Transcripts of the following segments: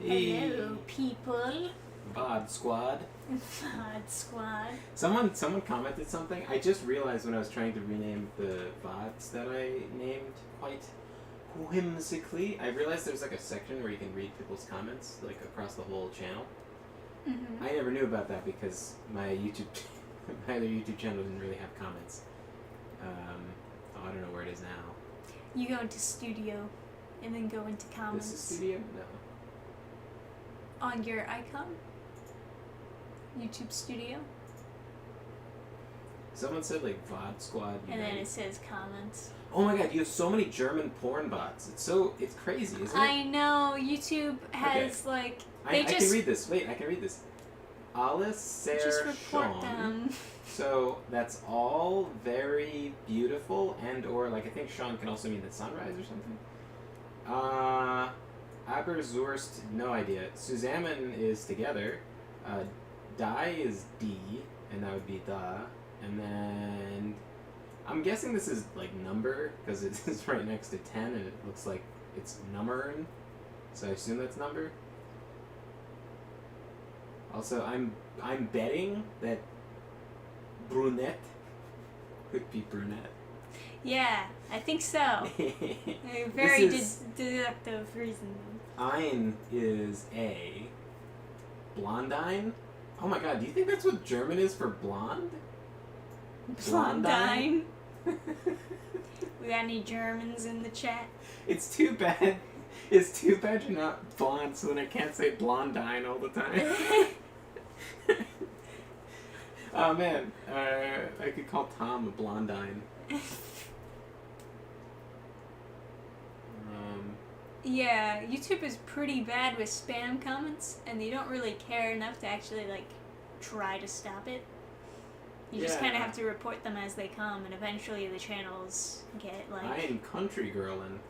Hello, people. VOD Squad. VOD Squad. Someone commented something. I just realized when I was trying to rename the VODs that I named quite whimsically. I realized there's like a section where you can read people's comments like across the whole channel. Mm-hmm. I never knew about that because my my other YouTube channel didn't really have comments. I don't know where it is now. You go into studio and then go into comments. This is studio? No. On your icon? YouTube studio? Someone said like VOD Squad. And then it says comments. Oh my god, you have so many German porn bots. It's crazy, isn't it? I know, YouTube has like... I can read this. Wait, I can read this. Alles sehr just report schön. them. So that's all very beautiful and or like I think Sean can also mean the sunrise or something. Aberzurst, no idea. Zusammen is together. Die is D, and that would be da. And then I'm guessing this is like number because it is right next to 10 and it looks like it's nummern. So I assume that's number. Also, I'm betting that brunette could be brunette. Yeah, I think so. Very deductive reason. Ein is A. Blondine? Oh my god, do you think that's what German is for blonde? Blondine. We got any Germans in the chat? It's too bad. It's too bad you're not blonde, so then I can't say blondine all the time. Oh man, I could call Tom a blondine. Yeah, YouTube is pretty bad with spam comments, and they don't really care enough to actually like try to stop it. You just kind of have to report them as they come, and eventually the channels get like. I am country girlin'.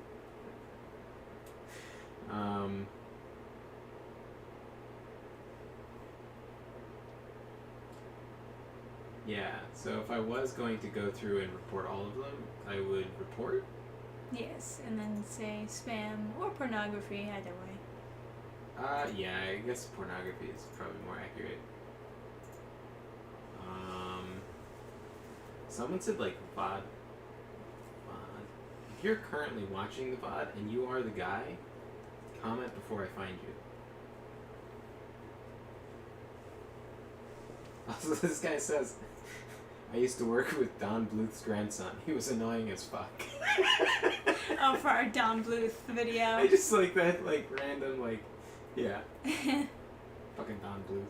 Yeah, so if I was going to go through and report all of them, I would report. Yes, and then say spam or pornography, either way. Yeah, I guess pornography is probably more accurate. Someone said like VOD. If you're currently watching the VOD and you are the guy, comment before I find you. Also, this guy says, I used to work with Don Bluth's grandson. He was annoying as fuck. Oh, for our Don Bluth video. I just like that, like, random, like, yeah. Fucking Don Bluth.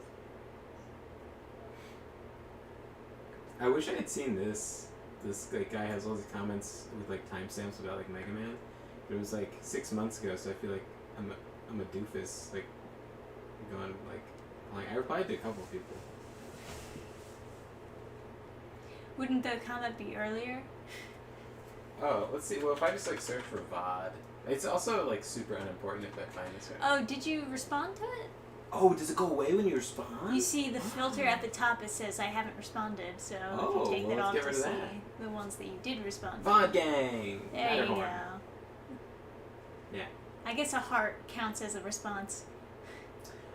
I wish I had seen this. This like, guy has all these comments with, like, timestamps about, like, Mega Man. But it was, like, 6 months ago, so I feel like I'm a doofus, like, going, like I replied to a couple of people. Wouldn't the comment be earlier? Oh, let's see. Well, if I just like search for VOD, it's also like super unimportant if I find this right. Oh, did you respond to it? Oh, does it go away when you respond? You see the filter at the top. It says I haven't responded. So if you take that off to see the ones that you did respond to. VOD gang. There you go. Yeah. I guess a heart counts as a response.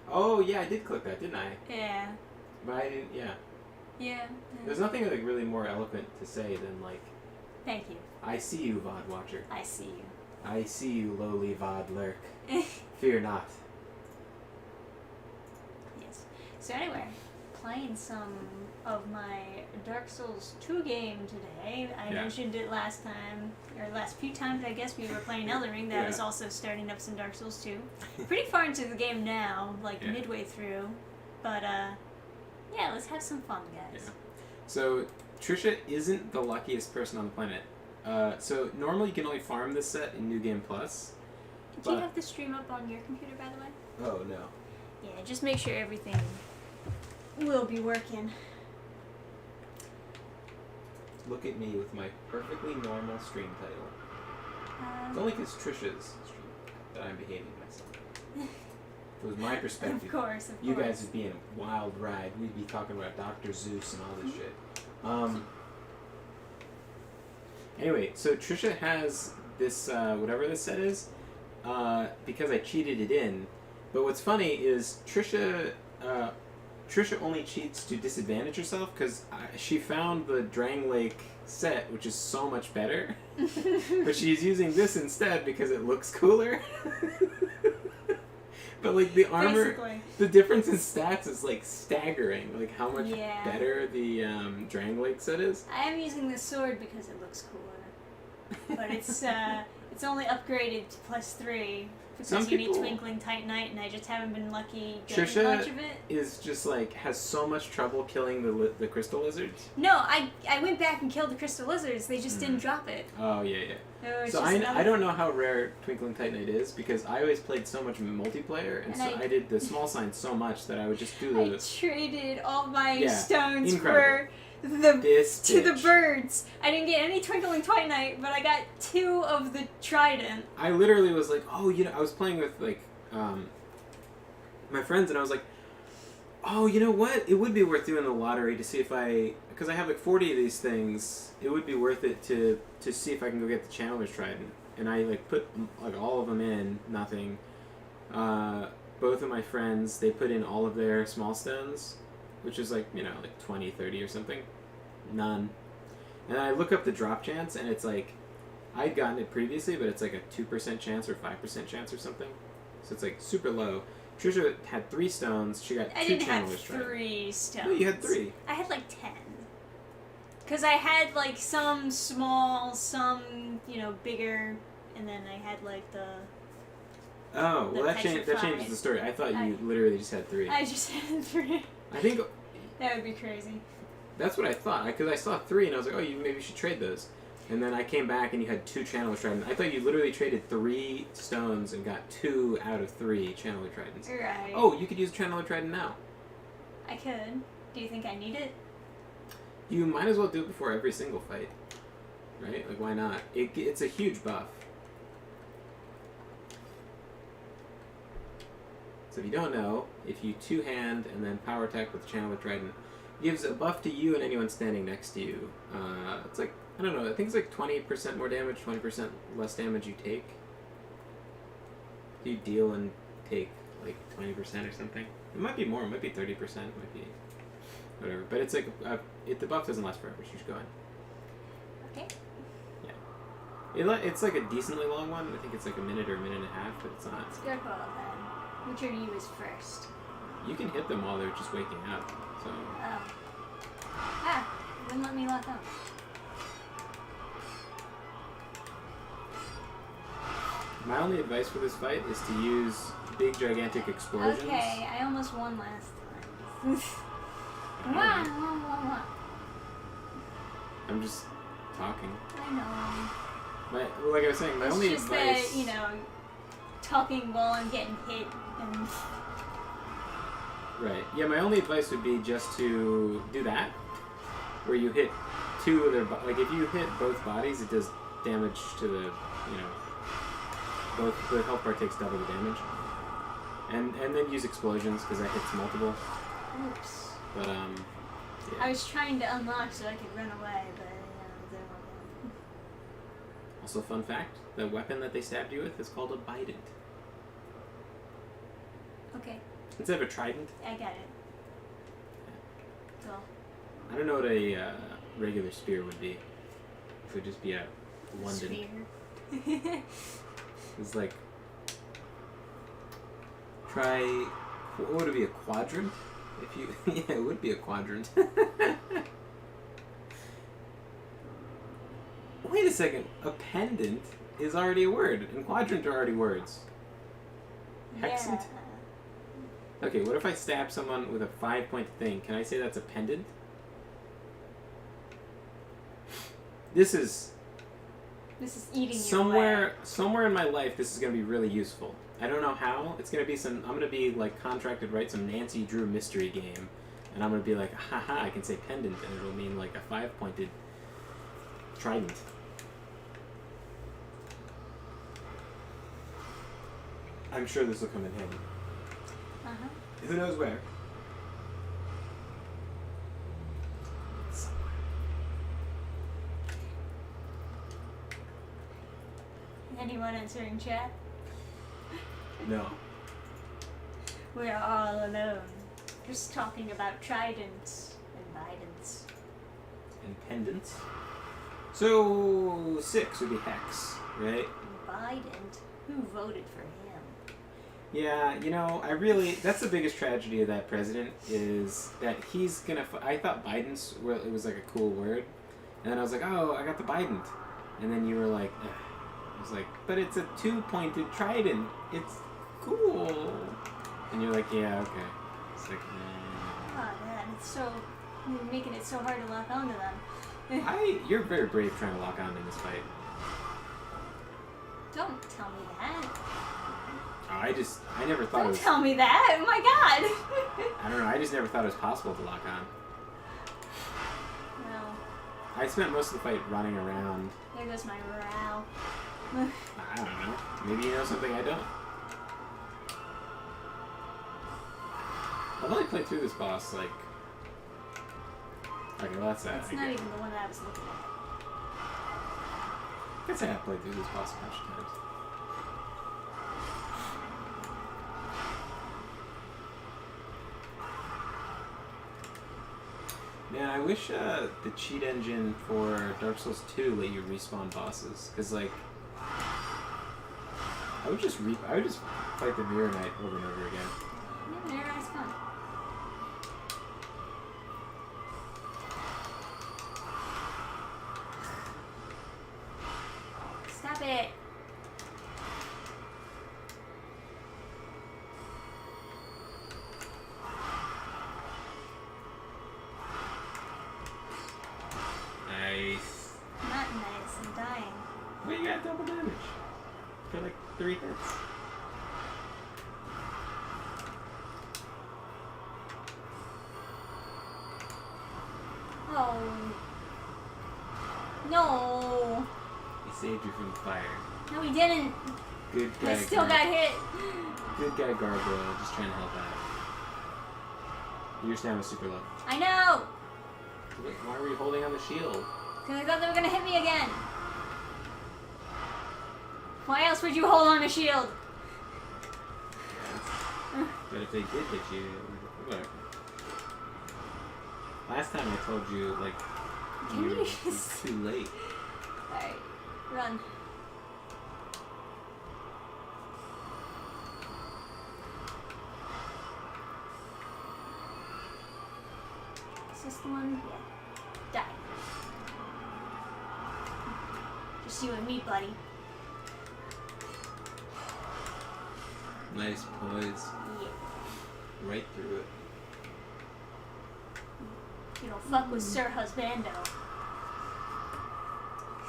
Oh yeah, I did click that, didn't I? Yeah. But I didn't. Yeah. Yeah. There's nothing like really more eloquent to say than like. Thank you. I see you, VOD watcher. I see you. I see you, lowly VOD lurk. Fear not. Yes. So anyway, playing some of my Dark Souls 2 game today. I mentioned it last time, or last few times I guess we were playing Elden Ring. That was also starting up some Dark Souls 2. Pretty far into the game now, like midway through. But yeah, let's have some fun, guys. Yeah. So Trisha isn't the luckiest person on the planet. So normally you can only farm this set in New Game Plus. Do you have the stream up on your computer, by the way? Oh, no. Yeah, just make sure everything will be working. Look at me with my perfectly normal stream title. It's only because Trisha's stream that I'm behaving myself. If it was my perspective, of course. You guys would be in a wild ride. We'd be talking about Dr. Zeus and all this shit. Anyway, so Trisha has this, whatever this set is, because I cheated it in, But what's funny is Trisha only cheats to disadvantage herself because she found the Drang Lake set, which is so much better. But she's using this instead because it looks cooler. But like the armor, Basically. the difference in stats is like staggering. Like how much Yeah. better the Drang Lake set is. I am using the sword because it looks cooler. But it's only upgraded to +3 because Some you need people- Twinkling Titanite, and I just haven't been lucky getting much of it. Is just like has so much trouble killing the crystal lizards. No, I went back and killed the crystal lizards. They just didn't drop it. Oh yeah. It's So just another I don't know how rare Twinkling Titanite is because I always played so much multiplayer, and so I did the small sign so much that I would just do I the traded all my Yeah, stones incredible. for the bitch. birds. I didn't get any Twinkling Titanite, but I got 2 of the trident. I literally was like, oh, I was playing with like my friends, and I was like, oh, you know what? It would be worth doing the lottery to see if because I have like 40 of these things. It would be worth it to see if I can go get the Chandler's Trident. And I like put like all of them in, nothing. Both of my friends, they put in all of their small stones, which is like, like 20, 30 or something. None. And I look up the drop chance, and it's like, I'd gotten it previously, but it's like a 2% chance or 5% chance or something. So it's like super low. Trisha had 3 stones. She got 2 I didn't have Chandler's Trident. 3 stones. No, you had 3. I had like 10. Because I had like some small, some, bigger, and then I had like the... Oh, well, that petrified. changes the story. I thought you literally just had 3. I just had 3. I think That would be crazy. that's what I thought. Because I saw 3, and I was like, oh, you maybe should trade those. And then I came back, and you had 2 Chandler's Trident. I thought you literally traded 3 stones and got 2 out of 3 Chandler Tridents. Right. Oh, you could use Chandler Trident now. I could. Do you think I need it? You might as well do it before every single fight. Right? Like, why not? It's a huge buff. So if you don't know, if you 2-hand and then power attack with Chandler Trident, it gives a buff to you and anyone standing next to you. It's like, I don't know, I think it's like 20% more damage, 20% less damage you take. You deal and take like 20% or something. It might be more, it might be 30%, it might be whatever. But it's like, the buff doesn't last forever, so you should go in. Okay. It's like a decently long one. I think it's like a minute or a minute and a half, but it's not. Let's go call then. Which are you is first? You can hit them while they're just waking up. So Oh. Wouldn't let me lock up. my only advice for this fight is to use big gigantic explosions. Okay, I almost won last time. Wah. I'm just talking. I know. Like I was saying, my It's only just advice. that, talking while I'm getting hit and... Right. Yeah, my only advice would be just to do that, where you hit 2 of their like if you hit both bodies, it does damage to the both the health bar takes double the damage, and then use explosions because that hits multiple. Oops. But yeah. I was trying to unlock so I could run away, but it didn't work. Also, fun fact: the weapon that they stabbed you with is called a bident Okay, instead of a trident. I got it. Cool. I don't know what a regular spear would be. It would just be a London. Sphere. It's like try. What would it be? A quadrant? If you yeah, it would be a quadrant. Wait a second. A pendant is already a word, and quadrant are already words. Hexant? Yeah. Okay, what if I stab someone with a 5-point thing? Can I say that's a pendant? This is eating somewhere in my life. This is gonna be really useful. I don't know how. It's gonna be I'm gonna be like contracted to write some Nancy Drew mystery game, and I'm gonna be like, haha, I can say pendant, and it'll mean like a 5-pointed trident. I'm sure this will come in handy. Uh-huh. Who knows where? Anyone answering chat? No. We're all alone. Just talking about tridents and bidents. And pendants. So 6 would be Hex, right? Bident? Who voted for him? Yeah, that's the biggest tragedy of that president is that he's gonna. I thought Biden's it was like a cool word, and then I was like, oh, I got the Bident, and then you were like, ugh. I was like, but it's a 2-pointed trident. It's cool, and you're like, yeah, okay. It's like, Oh man, you're making it so hard to lock onto them. You're very brave trying to lock on in this fight. Don't tell me that. I never thought Don't tell me that. Oh my god. I don't know. I just never thought it was possible to lock on. Well, I spent most of the fight running around. there goes my morale. I don't know. Maybe you know something I don't. I've only played through this boss like. Okay, well that's that. It's not even the one that I was looking at. I guess I have played through this boss a bunch of times. Man, I wish the cheat engine for Dark Souls 2 let you respawn bosses, cause like I would just fight the Mirror Knight over and over again. Yeah, Mirror Knight's fun. Stop it. Nice. Not nice. I'm dying. Well, you got double damage for like 3 hits. Oh. No. He saved you from the fire. No, he didn't. Good guy. I still got hit. Good guy, Gargoyle, just trying to help out. Your stamina was super low. I know. Why were you holding on the shield? Because I thought they were going to hit me again. Why else would you hold on a shield? But if they did hit you, whatever. Last time I told you, like, Can you you were just... too late. Alright, run. Is this the one? Yeah. Die. Just you and me, buddy. Nice poise. Yeah. Right through it. You don't fuck with Sir Husbando.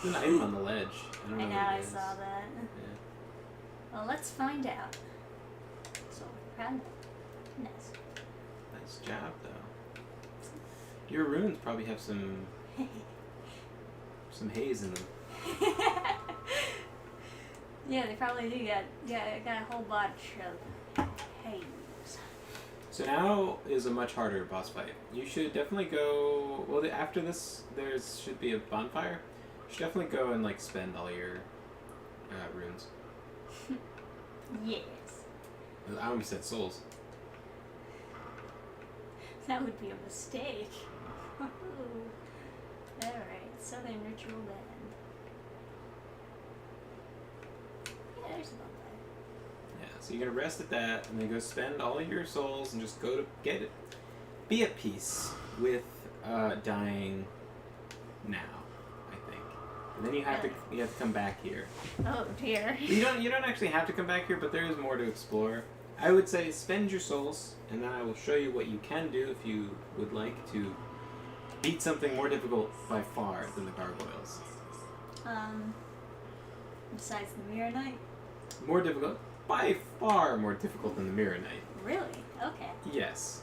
There's an item on the ledge. I don't know I know, what I it is. saw that. Yeah. Well, let's find out. So, proud. Nice. Nice job, though. Your runes probably have some haze in them. Yeah, they probably do got a whole bunch of haze. So now is a much harder boss fight. You should definitely go. Well, after this, there should be a bonfire. You should definitely go and like spend all your runes. Yes. I almost said souls. That would be a mistake. Alright, Southern Ritual Band. Yeah, there's a bonfire. Yeah. So you're gonna rest at that, and then go spend all your souls, and just go to get it. Be at peace with dying now. I think. And then you have to come back here. Oh dear. You don't actually have to come back here, but there is more to explore. I would say spend your souls, and then I will show you what you can do if you would like to beat something more difficult by far than the gargoyles. Besides the Mirror Knight? More difficult? By far more difficult than the Mirror Knight. Really? Okay. Yes.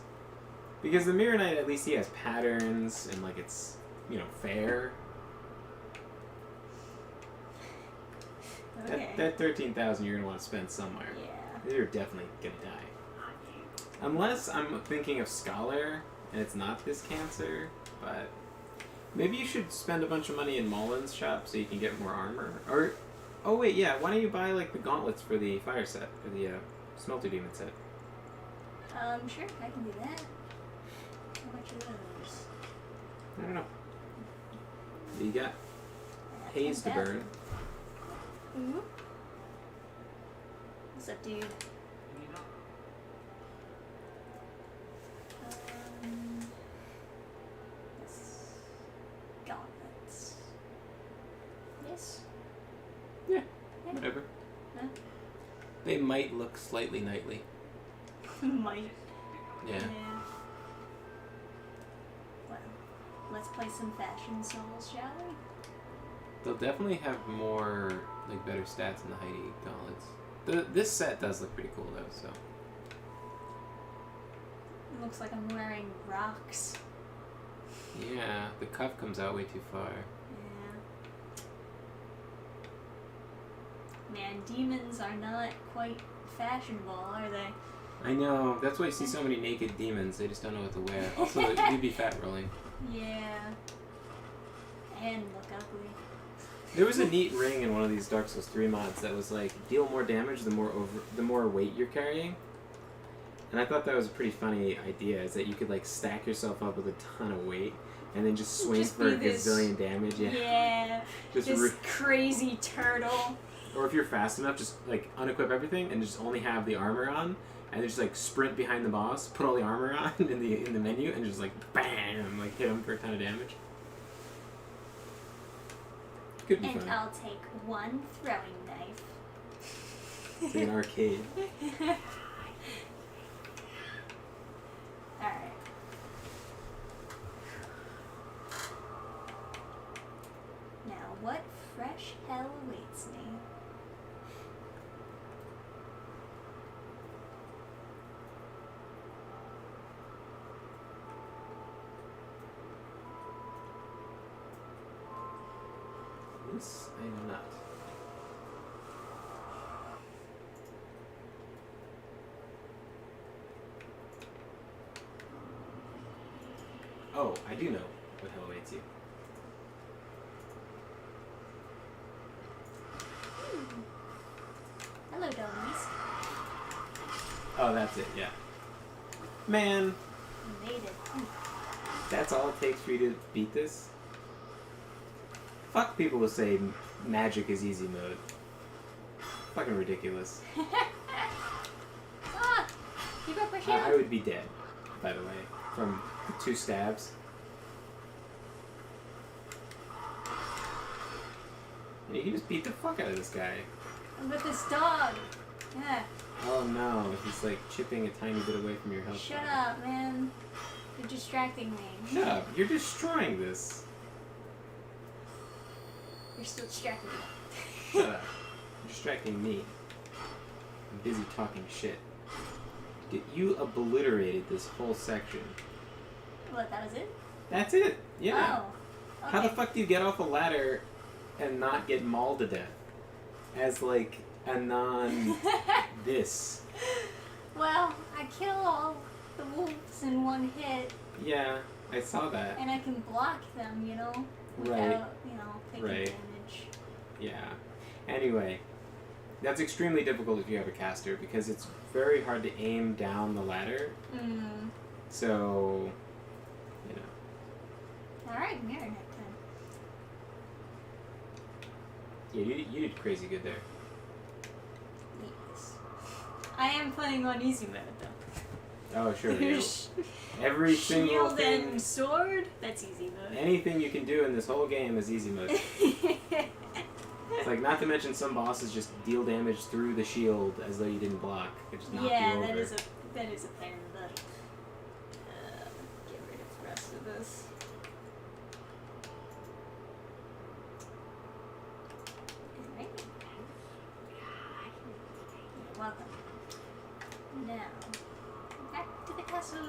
Because the Mirror Knight, at least he has patterns, and like it's, fair. Okay. That 13,000 you're going to want to spend somewhere. Yeah. You're definitely going to die. Unless I'm thinking of Scholar, and it's not this cancer, but maybe you should spend a bunch of money in Mullen's shop so you can get more armor. Or, oh wait, yeah, why don't you buy like the gauntlets for the fire set, or the Smelter Demon set? Sure, I can do that. How much are those? I don't know. What do you got? I got Haze to 10,000. burn. Ooh. What's up, dude? Yes. Gauntlets. Yes. Yeah, Yeah. whatever. Huh? They might look slightly knightly. Might. Yeah. Well, let's play some Fashion Souls, shall we? They'll definitely have more, like, better stats in the Heidi gauntlets. This set does look pretty cool, though, so. It looks like I'm wearing rocks. Yeah, the cuff comes out way too far. Yeah. Man, demons are not quite fashionable, are they? I know. That's why you see so many naked demons. They just don't know what to wear. Also, you'd be fat rolling. Yeah. And look ugly. There was a neat ring in one of these Dark Souls 3 mods that was like, deal more damage the more weight you're carrying. And I thought that was a pretty funny idea, is that you could like stack yourself up with a ton of weight and then just swing for a gazillion damage. Yeah. Just this crazy turtle. Or if you're fast enough, just like unequip everything and just only have the armor on, and then just like sprint behind the boss, put all the armor on in the menu, and just like bam, like hit him for a ton of damage. Could be and fun. I'll take one throwing knife. It's like an arcade. Alright. Now, what fresh hell awaits me? This I know not. Oh, I do know what hell awaits you. Hello, dummies. Oh, that's it, yeah. Man, You made it. that's all it takes for you to beat this? Fuck people who say magic is easy mode. Fucking ridiculous. Ah! Keep up my shield. I would be dead, by the way, from 2 stabs. Yeah, you just beat the fuck out of this guy. I'm with this dog. Yeah. Oh no, he's like chipping a tiny bit away from your health. Shut up, man. You're distracting me. Shut up, you're destroying this. You're still distracting me. Shut up. You're distracting me. I'm busy talking shit. You obliterated this whole section. What, that was it? That's it. Yeah. Oh. Okay. How the fuck do you get off a ladder and not get mauled to death? As like a this. Well, I kill all the wolves in one hit, Yeah, I saw that. and I can block them, you know, without, Right. Taking Right. damage. Yeah. Anyway, that's extremely difficult if you have a caster because it's very hard to aim down the ladder. Mm. So, Alright, mirror next time. yeah, you did crazy good there. Yes. I am playing on easy mode, though. Oh, sure. Yeah. Every single Shield thing, and sword? That's easy mode. anything you can do in this whole game is easy mode. It's like, not to mention some bosses just deal damage through the shield as though you didn't block. They just knock you Yeah, over. that is a pain in the butt. Get rid of the rest of this. Alright. You're welcome. Now, back to the castle.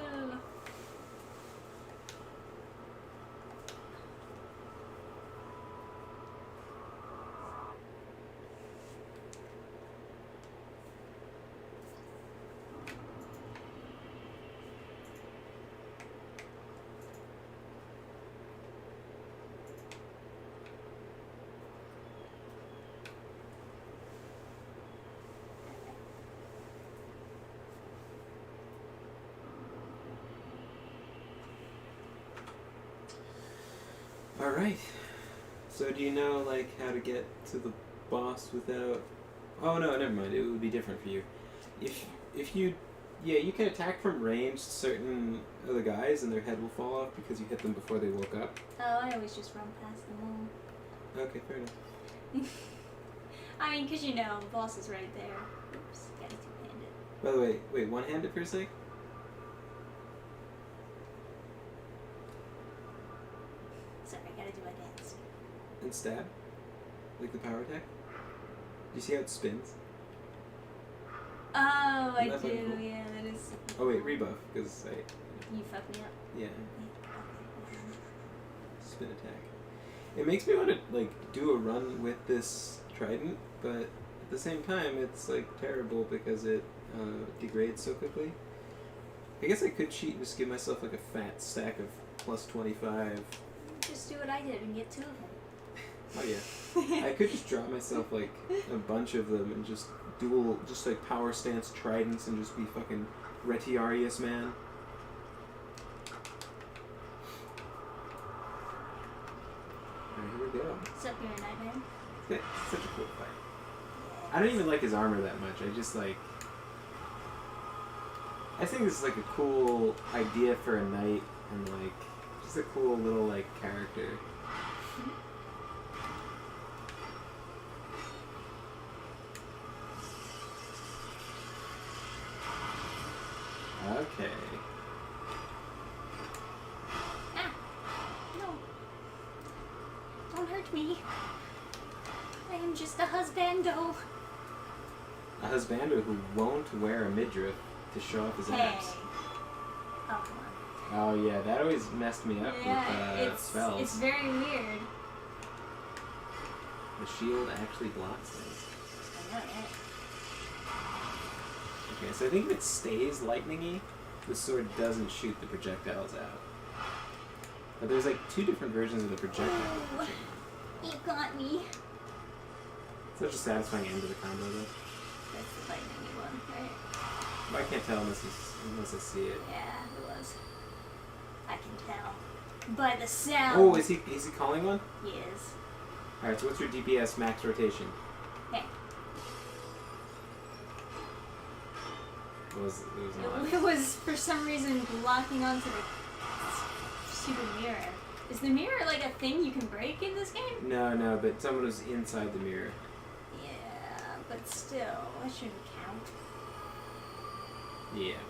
Alright. So do you know, like, how to get to the boss without... Oh, no, never mind. It would be different for you. If you... Yeah, you can attack from range certain other guys and their head will fall off because you hit them before they woke up. Oh, I always just run past them all. Okay, fair enough. I mean, because the boss is right there. Oops, got it two-handed. By the way, wait, one-handed for a sec? Sorry, I gotta do my dance. And stab? Like the power attack? Do you see how it spins? Oh, I Isn't that do. fucking cool? Yeah, that is. Oh wait, rebuff, because I... You fucked me up. Yeah, spin attack. It makes me want to, like, do a run with this trident, but at the same time, it's, like, terrible because it degrades so quickly. I guess I could cheat and just give myself, like, a fat stack of plus 25. Just do what I did and get two of them. Oh, yeah. I could just drop myself, like, a bunch of them and just just, like, power stance tridents and just be fucking Retiarius, man. Alright, here we go. What's up here, Nightmare? It's such a cool fight. I don't even like his armor that much. I just, like... I think this is, like, a cool idea for a knight and, like, just a cool little, like, character. Okay. Ah! No. Don't hurt me. I am just a husbando. A husbando who won't wear a midriff to show off his Hey. abs. Oh, come on. Oh yeah, that always messed me up with spells. It's very weird. The shield actually blocks things. I know, right? Okay, so I think if it stays lightning-y, the sword doesn't shoot the projectiles out. But there's like two different versions of the projectile. Oh, you got me. Such a satisfying end to the combo though. That's the lightning one, right? But I can't tell unless I see it. Yeah, it was. I can tell. By the sound. Oh, is he calling one? He is. Alright, so what's your DPS max rotation? Hey. It was not. It was, for some reason, locking onto the stupid mirror. Is the mirror like a thing you can break in this game? No, but someone was inside the mirror. Yeah, but still, that shouldn't count. Yeah.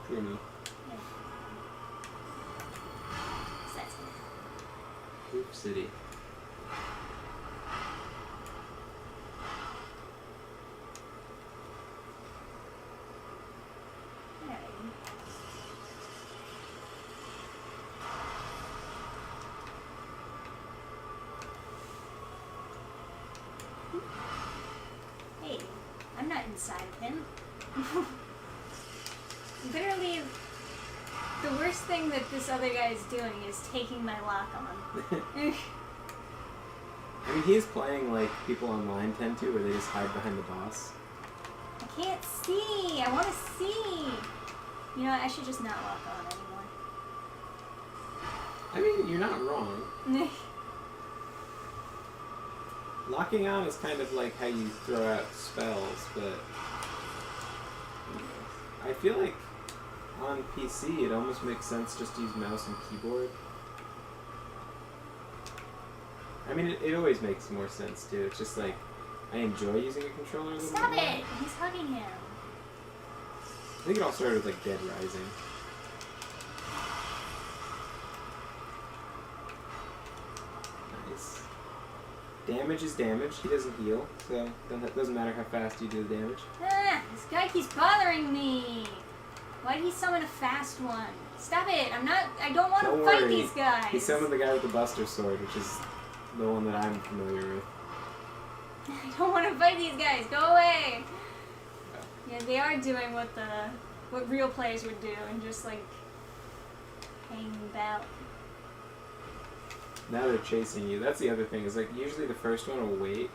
Criminal. Yeah. So that's it. Hoop City. Alrighty. Hey, I'm not inside of him. Literally, the worst thing that this other guy is doing is taking my lock on. I mean, he is playing like people online tend to, where they just hide behind the boss. I can't see. I want to see. You know what? I should just not lock on I mean, you're not wrong. anymore. Locking on is kind of like how you throw out spells, but I feel like on PC it almost makes sense just to use mouse and keyboard. I mean, it always makes more sense too. It's just like I enjoy using a controller a little Stop bit more. it! He's hugging him. I think it all started with like Dead Rising. Nice. Damage is damage. He doesn't heal, so it doesn't matter how fast you do the damage. Ah, this guy keeps bothering me. Why did he summon a fast one? Stop it! I don't want to fight these guys. He summoned the guy with the Buster Sword, which is the one that I'm familiar with. I don't want to fight these guys. Go away. Yeah, they are doing what real players would do and just like hang about. Now they're chasing you. That's the other thing, is like usually the first one will wait.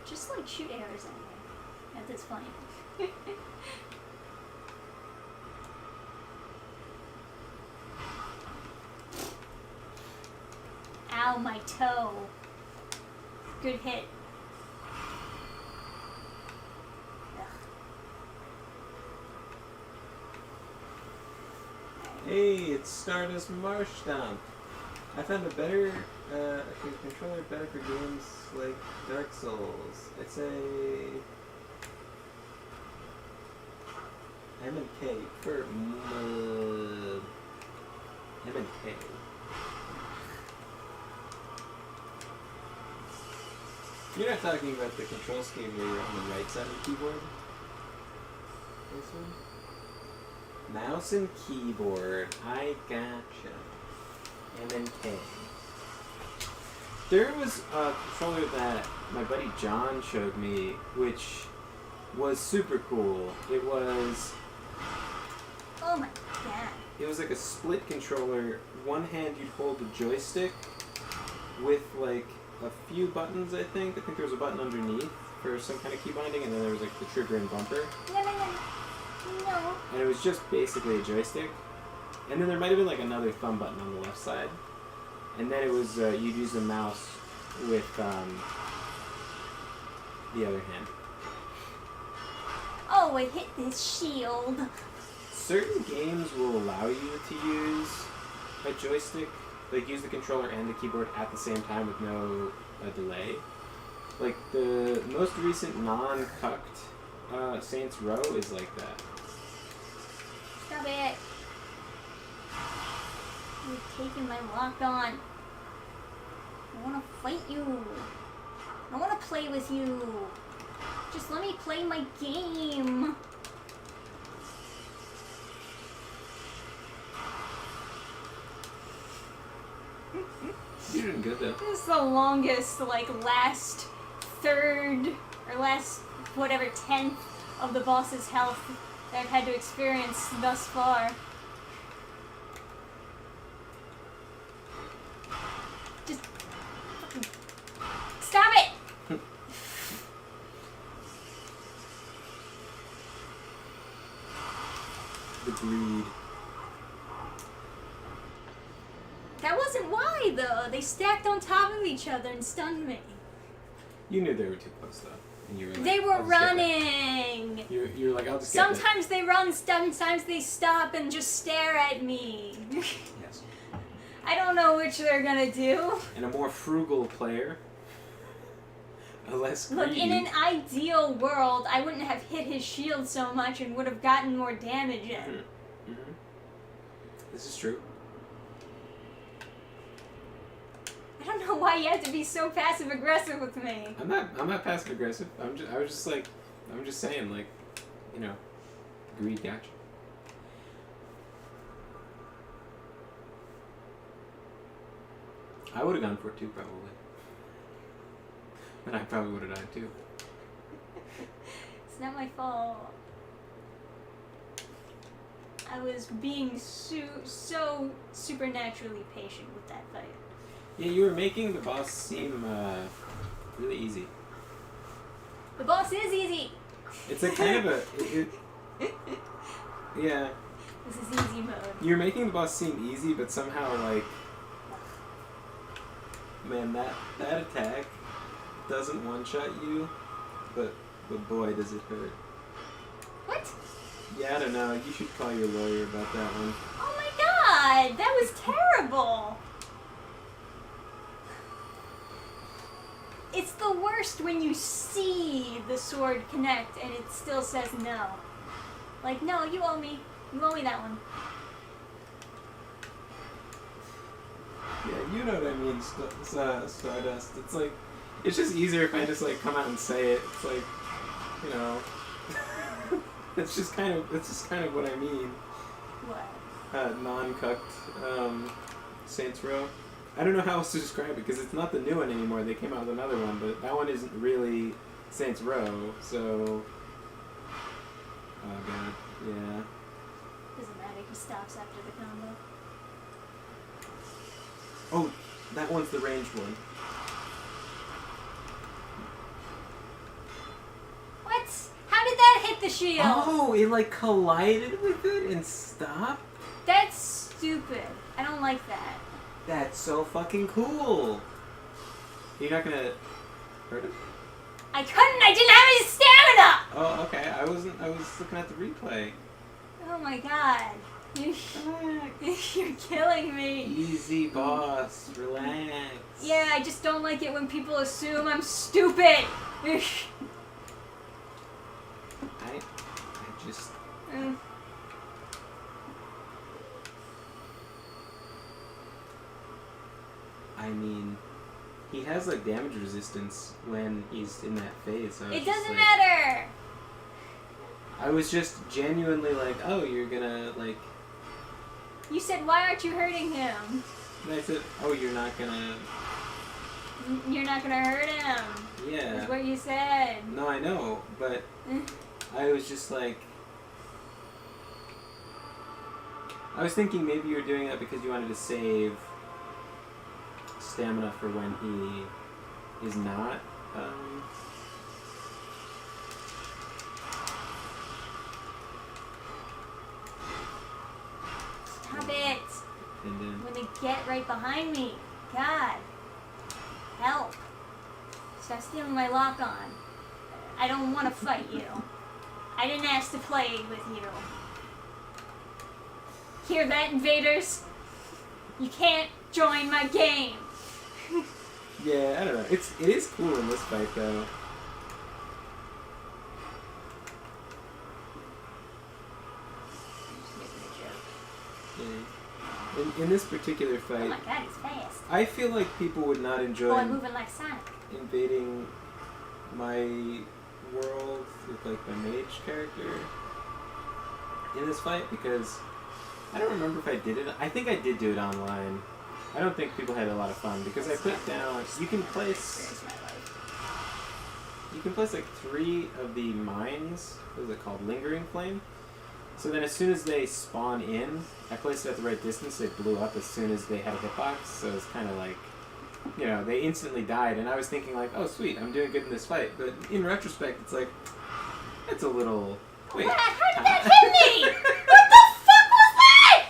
Just like shoot arrows at me. At this point. Ow, my toe. Good hit. Hey, it's Stardust Marshtomp. I found a better controller better for games like Dark Souls. It's a M and K for M and K. You're not talking about the control scheme where you're on the right side of the keyboard? This one? Mouse and keyboard. I gotcha. M and K. There was a controller that my buddy John showed me, which was super cool. It was... Oh my god. It was like a split controller. One hand you'd hold the joystick with like a few buttons, I think. I think there was a button underneath for some kind of key binding, and then there was like the trigger and bumper. No. And it was just basically a joystick. And then there might have been like another thumb button on the left side. And then it was, you'd use the mouse with the other hand. Oh, it hit this shield. Certain games will allow you to use a joystick, like use the controller and the keyboard at the same time with no delay. Like the most recent non-cucked Saints Row is like that. Stop it. You're taking my lock on. I want to fight you. I want to play with you. Just let me play my game. You're doing good though. This is the longest, like, last third, or last, whatever, 10th of the boss's health that I've had to experience thus far. Just fucking stop it! The greed. That wasn't why, though. They stacked on top of each other and stunned me. You knew they were too close though. And you were like, They were "I'll just get that." running! You're like, I'll just get that. Sometimes they run, sometimes they stop and just stare at me. Yes. I don't know which they're gonna do. And a more frugal player. A less greedy. Look, in an ideal world, I wouldn't have hit his shield so much and would have gotten more damage in. Mm-hmm. This is true. I don't know why you have to be so passive aggressive with me. I'm not passive aggressive. I was just like, I'm just saying, like, you know, greed gotcha. I would have gone for it too, probably. And I probably would have died too. It's not my fault. I was being so supernaturally patient with that fight. Yeah, you were making the boss seem really easy. The boss is easy! It's a kind of a... yeah. This is easy mode. You're making the boss seem easy, but somehow, like... Man, that attack doesn't one-shot you, but boy, does it hurt. What? Yeah, I don't know. You should call your lawyer about that one. Oh my god! That was terrible! It's the worst when you see the sword connect and it still says no. Like, no, you owe me. You owe me that one. Yeah, you know what I mean, Stardust. It's like, it's just easier if I just like come out and say it. It's like, you know, it's just kind of what I mean. What? Non-cucked Saints Row. I don't know how else to describe it because it's not the new one anymore. They came out with another one, but that one isn't really Saints Row. So, oh god, yeah. Doesn't matter. He stops after the combo. Oh, that one's the ranged one. What? How did that hit the shield? Oh, it like collided with it and stopped? That's stupid. I don't like that. That's so fucking cool. You're not gonna hurt him? I couldn't. I didn't have any stamina. Oh, okay. I was looking at the replay. Oh my god. You're killing me. Easy, boss. Relax. Yeah, I just don't like it when people assume I'm stupid. I just. I mean, he has like damage resistance when he's in that phase. So It doesn't matter. I was just genuinely like, oh, you're gonna like. You said, why aren't you hurting him? And I said, oh, you're not gonna. You're not gonna hurt him. Yeah. That's what you said. No, I know, but I was just like. I was thinking maybe you were doing that because you wanted to save stamina for when he is not. Stop it. And then, When they get right behind me. God. Help. Stop stealing my lock on. I don't want to fight you. I didn't ask to play with you. Hear that, invaders? You can't join my game. yeah, I don't know. It is cool in this fight though. Yeah. In this particular fight, Oh my god, he's fast. I feel like people would not enjoy Oh, I'm moving like Sonic. invading my world with like my mage character in this fight because I don't remember if I did it. I think I did do it online. I don't think people had a lot of fun because I put down. You can place like 3 of the mines. What is it called? Lingering flame. So then as soon as they spawn in, I placed it at the right distance. They blew up as soon as they had a hitbox. So it's kind of like, you know, they instantly died. And I was thinking like, oh sweet, I'm doing good in this fight. But in retrospect, it's like, it's a little. Wait. How did that hit me? What the fuck was that?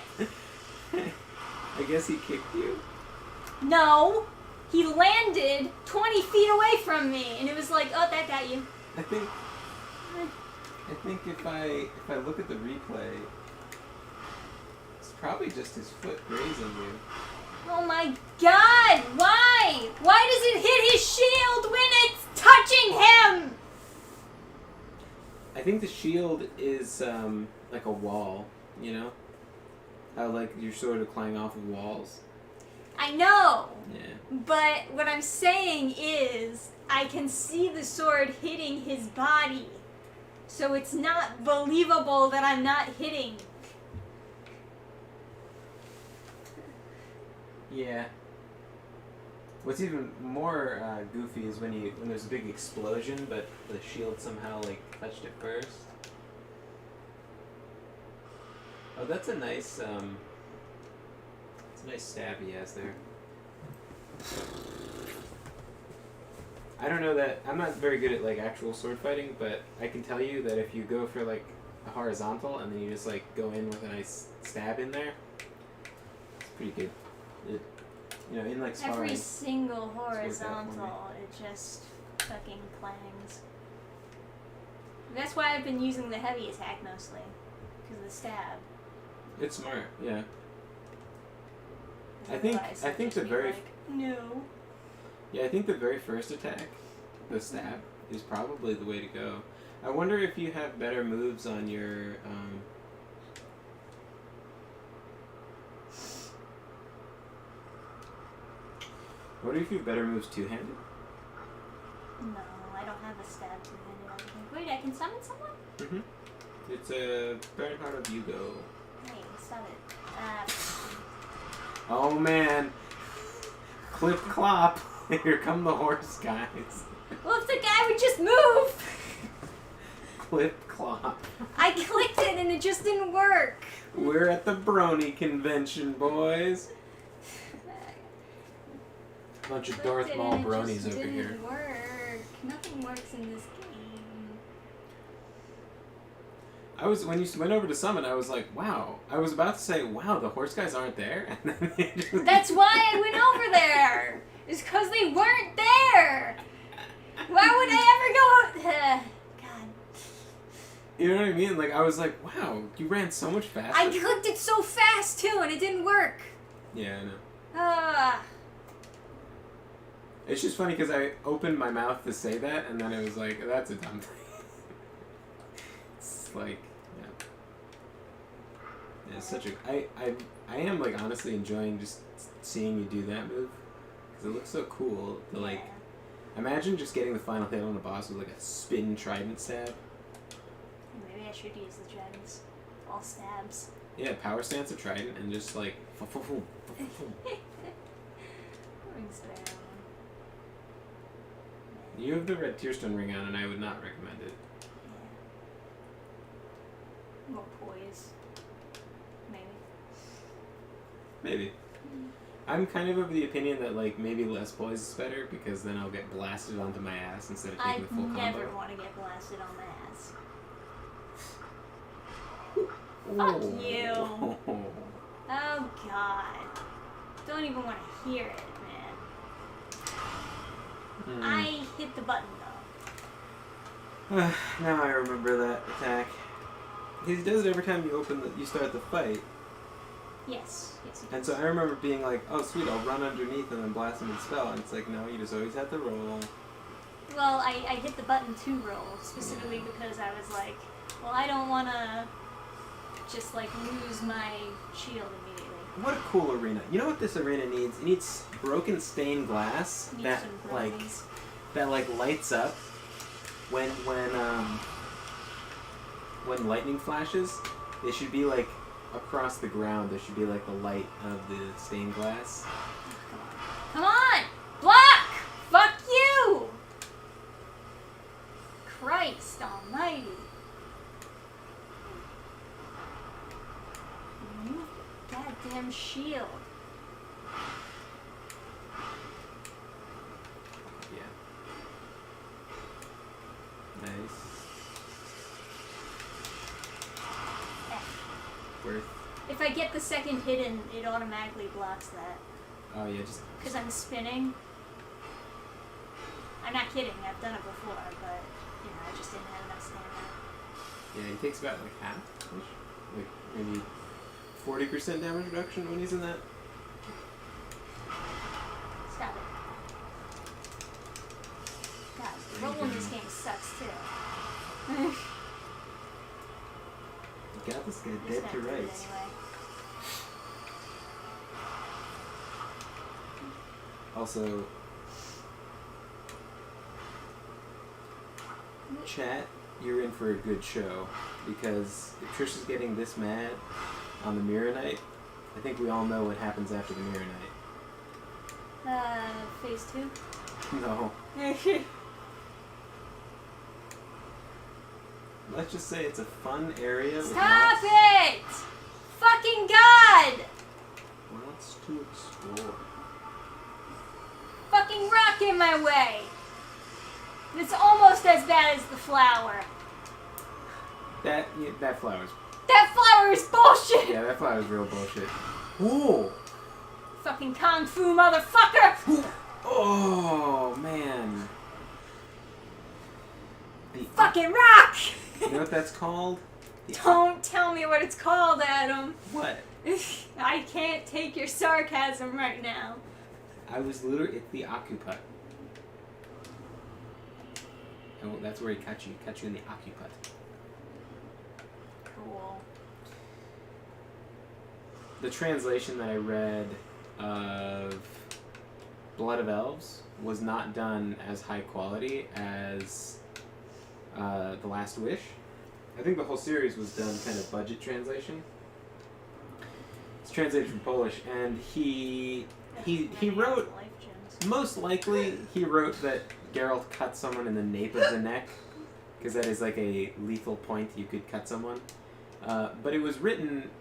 I guess he kicked you. No. He landed 20 feet away from me. And it was like, oh, that got you. I think if I look at the replay, it's probably just his foot grazing you. Oh my god! Why? Why does it hit his shield when it's touching him? I think the shield is like a wall, you know? How like you're sort of climbing off of walls. I know. Yeah. But what I'm saying is, I can see the sword hitting his body. So it's not believable that I'm not hitting. Yeah. What's even more goofy is when there's a big explosion, but the shield somehow like touched it first. Oh, that's a nice stab he has there. I don't know that I'm not very good at like actual sword fighting, but I can tell you that if you go for like a horizontal and then you just like go in with a nice stab in there, it's pretty good. It, you know, in like sparring. Every single worked out for me. horizontal, it just fucking clangs. That's why I've been using the heavy attack mostly, because of the stab. It's smart, yeah. I Otherwise, think it'd the just be very like, no. Yeah, I think the very first attack, the stab, is probably the way to go. I wonder if you have better moves on your. What if you have better moves two-handed? No, I don't have a stab two-handed. I think. Wait, I can summon someone? Mm-hmm. It's a Bernhard of Hugo. Hey, stop it. Oh man! Clip clop! Here come the horse guys. Well, if the guy would just move! Clip clop. I clicked it and it just didn't work. We're at the Brony convention, boys. Bunch of Darth Maul bronies over here. Didn't work. Nothing works in this game. when you went over to summon, I was like, wow. I was about to say, wow, the horse guys aren't there. And then they just... That's why I went over there. It's because they weren't there. Why would I ever go? God. You know what I mean? Like, I was like, wow, you ran so much faster. I clicked it so fast too, and it didn't work. Yeah, I know. Ah. It's just funny because I opened my mouth to say that, and then it was like, that's a dumb thing. It's like, yeah. Yeah, it's such a... I am, like, honestly enjoying just seeing you do that move. Because it looks so cool. To, like, imagine just getting the final hit on a boss with, like, a spin trident stab. Maybe I should use the tridents. All stabs. Yeah, power stance of trident and just, like, Rings down. You have the red tearstone ring on, and I would not recommend it. Yeah. More poise. Maybe. Maybe. I'm kind of the opinion that, like, maybe less poise is better, because then I'll get blasted onto my ass instead of taking the full combo. I never want to get blasted on my ass. Oh. Fuck you. Oh, God. Don't even want to hear it, man. I hit the button, though. Now I remember that attack. He does it every time you start the fight. Yes. Yes, he And does. so I remember being like, oh sweet, I'll run underneath and then blast him and spell. And it's like, no, you just always have to roll. Well, I hit the button to roll, specifically because I was like, well, I don't want to just, like, lose my shield immediately. What a cool arena. You know what this arena needs? It needs broken stained glass Need that some like bronies. lights up when lightning flashes. It should be like across the ground. There should be like the light of the stained glass. Come on! Block! Fuck you! Christ almighty. You goddamn shield. Yeah. Nice. Worth. If I get the second hit in, it automatically blocks that. Oh, yeah, just... Because I'm spinning. I'm not kidding, I've done it before, but, you know, I just didn't have enough stamina. Yeah, he takes about, like, half. Like, maybe 40% damage reduction when he's in that. Stop it. God, the roll in this game sucks, too. You got this guy He's dead gonna to do it rights. anyway. Also, chat, you're in for a good show, because if Trish is getting this mad on the Mirror Night, I think we all know what happens after the Mirror Night. Phase 2? No. Let's just say it's a fun area with Stop it! Fucking God! lots to explore. Fucking rock in my way! It's almost as bad as the flower. That flower's... That flower is bullshit! Yeah, that flower's real bullshit. Whoa! Fucking Kung Fu motherfucker! Oh, man. Fucking rock! You know what that's called? Don't tell me what it's called, Adam. What? I can't take your sarcasm right now. I was literally... It's the Occuput. And that's where he cut you. He cut you in the Occuput. Cool. The translation that I read of Blood of Elves was not done as high quality as The Last Wish. I think the whole series was done kind of budget translation. It's translated from Polish, and he wrote, most likely he wrote that Geralt cut someone in the nape of the neck, because that is like a lethal point you could cut someone. But it was written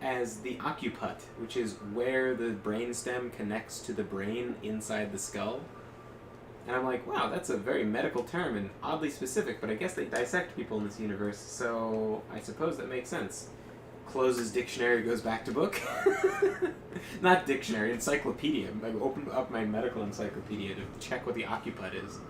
as the occiput, which is where the brainstem connects to the brain inside the skull. And I'm like, wow, that's a very medical term and oddly specific, but I guess they dissect people in this universe, so I suppose that makes sense. Closes dictionary, goes back to book. Not dictionary, encyclopedia. I opened up my medical encyclopedia to check what the occiput is.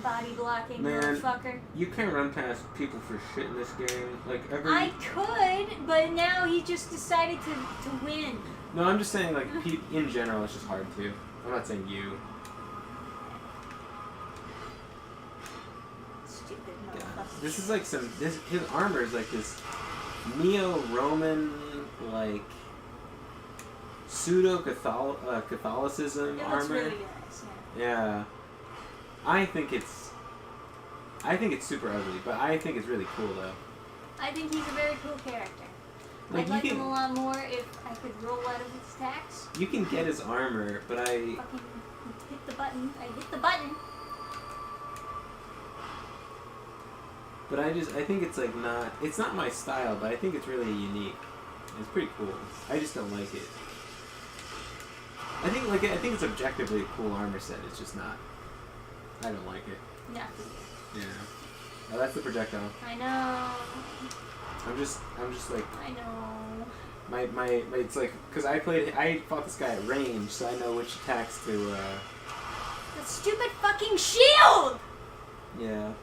Body blocking, Man, motherfucker. you can't run past people for shit in this game. Like every. I could, but now he just decided to win. No, I'm just saying, like, in general, it's just hard to. I'm not saying you. Stupid Yeah. motherfucker. This is like his armor is like this neo-Roman, like, pseudo-Catholicism It armor. looks really nice, yeah. Yeah. I think it's super ugly, but I think it's really cool though. I think he's a very cool character. Like, I'd like him a lot more if I could roll out of his attacks. You can get his armor, but I Fucking hit the button. I hit the button. I think it's like it's not my style, but I think it's really unique. It's pretty cool. I just don't like it. I think it's objectively a cool armor set. It's just not. I don't like it. No. Yeah. Oh, that's the projectile. I know. I'm just like I know. my it's like because I fought this guy at range, so I know which attacks to. The stupid fucking shield. Yeah.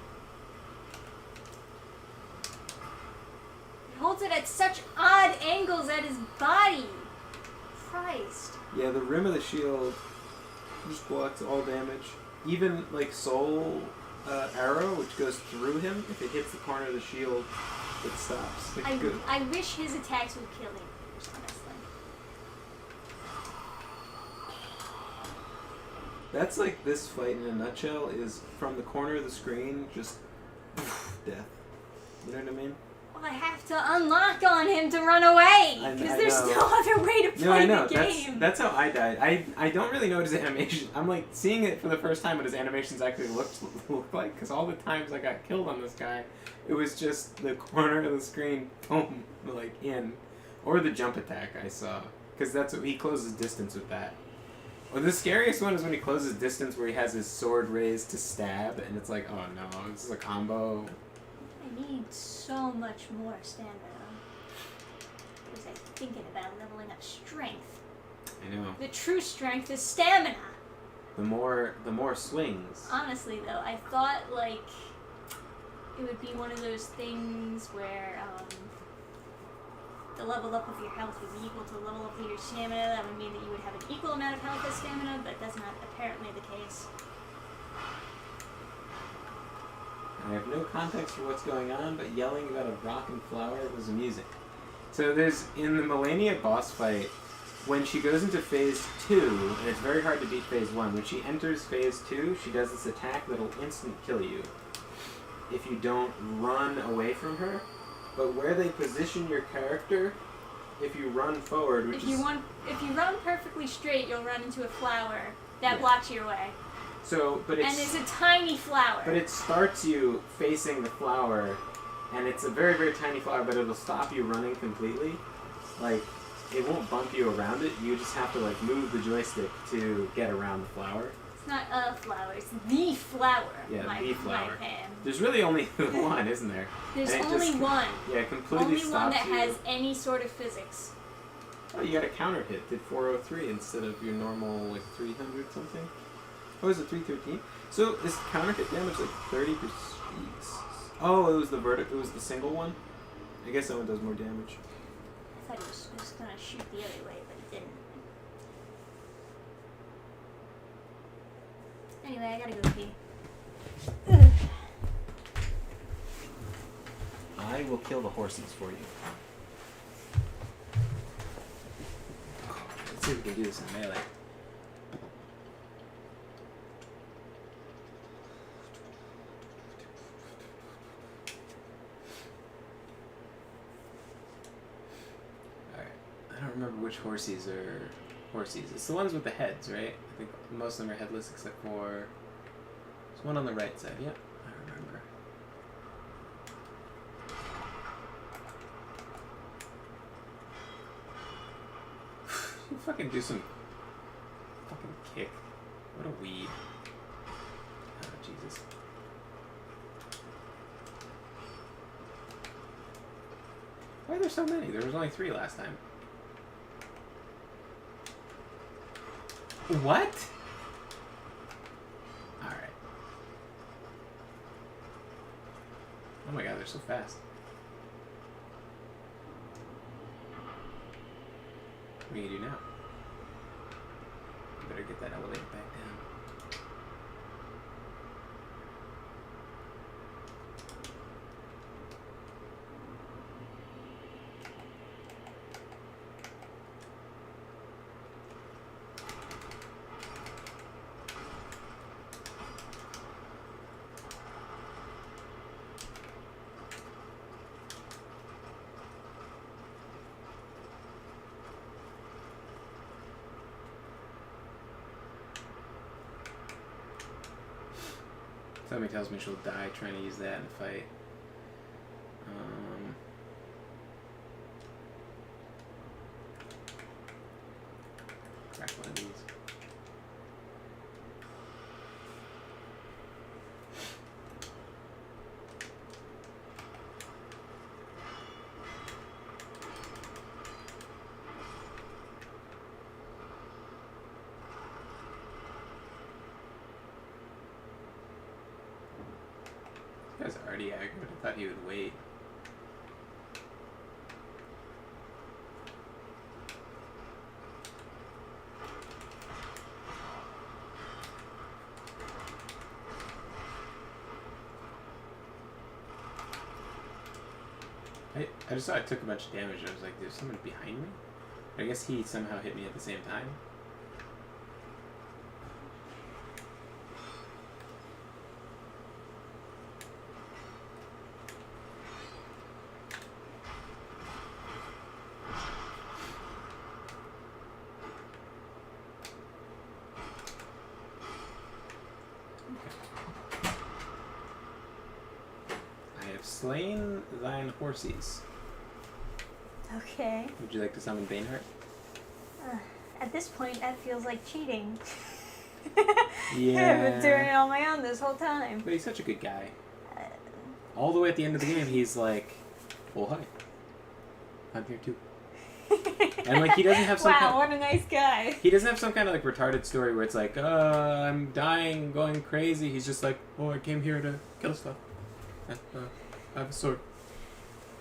He holds it at such odd angles at his body. Christ. Yeah, the rim of the shield just blocks all damage. Even like soul arrow, which goes through him, if it hits the corner of the shield, it stops. Like, good. I wish his attacks would kill him, honestly. That's like this fight in a nutshell is from the corner of the screen, just death. You know what I mean? Well, I have to unlock on him to run away, because there's know. no other way to play No, I know. the game. That's how I died. I don't really know what his animation. I'm like seeing it for the first time what his animations actually look like, because all the times I got killed on this guy, it was just the corner of the screen, boom, like in, or the jump attack I saw, because that's what he closes distance with that. Well, the scariest one is when he closes distance where he has his sword raised to stab, and it's like, oh no, this is a combo. I need so much more stamina. Because I'm thinking about leveling up strength. I know. The true strength is stamina. The more swings. Honestly, though, I thought, like, it would be one of those things where, the level up of your health would be equal to the level up of your stamina. That would mean that you would have an equal amount of health as stamina, but that's not apparently the case. I have no context for what's going on, but yelling about a rock and flower was amusing. So there's, in the Melania boss fight, when she goes into phase 2, and it's very hard to beat phase 1, when she enters phase 2, she does this attack that'll instant kill you if you don't run away from her. But where they position your character, if you run forward, which if you run perfectly straight, you'll run into a flower that blocks your way. So, but it's... And it's a tiny flower. But it starts you facing the flower, and it's a very, very tiny flower, but it'll stop you running completely. Like, it won't bump you around it, you just have to, like, move the joystick to get around the flower. It's not a flower, it's the flower. Yeah, the flower. My pan. There's really only one, isn't there? There's And it only just, one. Yeah, completely Only stops one that you. has any sort of physics. Oh, you got a counter hit, did 403 instead of your normal, like, 300 something? Oh, is it 313? So, is counter hit damage like 30%? Oh, it was the single one? I guess that one does more damage. I thought he was just gonna shoot the other way, but he didn't. Anyway, I gotta go pee. Ugh. I will kill the horses for you. Let's see if we can do this in melee. Alright. I don't remember which horsies are horsies. It's the ones with the heads, right? I think most of them are headless except for... There's one on the right side. Yep, I remember. fucking do some fucking kick? What a weed. Oh, Jesus. Why are there so many? There was only 3 last time. What? Alright. Oh my god, they're so fast. What are you gonna do now? You better get that elevator back down. Somebody tells me she'll die trying to use that in a fight. Crack one of these. This guy's already aggroed. I thought he would wait. I just saw I took a bunch of damage. I was like, there's someone behind me? I guess he somehow hit me at the same time. Slain thine horses. Okay. Would you like to summon Baneheart? At this point, that feels like cheating. Yeah. I've been doing it on my own this whole time. But he's such a good guy. All the way at the end of the game, he's like, "Oh hi, I'm here too." And like he doesn't have some. Wow, what a nice guy. He doesn't have some kind of like retarded story where it's like, I'm dying, going crazy. He's just like, "Oh, I came here to kill stuff. I have a sword.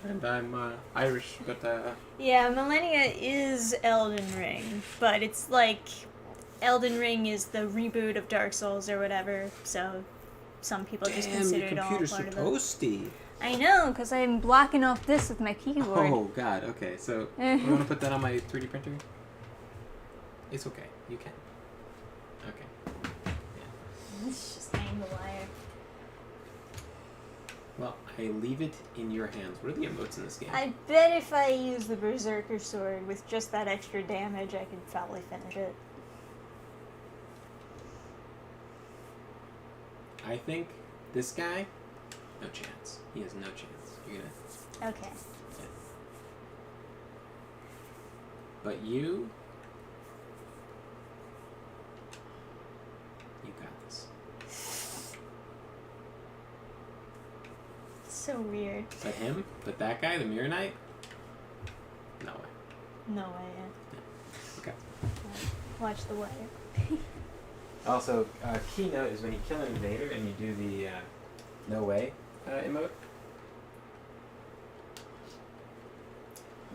And I'm Irish, but Yeah, Millennia is Elden Ring, but it's like Elden Ring is the reboot of Dark Souls or whatever, so some people just consider it all part of it. toasty. I know, because I'm blocking off this with my keyboard. Oh god, okay. So you want to put that on my 3D printer? It's okay. You can. Okay. Yeah. It's just hang the wire. Well, I leave it in your hands. What are the emotes in this game? I bet if I use the Berserker Sword with just that extra damage, I could probably finish it. I think this guy, no chance. He has no chance. You're gonna... Okay. Yeah. But you got this. So weird. But him? But that guy, the Mirror Knight? No way. No way. Yeah. Okay. Watch the wire. Also, keynote is when you kill an invader and you do the no way emote.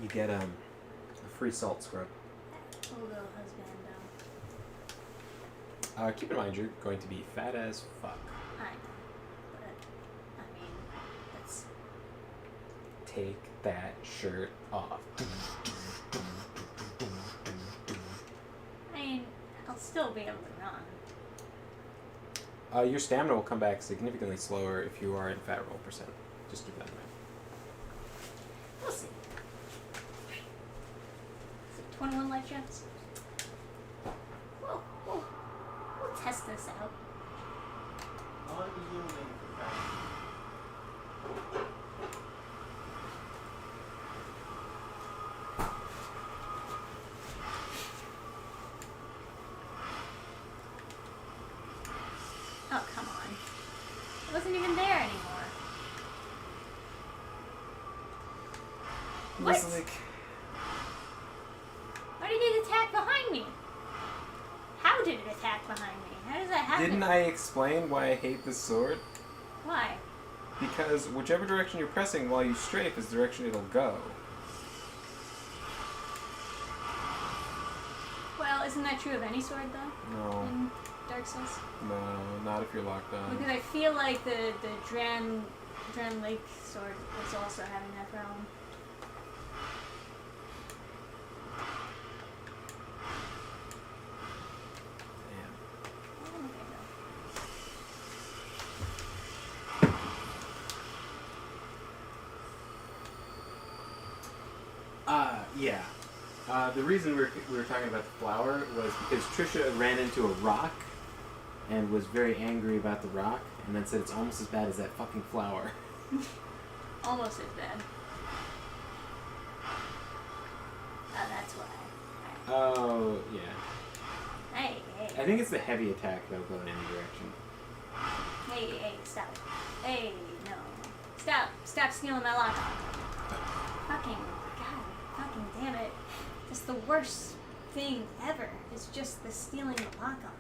You get a free salt scrub. Although husband, Keep in mind you're going to be fat as fuck. I know, but I mean, that's. Take that shirt off. I mean, I'll still be able to run. Your stamina will come back significantly slower if you are in fat roll percent. Just keep that in mind. We'll see. So 21 life gems. We'll test this out. It wasn't even there anymore. It What? was like, Why did it attack behind me? How did it attack behind me? How does that happen? didn't I explain why I hate this sword? Why? Because whichever direction you're pressing while you strafe is the direction it'll go. Well, isn't that true of any sword, though? No. In Dark Souls? No, not if you're locked on. Because I feel like the Dran Lake sword is also having that problem. Damn. Oh, okay, Yeah. The reason we were talking about the flower was because Trisha ran into a rock and was very angry about the rock and then said it's almost as bad as that fucking flower. almost as bad. Oh, that's why. Oh, yeah. Hey, hey. I think it's the heavy attack that'll go in any direction. Hey, stop it. Hey, no. Stop stealing my lock. Fucking, God, fucking damn it. It's the worst thing ever. It's just the stealing the lock on.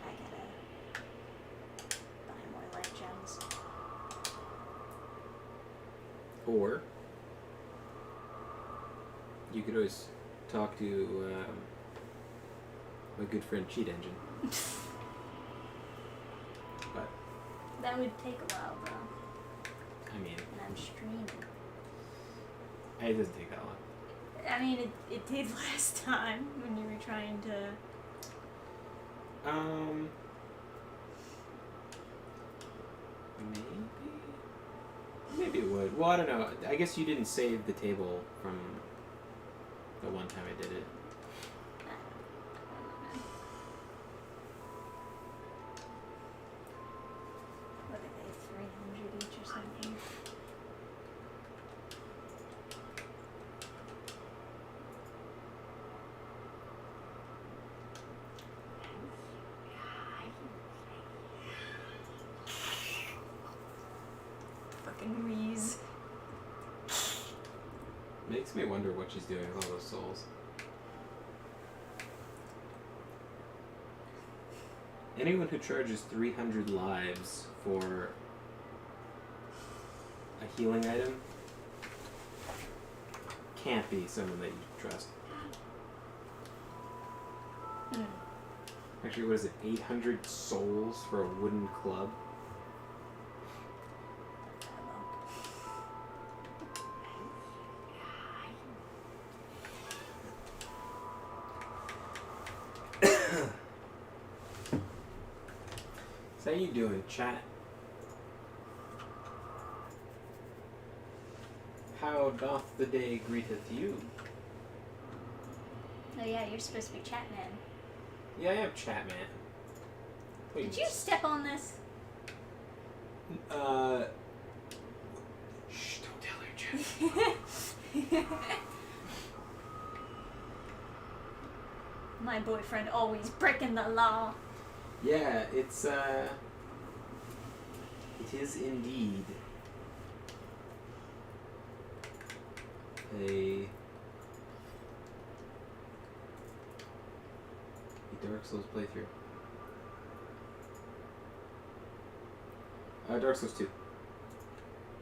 I gotta buy more light gems. Or you could always talk to my good friend Cheat Engine. But That would take a while, though. I mean, And I'm streaming. it doesn't take that long. I mean, it did last time when you were trying to. Maybe it would. Well, I don't know. I guess you didn't save the table from the one time I did it. What are they, 300 each or something? Fucking wheeze. Makes me wonder what she's doing with all those souls. Anyone who charges 300 lives for a healing item can't be someone that you trust. Hmm. Actually, what is it? 800 souls for a wooden club? So how you doing, chat? How doth the day greeteth you? Oh yeah, you're supposed to be Chatman. Yeah, I am chat, man. Wait, Did you step on this? Shh, don't tell her, Jeff. My boyfriend always breaking the law. Yeah, it is indeed a Dark Souls playthrough. Dark Souls 2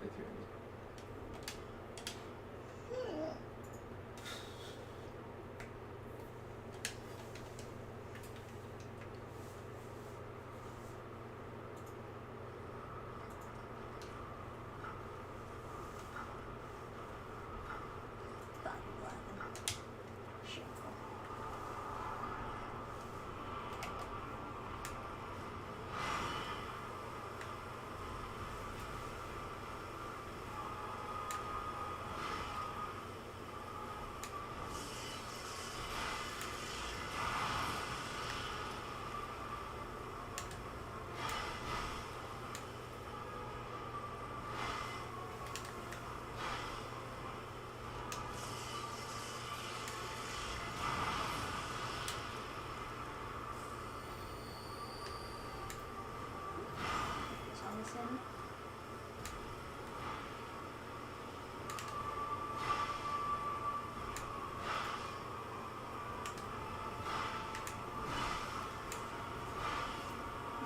playthrough.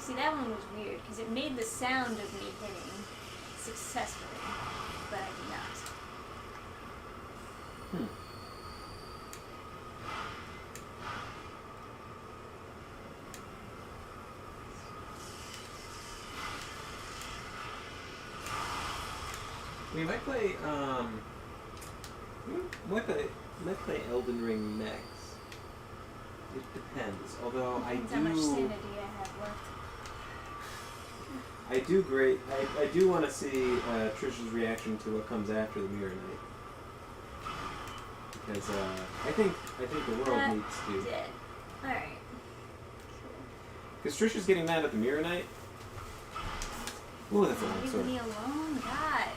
See, that one was weird because it made the sound of me hitting successfully, but I did not. We might play, might play Elden Ring next. It depends. Although Depends how much sanity I have left. I do want to see Trish's reaction to what comes after the Mirror Knight. Because I think the world needs to. Dead. Alright. Because Trish is getting mad at the Mirror Knight. Ooh, that's a long Leave sword. me alone, God.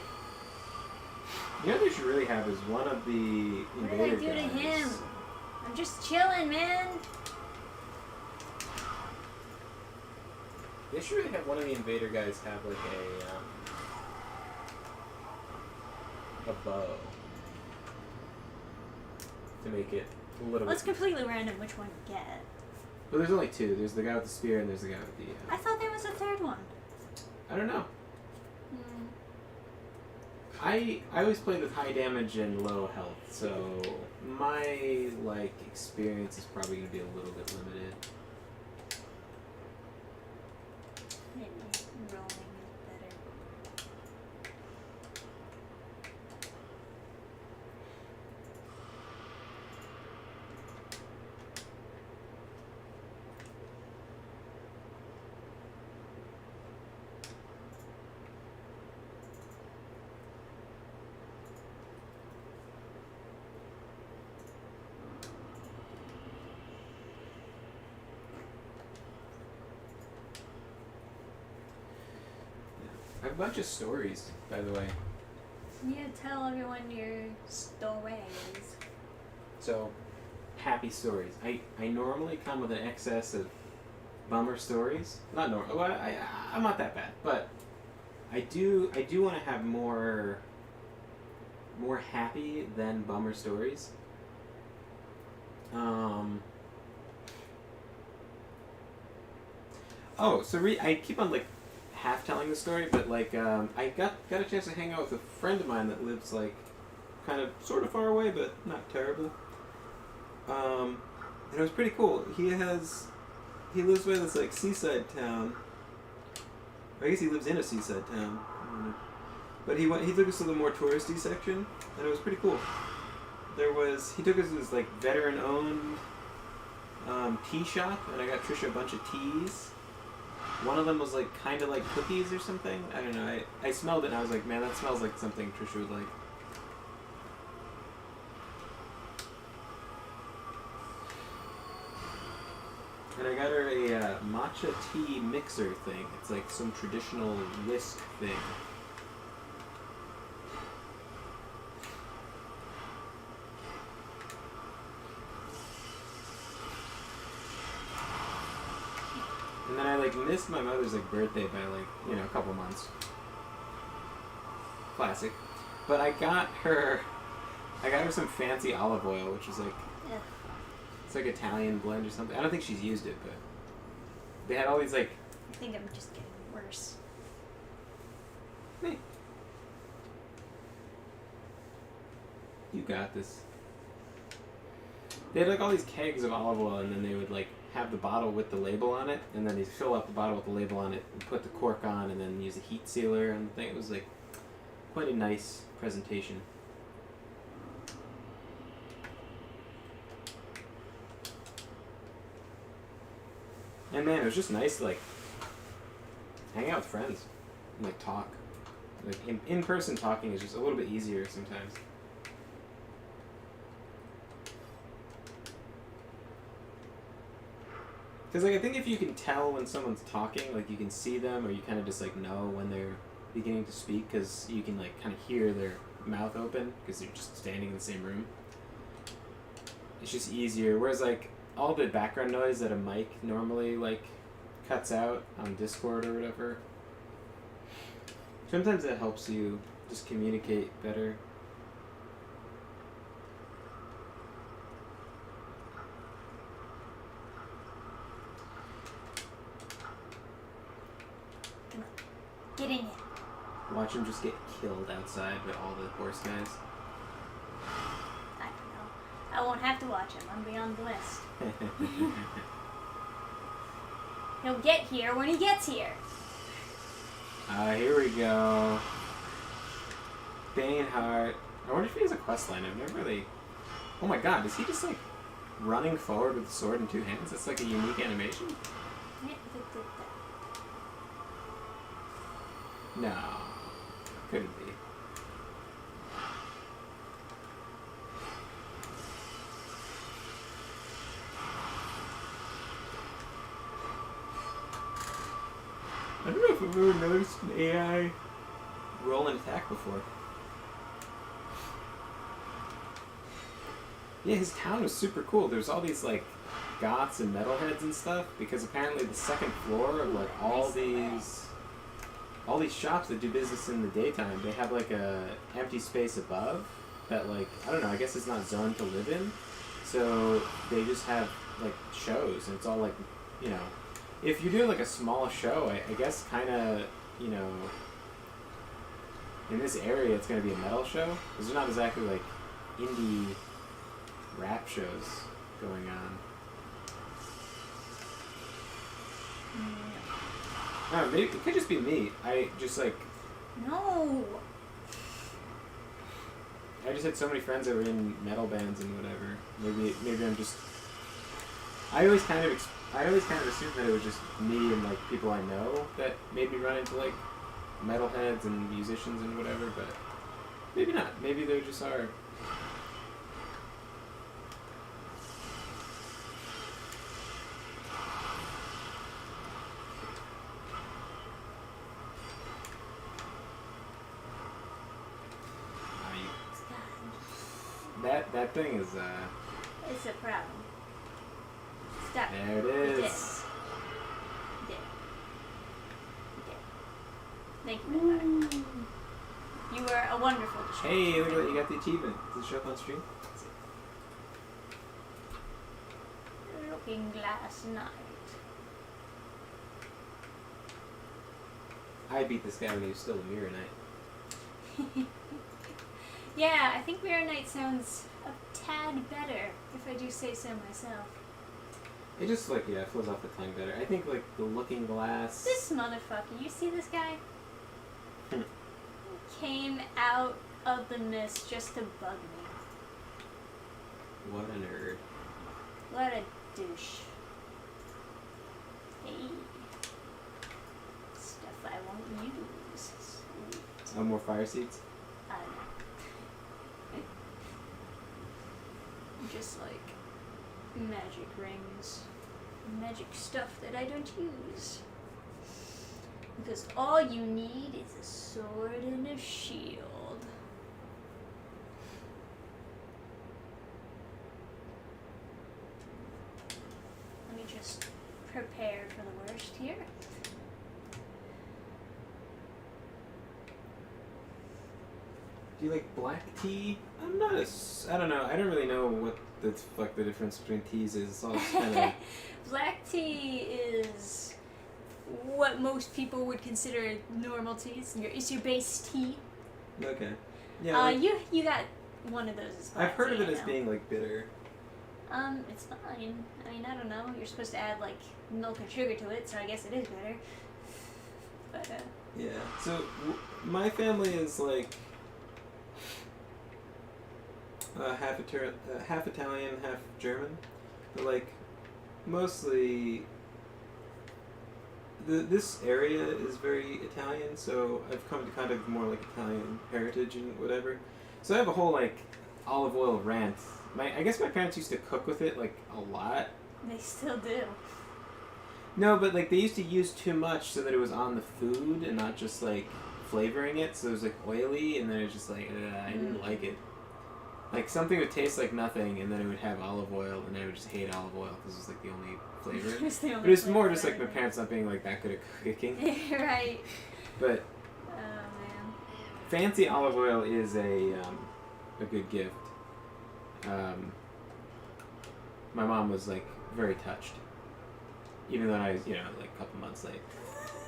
You know what they should really have is one of the What did I invader do to guys. him? I'm just chilling, man. They should really have one of the invader guys have like a bow to make it a little Well, it's bit. completely random which one you get. But there's only two. There's the guy with the spear and there's the guy with the. I thought there was a third one. I don't know. Hmm. I always played with high damage and low health, so my experience is probably gonna be a little bit limited. Maybe rolling is better. I have a bunch of stories, by the way. Yeah, tell everyone your stories. So, happy stories. I normally come with an excess of bummer stories. Not normal. Well, I'm not that bad, but I do want to have more happy than bummer stories. Oh, so I keep on half telling the story, but I got a chance to hang out with a friend of mine that lives kind of sort of far away, but not terrible. And it was pretty cool. He lives by this seaside town. I guess he lives in a seaside town. I don't know. But he took us to the more touristy section, and it was pretty cool. He took us to this veteran owned tea shop, and I got Trisha a bunch of teas. One of them was kind of like cookies or something. I don't know. I smelled it and I was like, man, that smells like something Trisha would like. And I got her a matcha tea mixer thing. It's like some traditional whisk thing. And then I missed my mother's birthday by a couple months. Classic. But I got her some fancy olive oil, which is Yeah. it's Italian blend or something. I don't think she's used it, but they had all these I think I'm just getting worse. Hey, you got this. They had all these kegs of olive oil, and then they would have the bottle with the label on it, and then they fill up the bottle with the label on it and put the cork on, and then use a heat sealer and the thing. It was quite a nice presentation. And man, it was just nice to hang out with friends and talk. In person talking is just a little bit easier sometimes. Because I think if you can tell when someone's talking, you can see them, or you kind of just know when they're beginning to speak, because you can kind of hear their mouth open because they're just standing in the same room. It's just easier. Whereas all the background noise that a mic normally cuts out on Discord or whatever, sometimes that helps you just communicate better. kidding him. Watch him just get killed outside by all the horse guys. I don't know. I won't have to watch him. I'm beyond blessed. He'll get here when he gets here. Here we go. Baneheart. I wonder if he has a quest line. I've never really... Oh my god, is he just like running forward with a sword in two hands? That's like a unique animation? No. Couldn't be. I don't know if I've ever noticed an AI roll an attack before. Yeah, his town was super cool. There's all these like goths and metalheads and stuff because apparently the second floor of like all these shops that do business in the daytime, they have like a empty space above that like I don't know, I guess it's not zoned to live in. So they just have like shows and it's all like, you know, if you do like a small show, I guess kind of, you know, in this area it's going to be a metal show. Because there's not exactly like indie rap shows going on. No, maybe it could just be me. I just like... No! I just had so many friends that were in metal bands and whatever. Maybe I'm just... I always kind of assumed that it was just me and like people I know that made me run into like metalheads and musicians and whatever, but maybe not. Maybe they just are. That thing is It's a problem. Stop. There it is. There. Thank you, Midnight. You were a wonderful distraction. Hey, look at that, you got the achievement. Does it show up on stream? Looking Glass Night. I beat this guy when he was still a Mirror Knight. Yeah, I think Mirror Knight sounds a tad better, if I do say so myself. It just like, yeah, flows off the tongue better. I think like the Looking Glass... This motherfucker, you see this guy? Came out of the mist just to bug me. What a nerd. What a douche. Hey. Stuff I won't use. Sweet. Oh, more fire seeds? I don't know. Just like magic rings. Magic stuff that I don't use. Because all you need is a sword and a shield. Let me just prepare for the worst here. Do you like black tea? I'm not I don't know. I don't really know what the fuck the difference between teas is. It's all just kind of... Black tea is what most people would consider normal teas. It's your base tea. Okay. Yeah. You got one of those as I've heard of it as know. being like bitter. It's fine. I mean, I don't know. You're supposed to add like milk and sugar to it, so I guess it is bitter. But Yeah. So my family is like half Italian, half German, but like mostly this area is very Italian, so I've come to kind of more like Italian heritage and whatever. So I have a whole like olive oil rant. I guess my parents used to cook with it like a lot. they still do. No, but like they used to use too much so that it was on the food and not just like flavoring it. So it was like oily, and then it was just like I didn't like it. Like something would taste like nothing, and then it would have olive oil, and I would just hate olive oil because it was like the only flavor. It's the only But it's flavor more just like my right. parents not being like that good at cooking. Right. But Oh man. fancy olive oil is a good gift. My mom was like very touched, even though I was like a couple months late.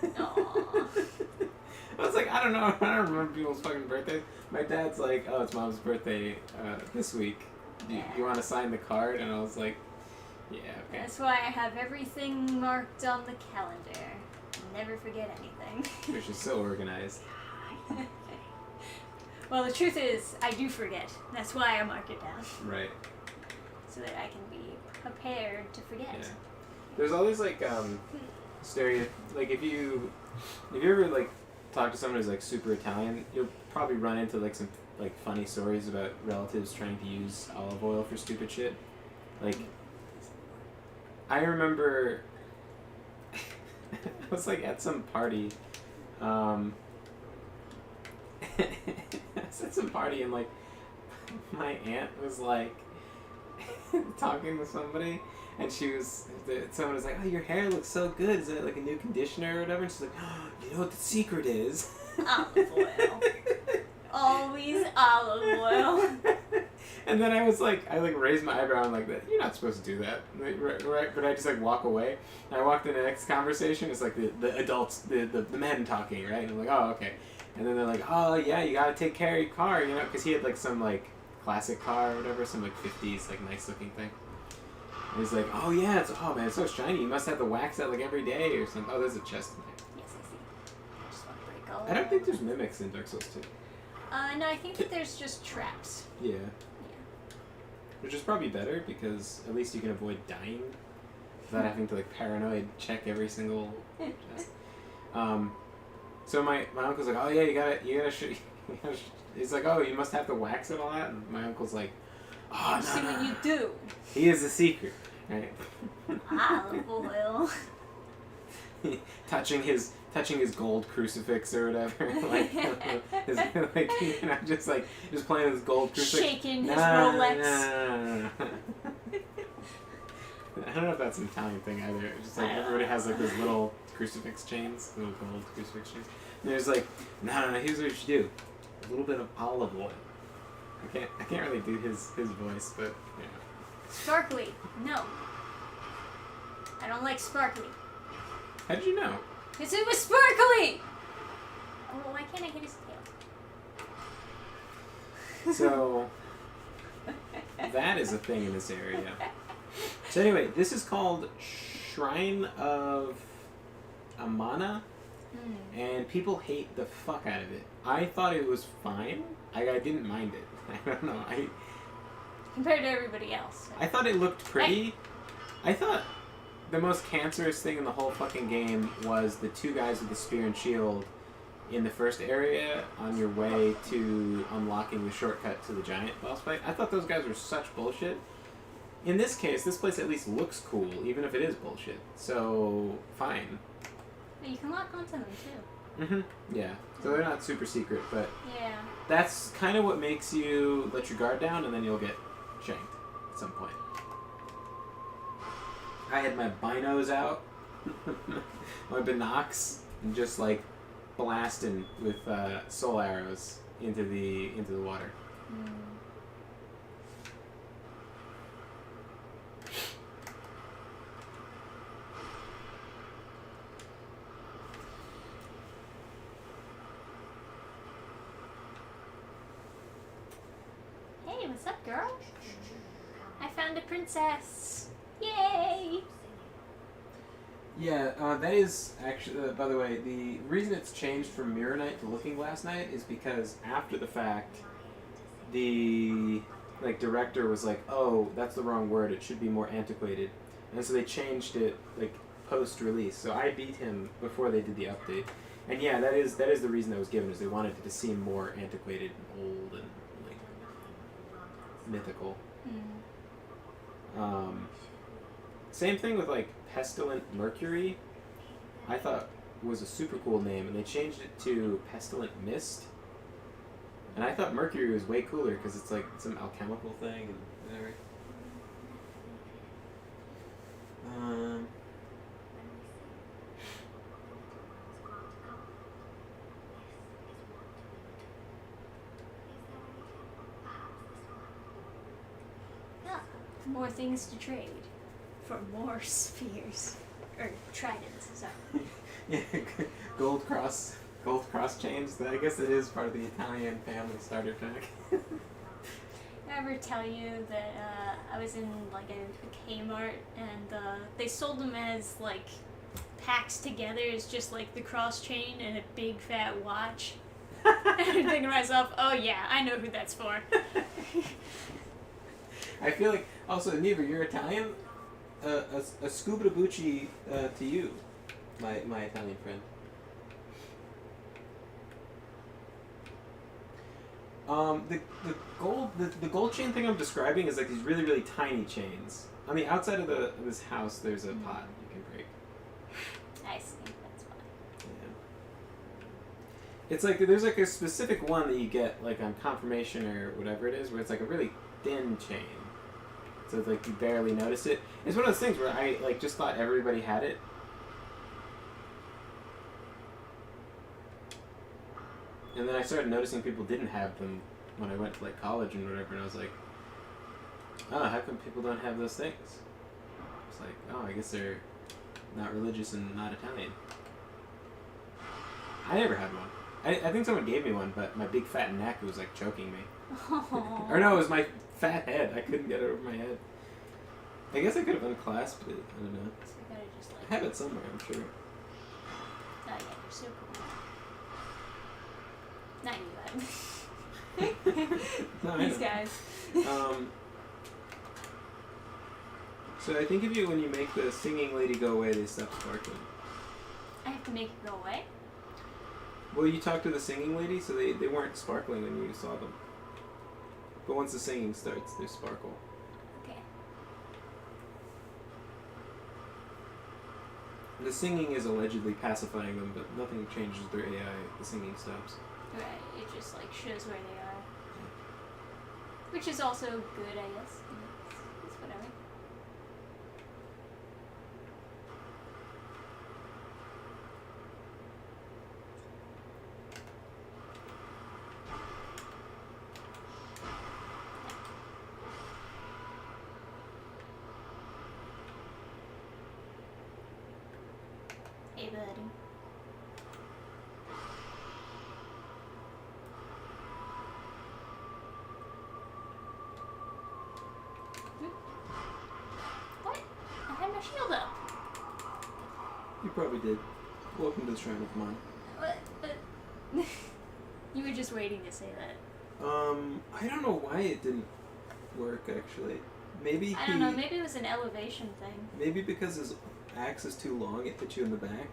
Aww. I was like, I don't know. I don't remember people's fucking birthdays. My dad's like, oh, it's mom's birthday this week. You want to sign the card? And I was like, yeah, okay. That's why I have everything marked on the calendar. Never forget anything. You're just so organized. Well, the truth is, I do forget. That's why I mark it down. Right. So that I can be prepared to forget. Yeah. There's always like like if you ever like talk to someone who's like super Italian, you'll probably run into like some like funny stories about relatives trying to use olive oil for stupid shit. Like I remember I was like at some party I was at some party and like my aunt was like talking to somebody and someone was like, oh, your hair looks so good, is that like a new conditioner or whatever? And she's like, oh, you know what the secret is? Olive oil. Always olive oil. And then I raised my eyebrow and like, you're not supposed to do that. Right? But I just like walk away. And I walk to the next conversation. It's like the adults, the men talking, right? And I'm like, oh, okay. And then they're like, oh, yeah, you gotta take care of your car, you know? Because he had like some like classic car or whatever, some like 50s like nice looking thing. And he's like, oh yeah, it's so shiny. You must have to wax that like every day or something. Oh, there's a chest in there. Yes, I see. I just want to break all. I don't think there's mimics in Dark Souls 2. No, I think that there's just traps. Yeah. Which is probably better because at least you can avoid dying without having to like paranoid check every single chest. So my uncle's like, oh yeah, you gotta he's like, oh, you must have to wax it a lot. And my uncle's like, oh, See what you do. He is a secret, right? Olive oil. touching his gold crucifix or whatever, just playing his gold crucifix, shaking his Rolex. No. I don't know if that's an Italian thing either. It's just like everybody has like those little crucifix chains, little gold crucifix chains. And there's like, no. Here's what you should do: a little bit of olive oil. I can't really do his voice, but yeah. Sparkly. No. I don't like sparkly. How did you know? Because it was sparkly! Oh, why can't I hit his tail? So, that is a thing in this area. So anyway, this is called Shrine of Amana, and people hate the fuck out of it. I thought it was fine. I didn't mind it. I don't know. Compared to everybody else. I thought it looked pretty. I thought the most cancerous thing in the whole fucking game was the two guys with the spear and shield in the first area on your way to unlocking the shortcut to the giant boss fight. I thought those guys were such bullshit. In this case, this place at least looks cool, even if it is bullshit. So, fine. But you can lock onto them, too. Mm-hmm. Yeah. So they're not super secret, but yeah, that's kind of what makes you let your guard down, and then you'll get shanked at some point. I had my binos out, my binocs, and just like blasting with soul arrows into the water. Hey, what's up, girl? I found a princess. Yay! Yeah, that is actually, by the way, the reason it's changed from Mirror Knight to Looking Glass Knight is because after the fact, the director was like, oh, that's the wrong word, it should be more antiquated. And so they changed it post-release. So I beat him before they did the update. And yeah, that is the reason that was given, is they wanted it to seem more antiquated and old and mythical. Same thing with Pestilent Mercury. I thought was a super cool name, and they changed it to Pestilent Mist. And I thought Mercury was way cooler because it's like some alchemical thing and whatever. More things to trade for more spears or tridents. So Yeah, gold cross both cross chains. I guess it is part of the Italian family starter pack. I ever tell you that I was in like a Kmart and they sold them as like packs together. It's just like the cross chain and a big fat watch. And I'm thinking to myself, oh yeah, I know who that's for. I feel like also Neva, you're Italian. A scuba bucci to you, my Italian friend. The gold chain thing I'm describing is like these really really tiny chains. On the outside of this house, there's a pot you can break. I see, that's fine. Yeah. It's like there's like a specific one that you get like on confirmation or whatever it is, where it's like a really thin chain, so like you barely notice it. It's one of those things where I like just thought everybody had it. And then I started noticing people didn't have them when I went to like college and whatever, and I was like, oh, how come people don't have those things? It's like, oh, I guess they're not religious and not Italian. I never had one. I think someone gave me one, but my big fat neck was like choking me. Oh. Or no, it was my fat head. I couldn't get it over my head. I guess I could have unclasped it. I don't know. So you gotta just like. I have it somewhere, I'm sure. Oh yeah, you're so cool. Not you, No, I these know. guys. So I think when you make the singing lady go away, they stop sparkling. I have to make it go away? Well, you talked to the singing lady, so they weren't sparkling when you saw them. But once the singing starts, they sparkle. Okay. The singing is allegedly pacifying them, but nothing changes their AI. The singing stops. Right, it just like shows where they are. Which is also good, I guess. It's whatever. Hey, buddy. What? I had my shield up. You probably did. Welcome to the Shrine of Mine. What? You were just waiting to say that. I don't know why it didn't work, actually. Maybe I don't know, maybe it was an elevation thing. Maybe because his axe is too long, it hit you in the back.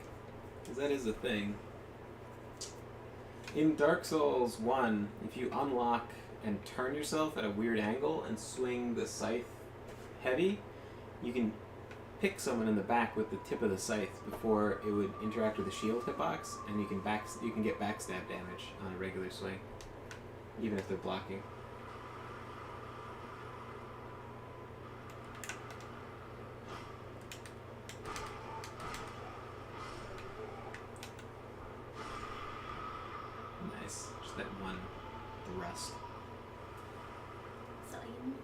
Because that is a thing. In Dark Souls 1, if you unlock and turn yourself at a weird angle and swing the scythe heavy, you can pick someone in the back with the tip of the scythe before it would interact with the shield hitbox, and you can get backstab damage on a regular swing, even if they're blocking. Nice, just that one thrust. That's all you need.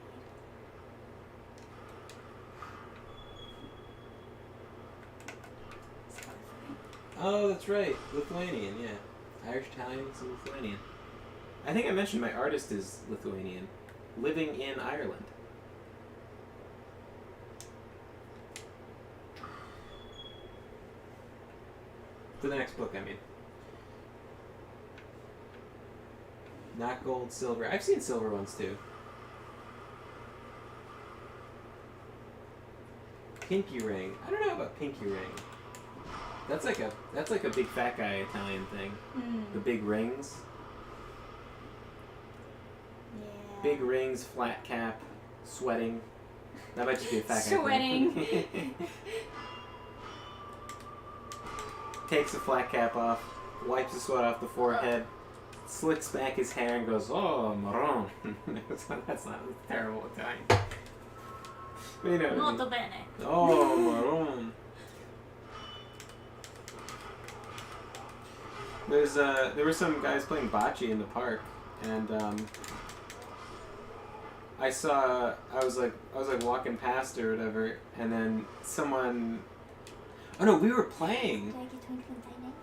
It's fun for me. Oh, that's right. Lithuanian, yeah. Irish, Italian, so Lithuanian. I think I mentioned my artist is Lithuanian, living in Ireland. For the next book, I mean. Not gold, silver. I've seen silver ones too. Pinky ring. I don't know about pinky ring. That's like a big fat guy Italian thing. The big rings. Yeah. Big rings, flat cap, sweating. That might just be a fat guy thing. Sweating. Takes the flat cap off, wipes the sweat off the forehead, slicks back his hair and goes, "Oh, marron." That's not terrible Italian. But you know what I mean. Molto bene. Oh, marron. There were some guys playing bocce in the park, and I was like walking past or whatever, and then someone. Oh no, we were playing. Did I get 20 from Titan?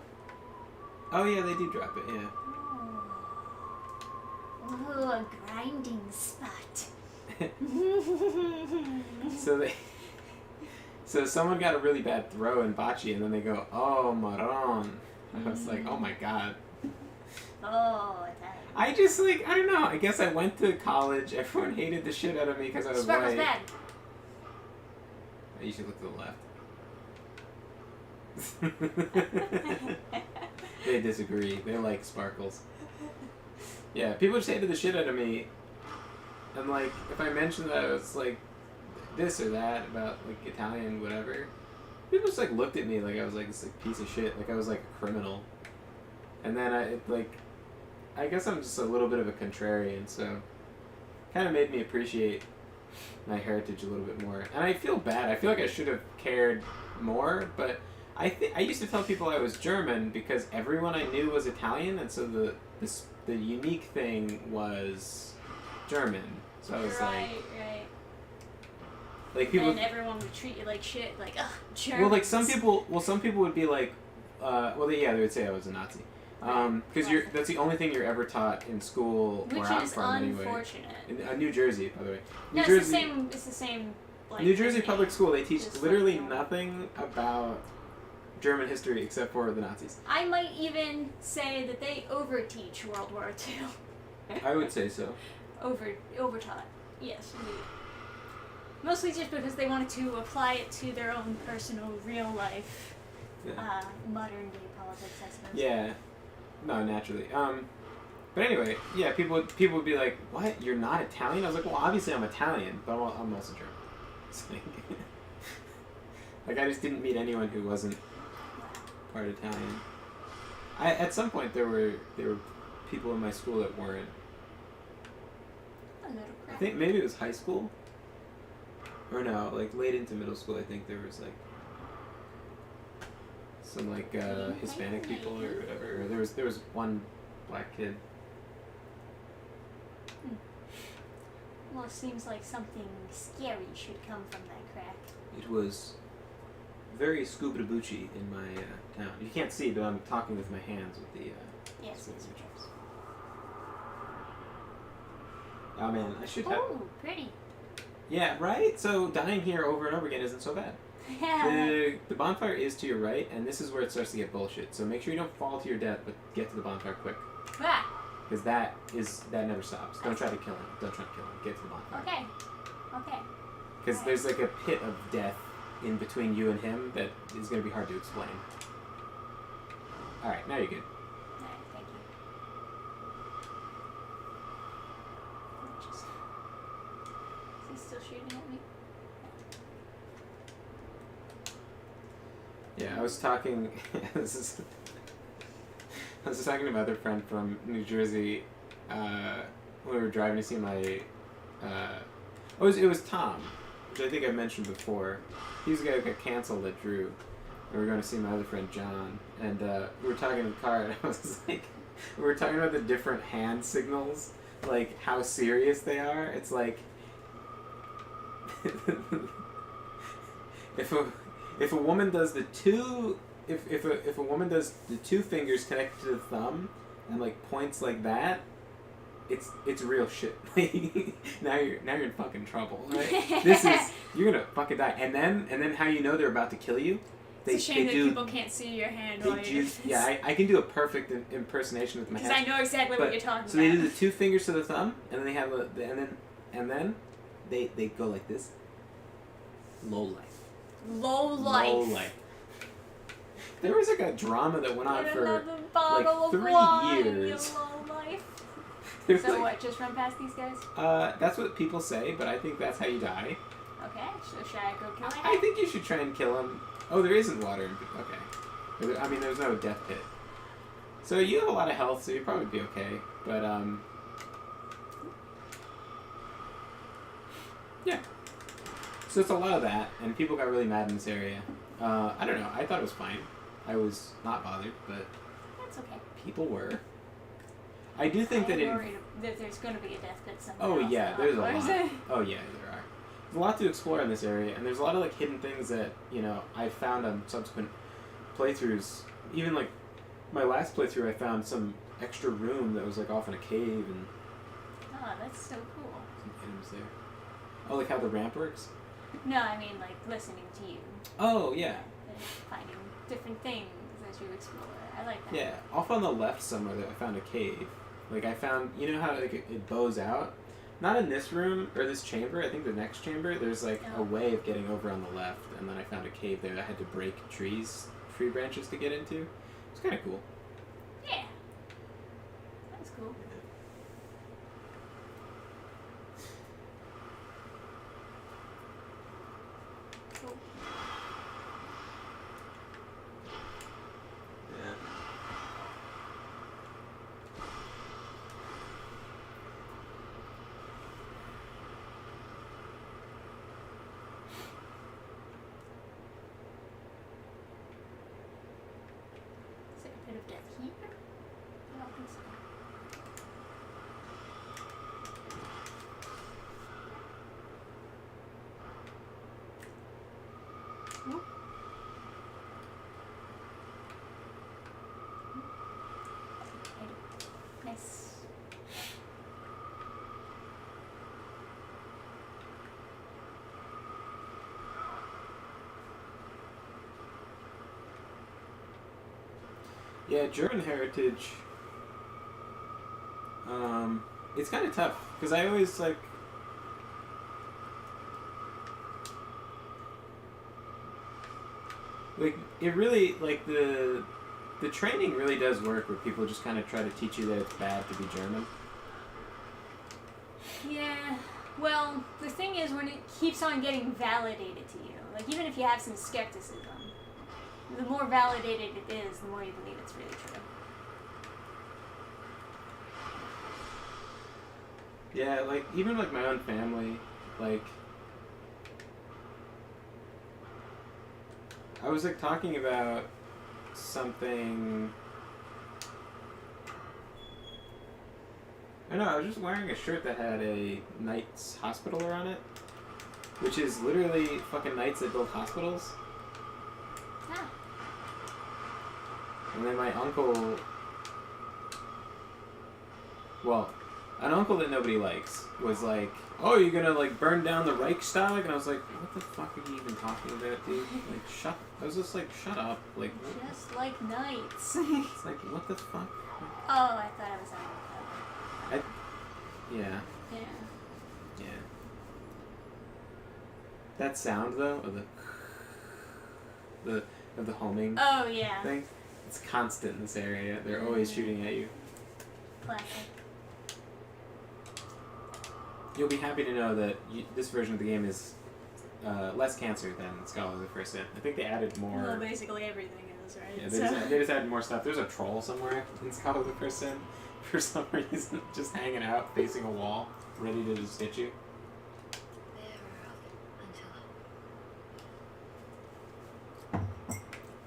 Oh yeah, they do drop it. Yeah. Oh, a grinding spot. So someone got a really bad throw in bocce, and then they go, "Oh, Maron." I was like, "Oh my god." Oh, that. I just like I don't know. I guess I went to college. Everyone hated the shit out of me because I was Sparkle's white. bad. You should look to the left. They disagree. They like sparkles. Yeah, people just hated the shit out of me. And like, if I mentioned that I was like this or that about like Italian whatever, people just like looked at me like I was like this like piece of shit, like I was like a criminal. And then I guess I'm just a little bit of a contrarian, so kind of made me appreciate my heritage a little bit more. And I feel bad. I feel like I should have cared more, but I used to tell people I was German because everyone I knew was Italian, and so the unique thing was German. So I was like people. And everyone would treat you like shit, like ugh, Germans. Well, like some people would be like, they would say I was a Nazi. Because that's the only thing you're ever taught in school Which where I'm is from unfortunate. anyway. In New Jersey, by the way. No, it's the same. Like, New Jersey public school, they teach just literally like, nothing about German history except for the Nazis. I might even say that they overteach World War II. I would say so. Overtaught. Yes, indeed. Mostly just because they wanted to apply it to their own personal, real life, Yeah. modern day politics, I suppose. Yeah. No, naturally. But anyway, yeah, people would be like, "What? You're not Italian?" I was like, "Well, obviously I'm Italian, but I'm also German." It's like I just didn't meet anyone who wasn't part Italian. At some point there were people in my school that weren't. A little crap. I think maybe it was high school. Or no, like late into middle school. I think there was like some like Hispanic people or whatever. Or there was one black kid. Well, it seems like something scary should come from that crack. It was very scuba-bucci in my town. You can't see, but I'm talking with my hands with the. Yes, Yes, yes, Oh man, I should have. Ooh, pretty. Yeah, right? So dying here over and over again isn't so bad. Yeah. The bonfire is to your right, and this is where it starts to get bullshit. So make sure you don't fall to your death, but get to the bonfire quick. Ah, Because that never stops. Don't try to kill him. Don't try to kill him. Get to the bonfire. okay. Okay. Because there's like a pit of death in between you and him that is going to be hard to explain. Alright, now you're good. Alright, thank you. Is he still shooting at me? Yeah, I was talking. I was talking to my other friend from New Jersey. When we were driving to see my. It was Tom, which I think I mentioned before. He was the guy who got canceled at Drew. And we were going to see my other friend John, and we were talking in the car, and I was like, we were talking about the different hand signals, like how serious they are. It's like. If a woman does the two, if a woman does the two fingers connected to the thumb and like points like that, it's real shit. now you're in fucking trouble, right? You're gonna fucking die. And then how you know they're about to kill you? It's a shame that people can't see your hand while you're I can do a perfect impersonation with my hand. Because I know exactly what you're talking about. So they do the two fingers to the thumb, and then they have and then they go like this. Low life. Low life. There was like a drama that went on Get for another bottle like 3 of wine, years. You low life. There's So like- what? Just run past these guys? That's what people say, but I think that's how you die. Okay. So should I go kill him? I think you should try and kill him. Oh, there isn't water. Okay. I mean, there's no death pit. So you have a lot of health, so you'll probably be okay. But yeah. So it's a lot of that, and people got really mad in this area. I don't know. I thought it was fine. I was not bothered, but That's okay. people were. I do think that I'm in. worried that there's going to be a death pit somewhere. Oh else yeah, in there's a Hogwarts. lot. Oh yeah, there are. There's a lot to explore in this area, and there's a lot of like hidden things that I've found on subsequent playthroughs. Even like my last playthrough, I found some extra room that was like off in a cave and Oh, that's so cool. some items there. Oh, like how the ramp works? No, I mean like listening to you. Oh, yeah. And finding different things as you explore. I like that. Yeah, off on the left somewhere I found a cave. Like I found, you know how like it bows out? Not in this room or this chamber. I think the next chamber. There's like a way of getting over on the left, and then I found a cave there that I had to break tree branches to get into. It's kind of cool. Yeah. That's cool. Cool. Yeah. Is there a bit of death here? I don't think so. Whoop. Nice. Yeah, German heritage. It's kind of tough because I always like. Like it really like the training really does work where people just kind of try to teach you that it's bad to be German. Yeah. Well, the thing is, when it keeps on getting validated to you, like even if you have some skepticism, the more validated it is, the more you believe it's really true. Yeah, like even like my own family, like I was like talking about something. I don't know, I was just wearing a shirt that had a Knights Hospitaller on it, which is literally fucking knights that build hospitals. Ah. And then my uncle, well, an uncle that nobody likes was like, "Oh, you're gonna like burn down the Reichstag?" And I was like, "What the fuck are you even talking about, dude? Like, shut." I was just like, "Shut up!" Like, Just like knights. it's like, what the fuck? Oh, I thought I was on Yeah, Yeah. yeah. That sound though of the homing Oh, yeah. thing, it's constant in this area. They're always shooting at you. Classic. You'll be happy to know that this version of the game is less cancer than Scholar of the First Sin. I think they added more. Well, basically everything is, right? Yeah, they just added more stuff. There's a troll somewhere in Scholar of the First Sin for some reason, just hanging out, facing a wall, ready to just hit you.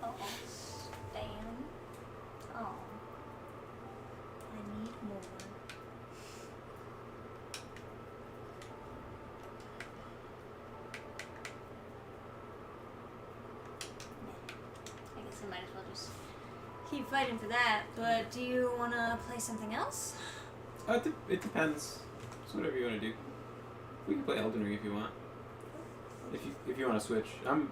Oh, damn. Oh. I need more. I guess I might as well just keep fighting for that. But do you want to play something else? It depends. It's whatever you want to do. We can play Elden Ring if you want. If you want to switch, I'm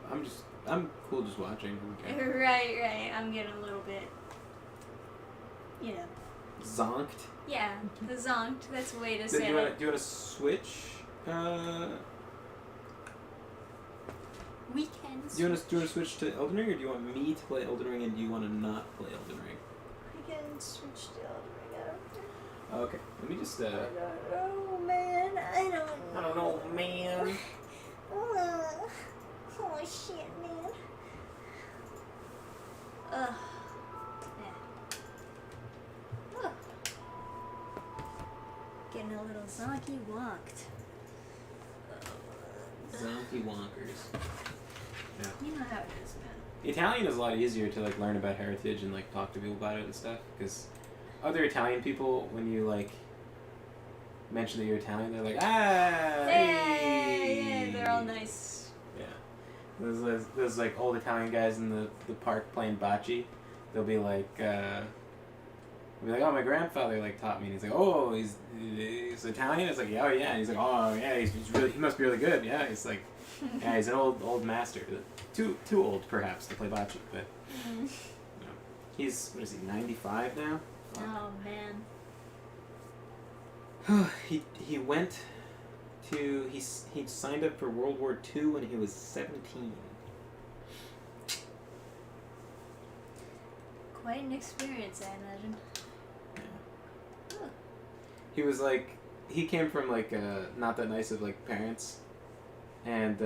cool just watching. Okay. Right. I'm getting a little bit, you know. Zonked. Yeah, the zonked. That's a way to Do say you it. want to switch? Weekends. Do you want to switch to Elden Ring, or do you want me to play Elden Ring, and do you want to not play Elden Ring? We can switch to Elden Ring. I don't know. Okay, let me just. I don't know, man. I don't know, man. Oh shit, man. Ugh. Yeah. Ugh. Getting a little zonky wonked. Zonky wonkers. Yeah. You know how it is, man. Italian is a lot easier to like learn about heritage and like talk to people about it and stuff, because other Italian people, when you like mention that you're Italian, they're like, ah, hey. Yeah, they're all nice. Yeah. Those like old Italian guys in the park playing bocce, they'll be like, oh, my grandfather like taught me. And he's like, oh, he's Italian. It's like, oh yeah. And he's like, oh yeah, he must be really good. Yeah, he's like, yeah, he's an old master. Too old perhaps to play bocce, but you know, he's, what is he, 95 now? Oh man. he went to he signed up for World War II when he was 17. Quite an experience, I imagine. Yeah. He was like, he came from like not that nice of like parents, and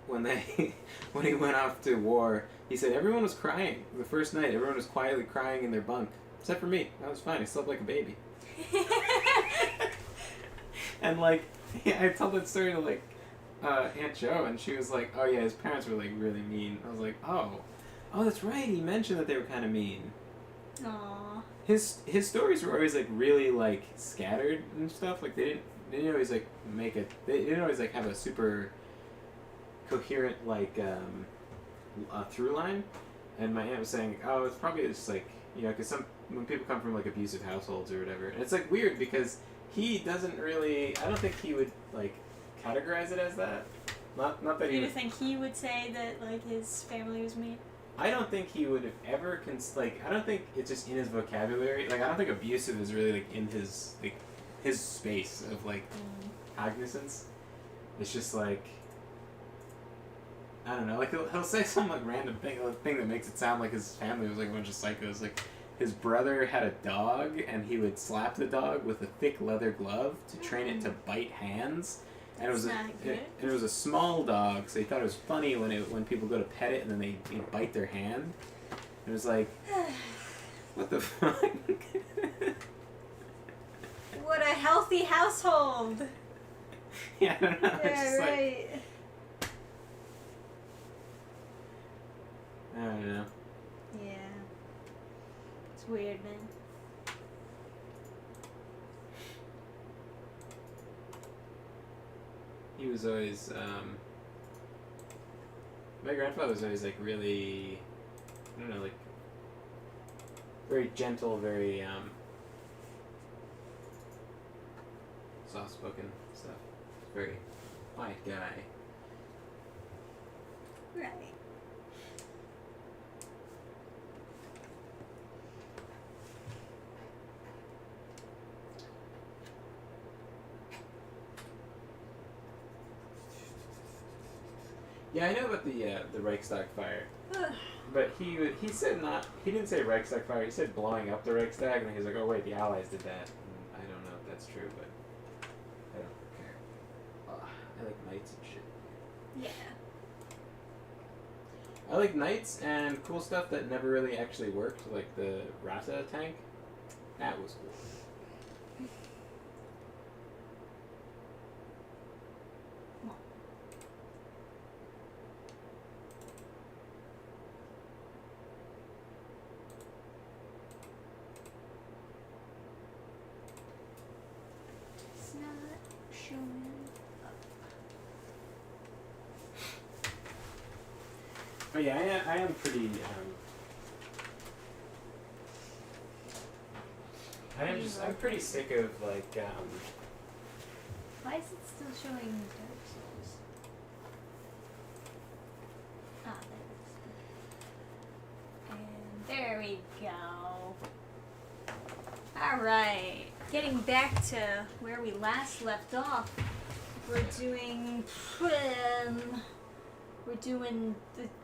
when he went off to war, he said everyone was crying the first night. Everyone was quietly crying in their bunk, except for me. I was fine. I slept like a baby. And like, yeah, I told that story to like Aunt Jo, and she was like, "Oh yeah, his parents were like really mean." I was like, "Oh, that's right. He mentioned that they were kind of mean." Aww. His stories were always like really like scattered and stuff. Like they didn't always like they didn't always like have a super coherent like through line. And my aunt was saying, "Oh, it's probably just like, you know, because when people come from like abusive households or whatever, and it's like weird because he doesn't really. I don't think he would like categorize it as that. Not that he. Do you think he would say that like his family was mean? I don't think he would have ever I don't think it's just in his vocabulary. Like I don't think abusive is really like in his space of like cognizance. It's just like, I don't know. Like he'll say some like random thing that makes it sound like his family was like a bunch of psychos. Like his brother had a dog and he would slap the dog with a thick leather glove to train it to bite hands. And it was a small dog, so he thought it was funny when people go to pet it and then they bite their hand. It was like, what the fuck? What a healthy household. Yeah, I don't know. Yeah, Just right. like, I don't know. Yeah. It's weird, man. He was always, my grandfather was always like really, I don't know, like very gentle, very soft-spoken stuff. Very quiet guy. Right. Yeah, I know about the Reichstag fire, but he didn't say Reichstag fire. He said blowing up the Reichstag, and he was like, oh wait, the Allies did that. And I don't know if that's true, but I don't care. I like knights and shit. Yeah. I like knights and cool stuff that never really actually worked, like the Rata tank. That was cool. It's not showing up. But yeah, I am pretty. I'm pretty sick of like. Why is it still showing Dark Souls? Ah, there it is. And there we go. Alright. Getting back to where we last left off. We're doing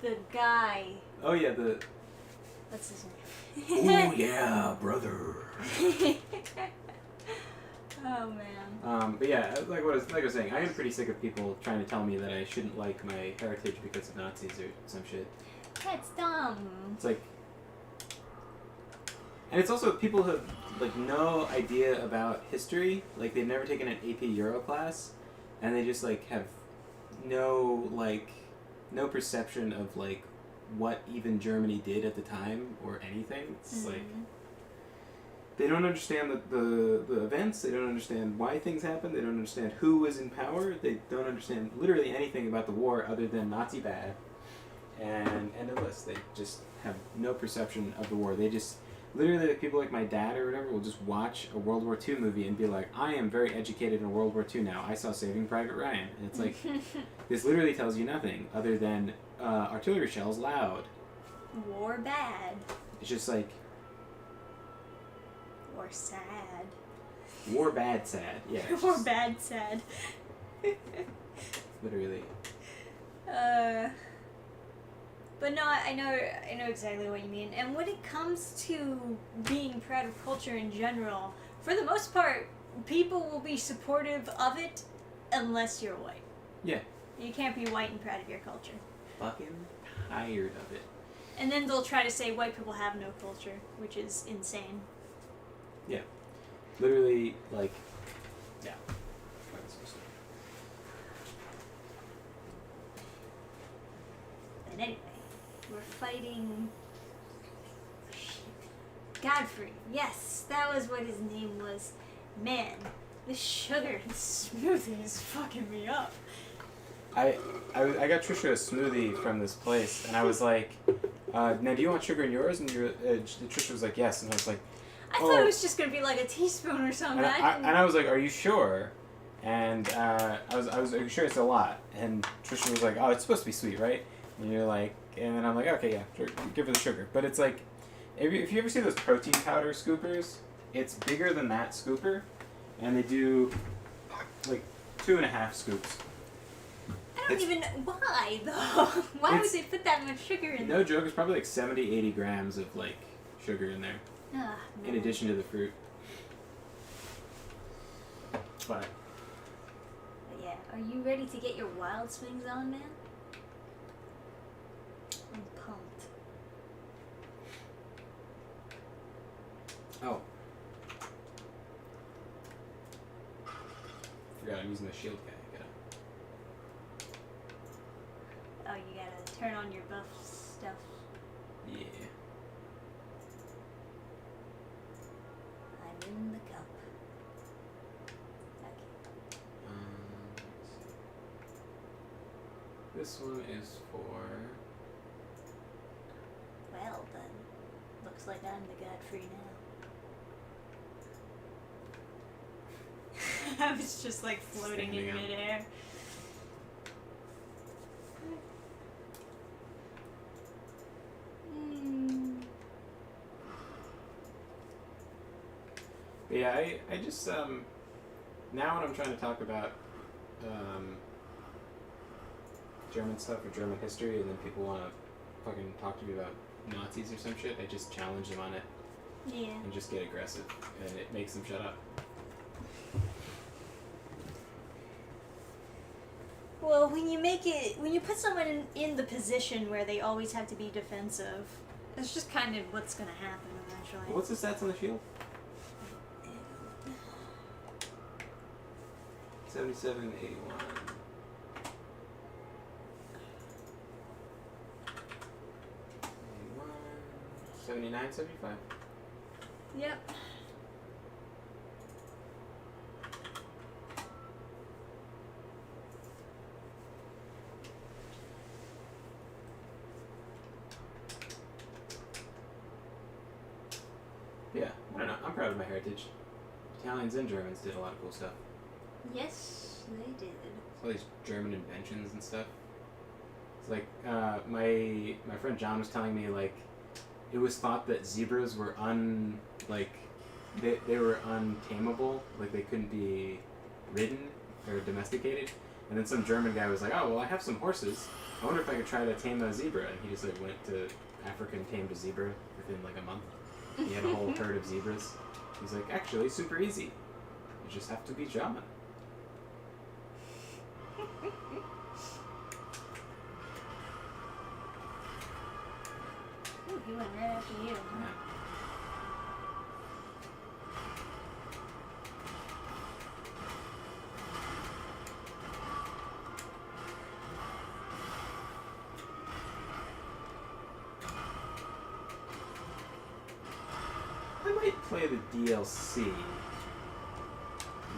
the guy. Oh yeah, What's his name? Oh yeah, brother. Oh man. But yeah, like I was saying, I am pretty sick of people trying to tell me that I shouldn't like my heritage because of Nazis or some shit. That's dumb. It's like, and it's also people who have like no idea about history. Like they've never taken an AP Euro class, and they just like have no perception of like what even Germany did at the time or anything. It's like they don't understand the events. They don't understand why things happened. They don't understand who was in power. They don't understand literally anything about the war other than Nazi bad and end of list. They just have no perception of the war. They just literally, like, people like my dad or whatever will just watch a World War II movie and be like, I am very educated in World War II now. I saw Saving Private Ryan. And it's like, this literally tells you nothing other than artillery shells loud. War bad. It's just like... Or sad. War bad sad. Yeah. Or bad sad. Literally. But no, I know exactly what you mean. And when it comes to being proud of culture in general, for the most part, people will be supportive of it unless you're white. Yeah. You can't be white and proud of your culture. Fucking tired of it. And then they'll try to say white people have no culture, which is insane. Yeah. Literally, like... Yeah. But anyway, we're fighting... Godfrey. Yes, that was what his name was. Man, the sugar and smoothie is fucking me up. I got Trisha a smoothie from this place, and I was like, now do you want sugar in yours? And Trisha was like, yes. And I was like, I thought it was just going to be like a teaspoon or something. And I was like, are you sure? And I was sure it's a lot. And Trisha was like, oh, it's supposed to be sweet, right? And you're like, and then I'm like, okay, yeah, sure, give her the sugar. But it's like, if you ever see those protein powder scoopers, it's bigger than that scooper, and they do like 2.5 scoops. I don't even know why though. Why would they put that much sugar in there? No joke, it's probably like 70, 80 grams of like sugar in there. Ah, in addition to the fruit. But yeah, are you ready to get your wild swings on, man? I'm pumped. Oh. Forgot I'm using the shield guy. Oh, you gotta turn on your buff stuff. Yeah. I'm in the cup. Okay. This one is for... Well then, looks like I'm the Godfrey now. I was just like floating Standing in up. midair. But yeah, I just, now when I'm trying to talk about, German stuff or German history, and then people want to fucking talk to me about Nazis or some shit, I just challenge them on it. Yeah. And just get aggressive, and it makes them shut up. Well, when you put someone in the position where they always have to be defensive, that's just kind of what's gonna happen eventually. What's the stats on the shield? 77, 81. 79, 75. Yep. Yeah, I don't know. I'm proud of my heritage. Italians and Germans did a lot of cool stuff. Yes, they did. All these German inventions and stuff. It's like my friend John was telling me, like, it was thought that zebras were they were untamable, like they couldn't be ridden or domesticated. And then some German guy was like, oh well, I have some horses. I wonder if I could try to tame a zebra. And he just like went to Africa and tamed a zebra within like a month. He had a whole herd of zebras. He's like, actually, super easy. You just have to be German. Ooh, he went right after you. Huh? I might play the DLC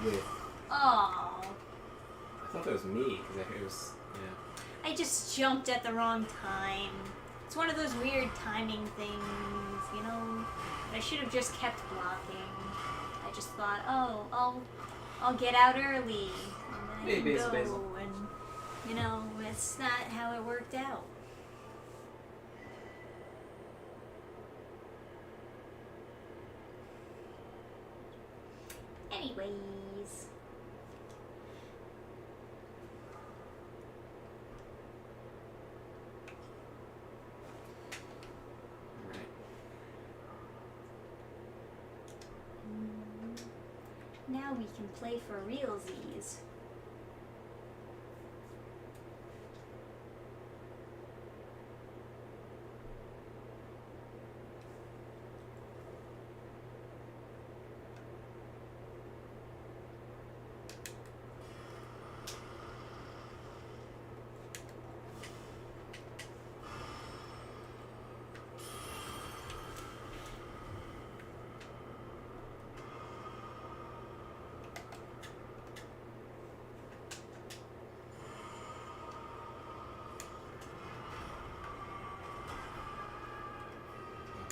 with... Oh, I thought that was me, because it was... Yeah. I just jumped at the wrong time. It's It's one of those weird timing things, you know. I should have just kept blocking. I just thought, oh, I'll get out early and then I can go. Basil. And you know, it's not how it worked out. Anyways. Alright. Now we can play for realsies.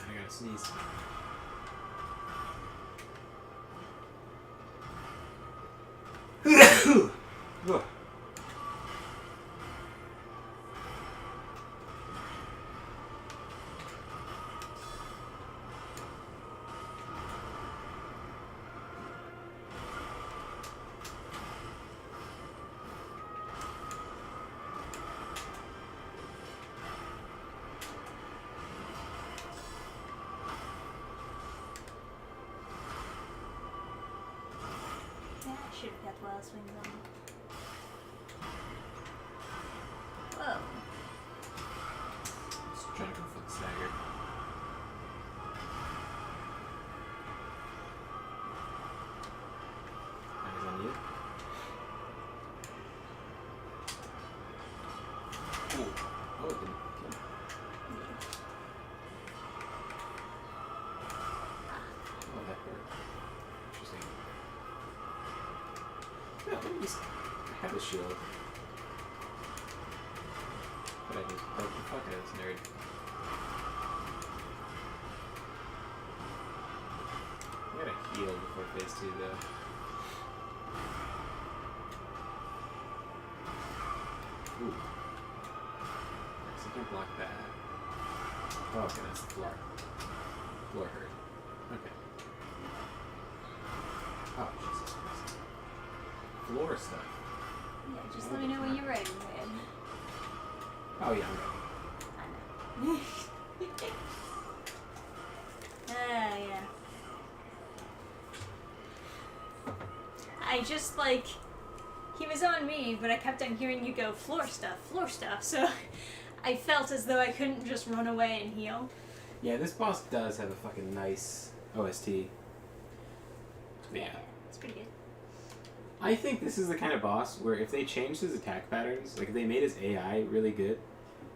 I gotta sneeze. Ugh. Yeah, I should have kept wild swings on. Whoa. Just trying to go for the stagger. Eyes on you. Ooh. Oh, it didn't kill me. Oh, that hurt. Interesting. Yeah, let me just have a shield. But I just broke the fuck out of this nerd. I gotta heal before phase 2 though. Ooh. So I can block that. Oh, okay, that's the floor. Floor hurt. Okay. Oh, Jesus Christ. Floor stuff. Yeah, just let me know when you're ready, man. Oh, yeah, I'm ready. I know. Yeah. I just, like, he was on me, but I kept on hearing you go, floor stuff, so I felt as though I couldn't just run away and heal. Yeah, this boss does have a fucking nice OST. Yeah. It's pretty good. I think this is the kind of boss where if they changed his attack patterns, like if they made his AI really good,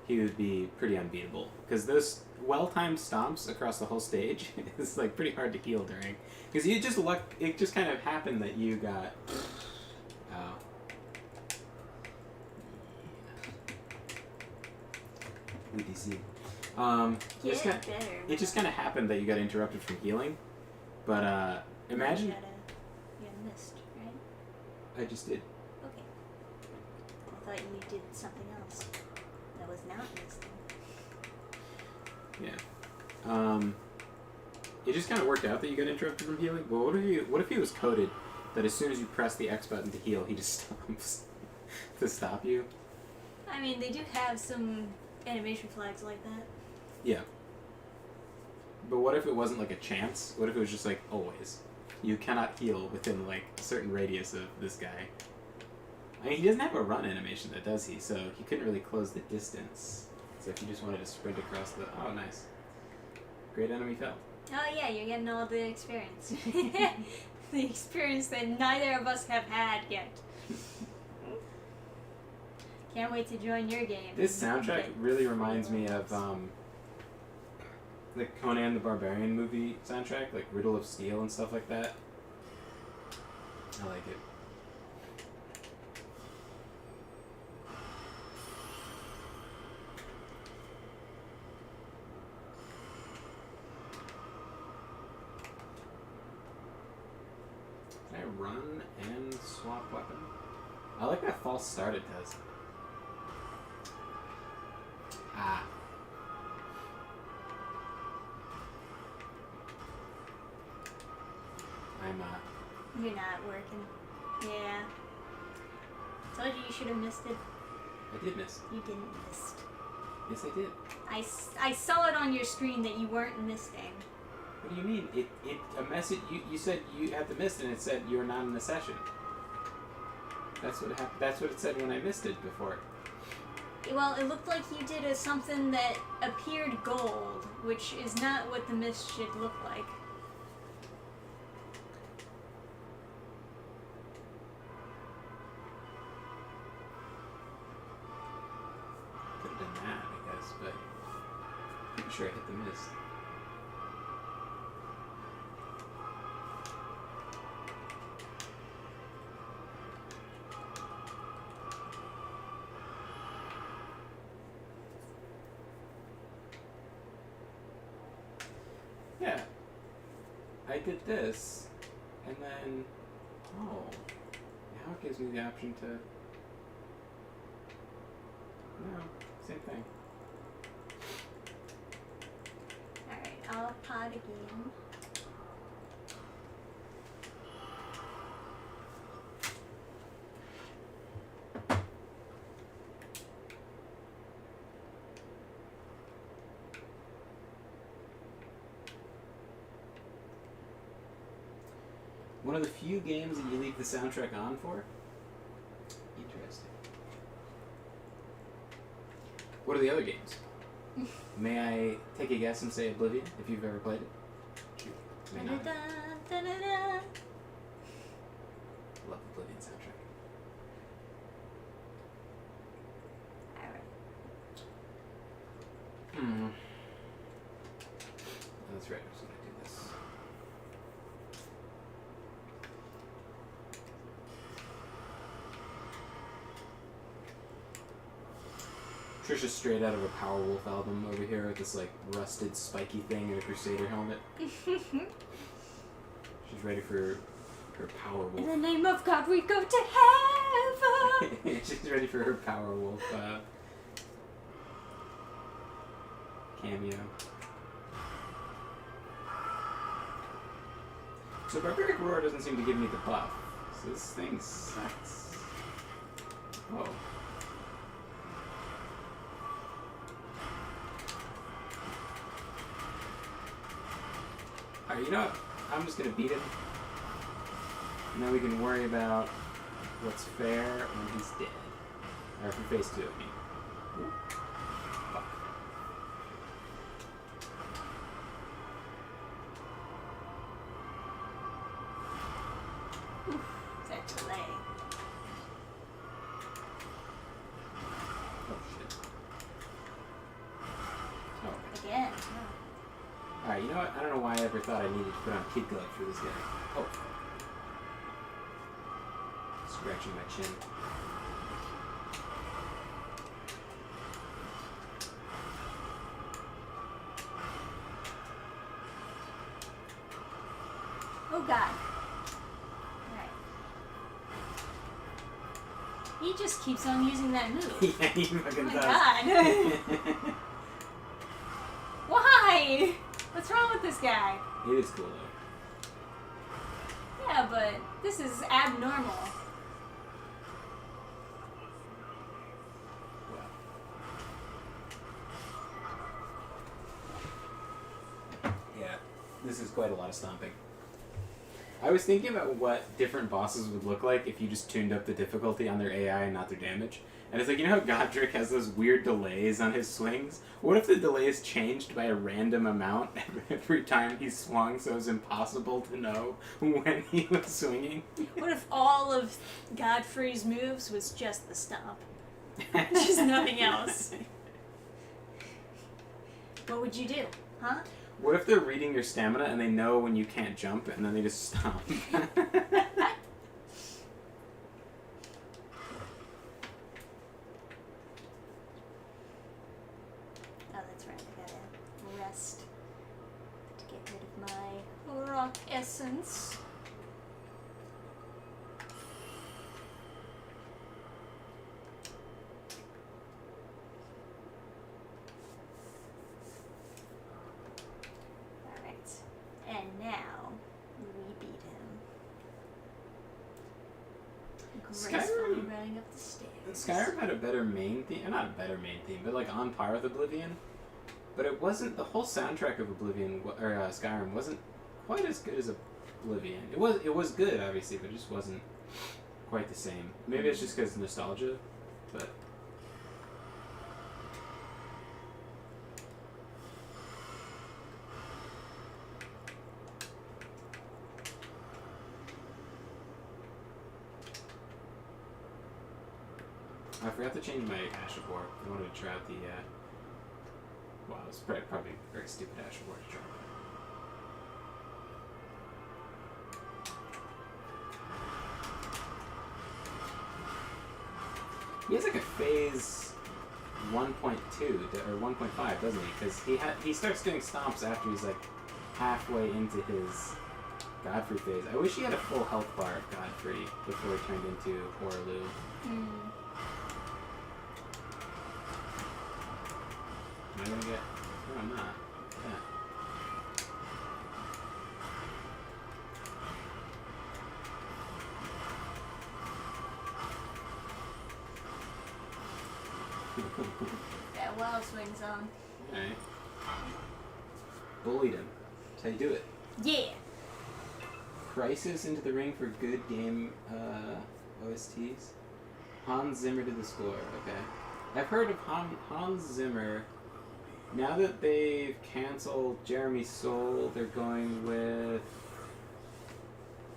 he would be pretty unbeatable. Because those well-timed stomps across the whole stage is like pretty hard to heal during. Because you just it just kind of happened that you got. Oh. WDC. It just kind of happened that you got interrupted from healing, but imagine. You missed, right? I just did. Okay. I thought you did something else that was not missing. Yeah. It just kind of worked out that you got interrupted from healing. But what if he was coded that as soon as you press the X button to heal, he just stomps to stop you? I mean, they do have some animation flags like that. Yeah. But what if it wasn't like a chance? What if it was just like always? You cannot heal within like a certain radius of this guy. I mean, he doesn't have a run animation, though, does he? So he couldn't really close the distance. So if you just wanted to sprint across the... Oh, nice. Great enemy fell. Oh yeah, you're getting all the experience. The experience that neither of us have had yet. Can't wait to join your game. This soundtrack really reminds me of the Conan the Barbarian movie soundtrack, like Riddle of Steel and stuff like that. I like it. run and swap weapon. I like that false start it does. Ah. You're not working. Yeah. Told you should have missed it. I did miss. You didn't miss. Yes, I did. I saw it on your screen that you weren't missing. What do you mean? A message. You said you had the missed, and it said you were not in the session. That's what happened. That's what it said when I missed it before. Well, it looked like you did something that appeared gold, which is not what the mist should look like. Could have been that, I guess, but pretty sure I hit the mist. Yeah, I did this, and then, oh, now it gives me the option to, no, same thing. Alright, I'll pod again. One of the few games that you leave the soundtrack on for? Interesting. What are the other games? May I take a guess and say Oblivion, if you've ever played it? Shoot. May not. Da-da-da-da-da. Love the Oblivion soundtrack. Alright. Oh, that's right, I was going to do this. Trisha's straight out of a Powerwolf album over here with this like rusted spiky thing and a Crusader helmet. She's ready for her Powerwolf. In the name of God, we go to heaven! She's ready for her Powerwolf cameo. So Barbaric Roar doesn't seem to give me the buff. So this thing sucks. Whoa. Alright, you know what? I'm just gonna beat him. And then we can worry about what's fair when he's dead. Or for phase 2, I mean. Ooh. Fuck. That delay. Oh shit. Oh, okay. Again. Alright, you know what? I don't know why I ever thought I needed to put on Kid Glove for this guy. Oh. Scratching my chin. Oh god. Alright. He just keeps on using that move. Yeah, he fucking Oh my does. god. Why? What's wrong with this guy? It is cool though. Yeah, but this is abnormal. Wow. Yeah, this is quite a lot of stomping. I was thinking about what different bosses would look like if you just tuned up the difficulty on their AI and not their damage. And it's like, you know how Godric has those weird delays on his swings? What if the delays changed by a random amount every time he swung, so it was impossible to know when he was swinging? What if all of Godfrey's moves was just the stomp? Just nothing else. What would you do? Huh? What if they're reading your stamina and they know when you can't jump and then they just stomp? Oh, that's right. I gotta rest to get rid of my rock essence. gracefully running up the stairs. Skyrim had a better main theme, not a better main theme, but like on par with Oblivion. But it wasn't, the whole soundtrack of Oblivion, or Skyrim wasn't quite as good as Oblivion. It was good, obviously, but it just wasn't quite the same. Maybe it's just because of nostalgia, but... I forgot to change my Ash of War. I wanted to try out the, well, it was probably a very stupid Ash of War to try. He has like a phase 1.2 or 1.5, doesn't he? Because he starts doing stomps after he's like halfway into his Godfrey phase. I wish he had a full health bar of Godfrey before he turned into Orlu. Am I gonna get? No, I'm not. Yeah. That wild swing's on. Alright. Bullied him. That's how you do it. Yeah. Crisis into the ring for good game OSTs. Hans Zimmer did the score. Okay. I've heard of Hans Zimmer. Now that they've canceled Jeremy Soule, they're going with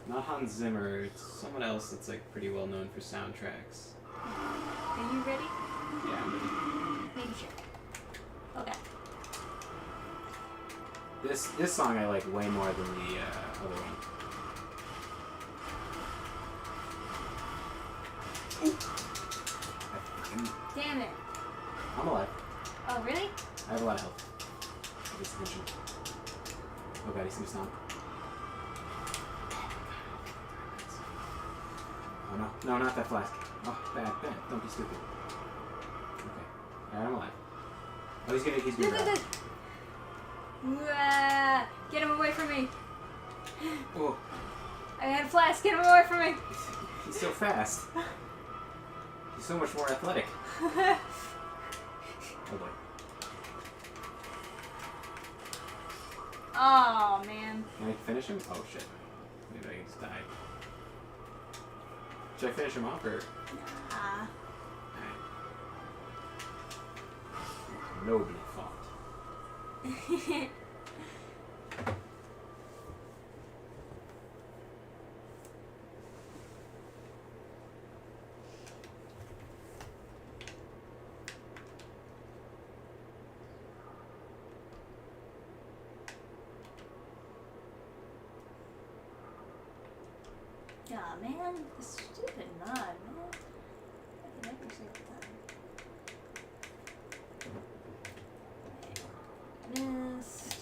not Hans Zimmer. It's someone else that's like pretty well known for soundtracks. Are you ready? Yeah, I'm ready. Making sure. Okay. This song I like way more than the other one. Damn it. I'm alive. Oh, really? I have a lot of health. Just attention. Oh god, he's gonna stomp. Oh no, no, not that flask. Oh, bad. Don't be stupid. Okay. Alright, I'm alive. Oh, he's gonna grab. Get him away from me. Oh. I had a flask. Get him away from me. He's so fast. He's so much more athletic. Oh boy. Oh, man. Can I finish him? Oh shit. Maybe I can just die. Should I finish him off or? Ah. Alright. Nobody fought. Aw, man. This stupid mod, man. I can never say that. Missed.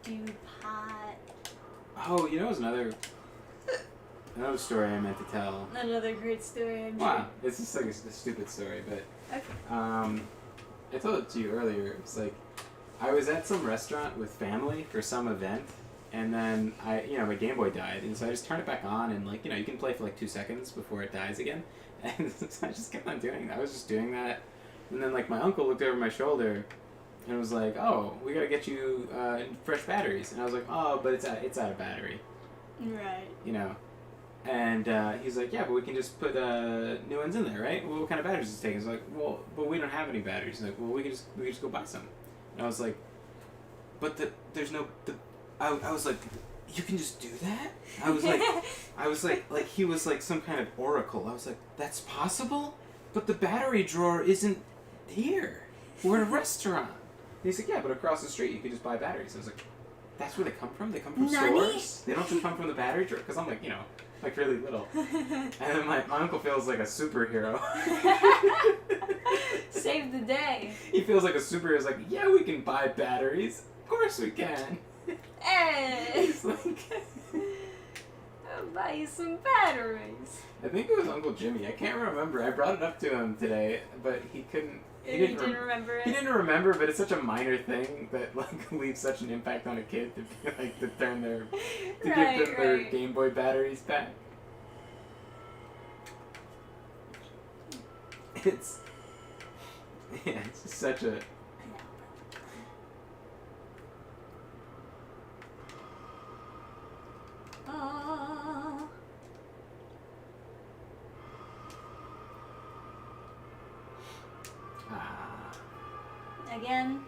Dude pot. Oh, you know, it was another story I meant to tell. Another great story, I'm Wow, it's just like a stupid story, but Okay. I told it to you earlier. It was like I was at some restaurant with family for some event, and then my Game Boy died, and so I just turned it back on, and you can play for like 2 seconds before it dies again, and so I just kept on doing that. I was just doing that, and then like my uncle looked over my shoulder, and was like, "Oh, we gotta get you fresh batteries," and I was like, "Oh, but it's out of battery." Right. And he's like, "Yeah, but we can just put new ones in there, right? Well, what kind of batteries is it taking?" I was like, "Well, but we don't have any batteries." He's like, "Well, we can just go buy some." And I was like, "But there's no I was like, "You can just do that?" I was like he was like some kind of oracle. I was like, "That's possible? But the battery drawer isn't here. We're in a restaurant." And he's like, "Yeah, but across the street you can just buy batteries." I was like, "That's where they come from? They come from stores? They don't just come from the battery drawer?" Because I'm like, like really little. And then my uncle feels like a superhero. Save the day. He feels like a superhero. He's like, "Yeah, we can buy batteries. Of course we can." Hey! He's like... I'll buy you some batteries. I think it was Uncle Jimmy. I can't remember. I brought it up to him today, but he couldn't... he You didn't remember He it? didn't remember, but it's such a minor thing that like leaves such an impact on a kid to be, like to turn their to give them their Game Boy batteries back. It's it's just such a Oh. Again?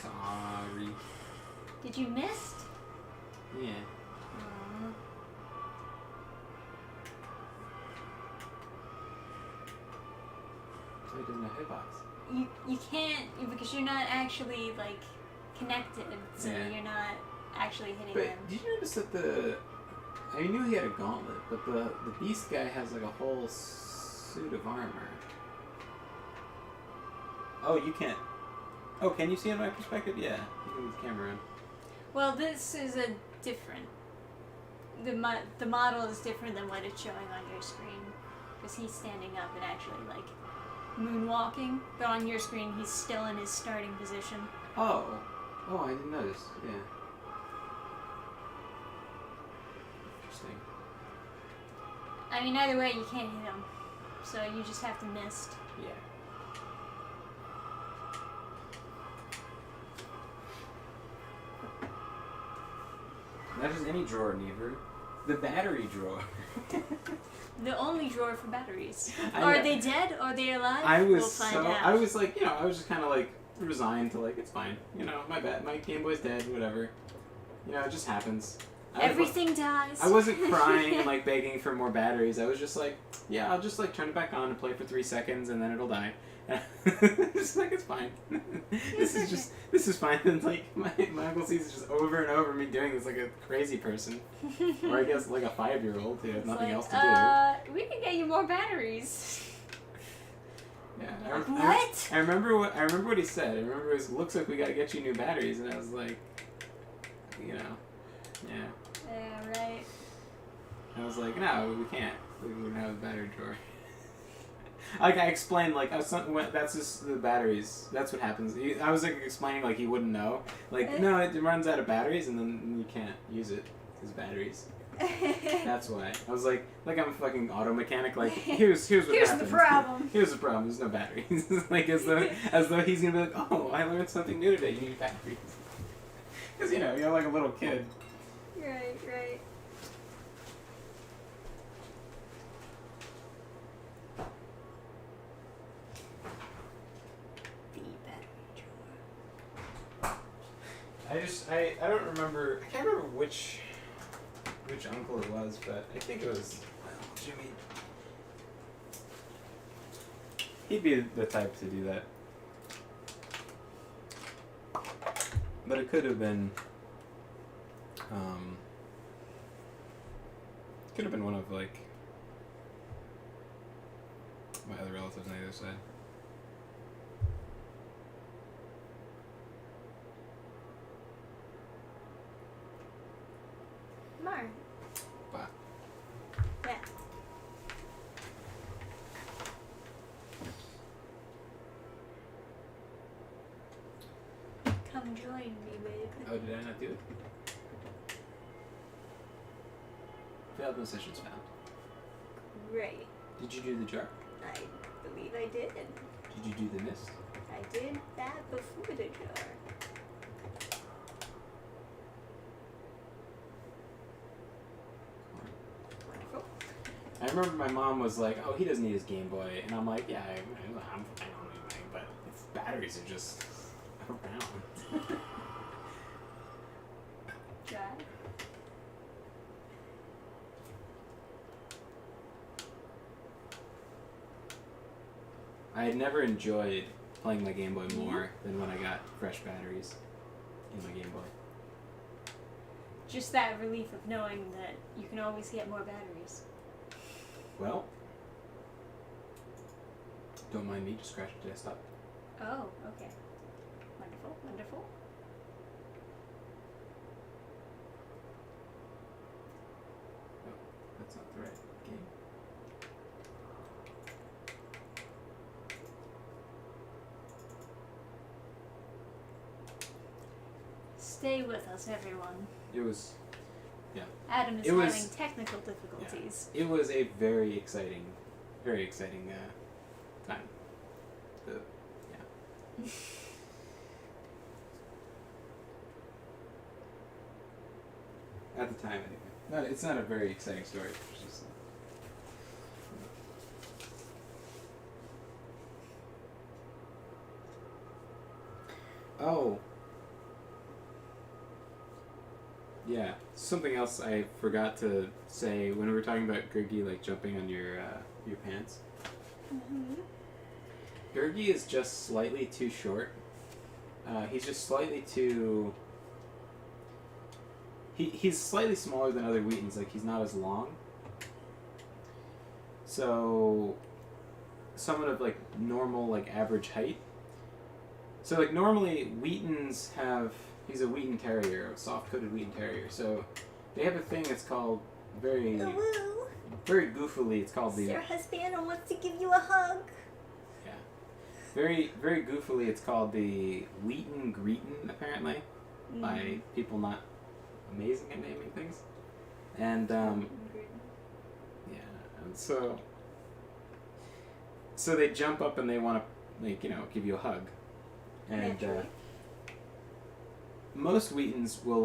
sorry. Did you miss? Yeah. So he doesn't have hitbox. You can't because you're not actually like connected, so Yeah. you're not actually hitting But them. did you notice that I knew he had a gauntlet, but the beast guy has like a whole suit of armor. Oh, you can't. Oh, can you see in my perspective? Yeah, you can move the camera in. Well, this is a different. The model is different than what it's showing on your screen, because he's standing up and actually like moonwalking. But on your screen, he's still in his starting position. Oh, I didn't notice. Yeah. Interesting. I mean, either way, you can't hit him, so you just have to miss. Yeah. Not just any drawer, Never. The battery drawer. The only drawer for batteries. I Are know. they dead? Are they alive? I was We'll find so out. I was like, you know, I was just kind of like resigned to like it's fine, you know, my Game Boy's dead, whatever, you know, it just happens. Everything dies. I wasn't crying and like begging for more batteries. I was just like, yeah, I'll just like turn it back on and play for 3 seconds and then it'll die. Just like it's fine. This is fine. And like my uncle sees it just over and over me doing this like a crazy person, or I guess like a 5-year-old who had nothing else to do. We can get you more batteries. Yeah. What? I remember what he said. I remember it was, looks like we gotta get you new batteries, and I was like, you know, yeah. Yeah, right. I was like, no, we can't. We don't have a battery drawer. Like I explained, like that's just the batteries. That's what happens. I was like explaining, like he wouldn't know. Like no, it runs out of batteries, and then you can't use it because batteries. That's why. I was like I'm a fucking auto mechanic. Like here's what Here's happens. the problem. Here's the problem. There's no batteries. Like as though he's gonna be like, oh, I learned something new today. You need batteries. Because you're like a little kid. Right. I don't remember. I can't remember which uncle it was, but I think it was Jimmy. He'd be the type to do that. But it could have been. Could have been one of like my other relatives on the other side. Mark. But Yeah. Come join me, babe. oh, did I not do it? Failed no sessions found. Great. Did you do the jar? I believe I did. Did you do the mist? I did that before the jar. Wonderful. I remember my mom was like, "Oh, he doesn't need his Game Boy," and I'm like, "Yeah, I don't need mine, but its batteries are just around." Jar. I had never enjoyed playing my Game Boy more than when I got fresh batteries in my Game Boy. Just that relief of knowing that you can always get more batteries. Well, don't mind me, just crashed the desktop. Oh, okay. Wonderful, wonderful. Oh, that's not the right game. Stay with us, everyone. It was Adam is It was- having technical difficulties. it was a very exciting time. At the time, anyway. It's not a very exciting story. It's just, oh. Yeah. Something else I forgot to say when we were talking about Gurgi like jumping on your pants. Mm-hmm. Gurgi is just slightly too short. He's just slightly too. He's slightly smaller than other Wheatons. Like he's not as long. So, someone of like normal like average height. So like normally Wheatons have. He's a Wheaton Terrier, a soft-coated Wheaton Terrier. So they have a thing that's called very goofily. It's called the. Your husband wants to give you a hug. Yeah. Very goofily. It's called the Wheaton Greeton apparently, by people not amazing at naming things, and yeah, and so they jump up and they want to give you a hug, and most Wheatons will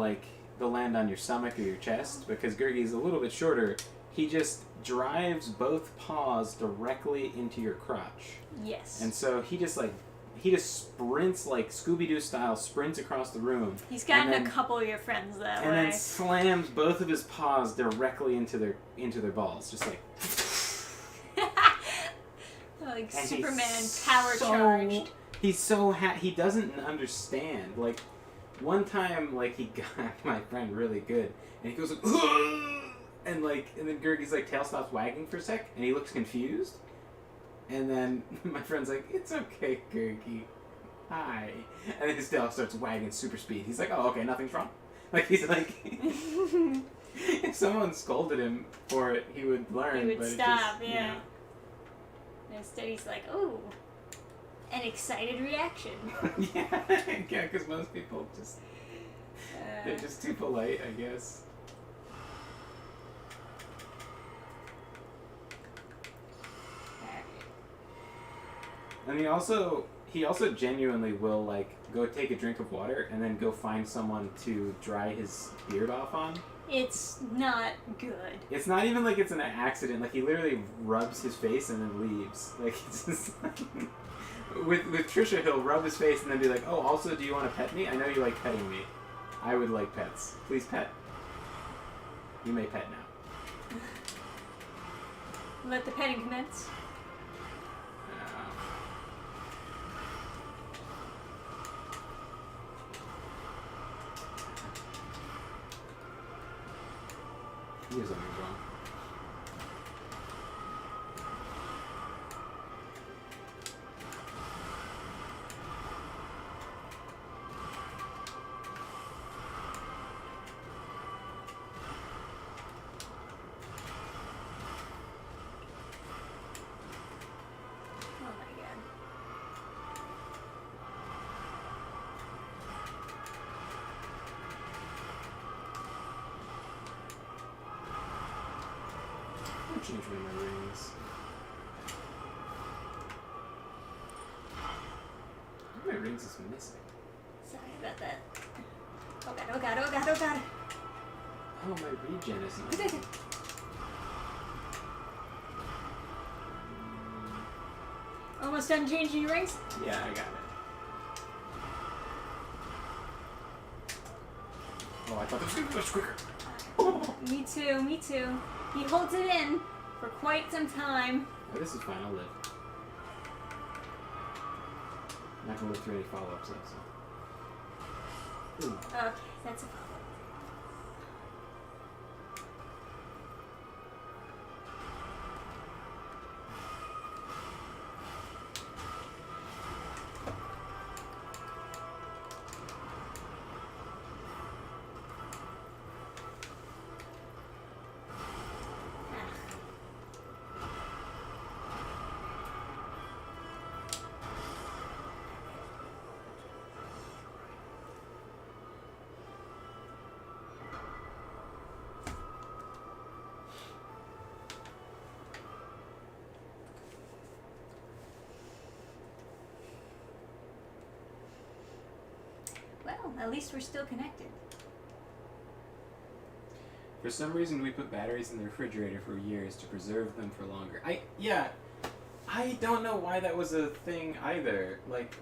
they'll land on your stomach or your chest because Gurgi's a little bit shorter. He just drives both paws directly into your crotch. Yes. And so he just sprints like Scooby-Doo style, sprints across the room. He's gotten a couple of your friends that way. And then slams both of his paws directly into their balls, just like. Like and Superman power charged. He's so he doesn't understand. Like one time, he got my friend really good, and he goes like, and then Gurgi's tail stops wagging for a sec, and he looks confused. And then my friend's like, "It's okay, Gurgi. Hi." And then his tail starts wagging super speed. He's like, "Oh, okay, nothing's wrong." He's like, if someone scolded him for it, he would learn. He would but stop, just, yeah. Instead, he's like, "Oh, an excited reaction." Yeah, because most people just they're just too polite, I guess. And he also genuinely will go take a drink of water and then go find someone to dry his beard off on. It's not good. It's not even like it's an accident. He literally rubs his face and then leaves. It's just with Trisha, he'll rub his face and then be like, "Oh, also, do you want to pet me? I know you like petting me. I would like pets. Please pet. You may pet now." Let the petting commence. He is on his wrong. Oh my god. I'm changing my rings. My rings is missing. Sorry about that. Oh god, oh god, oh god, oh god. Oh, my regen is not. Almost done changing your rings? Yeah, I got it. Oh, I thought this was going to be much quicker. Me too, me too. He holds it in for quite some time. Oh, this is fine, I'll live. I'm not going to live through any follow-ups yet, so. Ooh. Okay, that's a follow. Well, at least we're still connected. For some reason, we put batteries in the refrigerator for years to preserve them for longer. I don't know why that was a thing either. Like,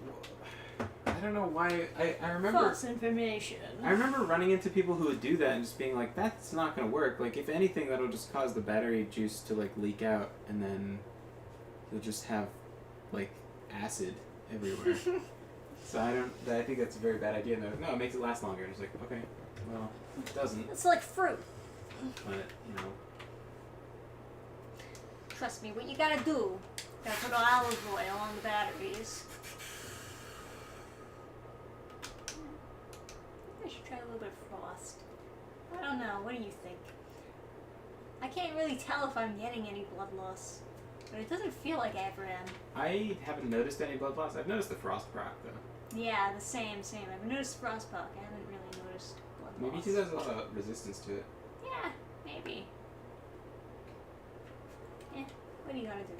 I don't know why. I remember. False information. I remember running into people who would do that and just being like, "That's not gonna work." Like, if anything, that'll just cause the battery juice to like leak out, and then you'll just have like acid everywhere. So I think that's a very bad idea. And they're like, no, it makes it last longer. And it's like, okay, well, it doesn't. It's like fruit. But you know. Trust me, what you gotta do, gotta put olive oil on the batteries. I should try a little bit of frost. I don't know, what do you think? I can't really tell if I'm getting any blood loss, but it doesn't feel like I ever am. I haven't noticed any blood loss. I've noticed the frost proc though. Yeah, the same. I've noticed frost buck. I haven't really noticed blood loss. Maybe because there's a lot of resistance to it. Yeah, maybe. Yeah, what are you gonna do?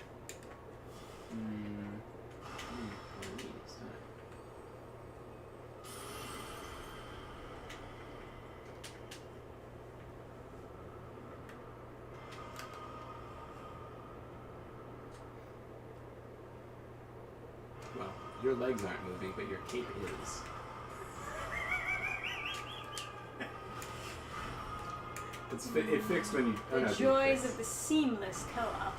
Well, your legs aren't moving, but your cape is. It fixed when you. The joys of the seamless co-op.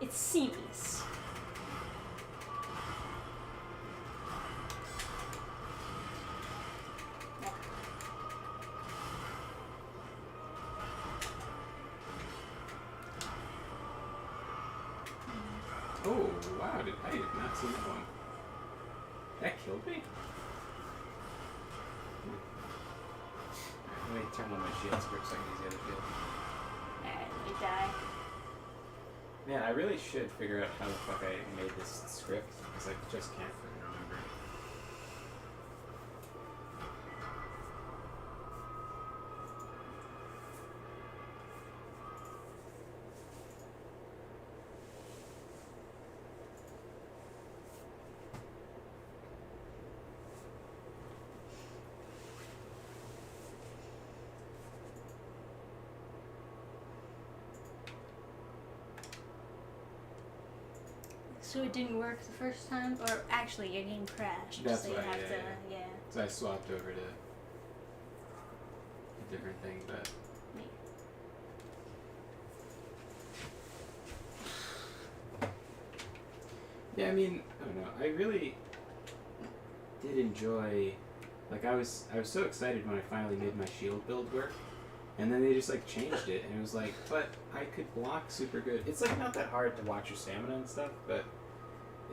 It's seamless. Yeah. Oh wow! I did not see that one. That killed me. Let me turn on my shield script so I can use the other shield. Alright, let me die. Man, I really should figure out how the fuck I made this script, because I just can't fucking remember. So it didn't work the first time? Or actually, your game crashed. That's so you right, have yeah, to, yeah. So I swapped over to a different thing, but... Yeah, I mean, I don't know. I really did enjoy... Like, I was so excited when I finally made my shield build work. And then they just, like, changed it. And it was like, but I could block super good. It's, like, not that hard to watch your stamina and stuff, but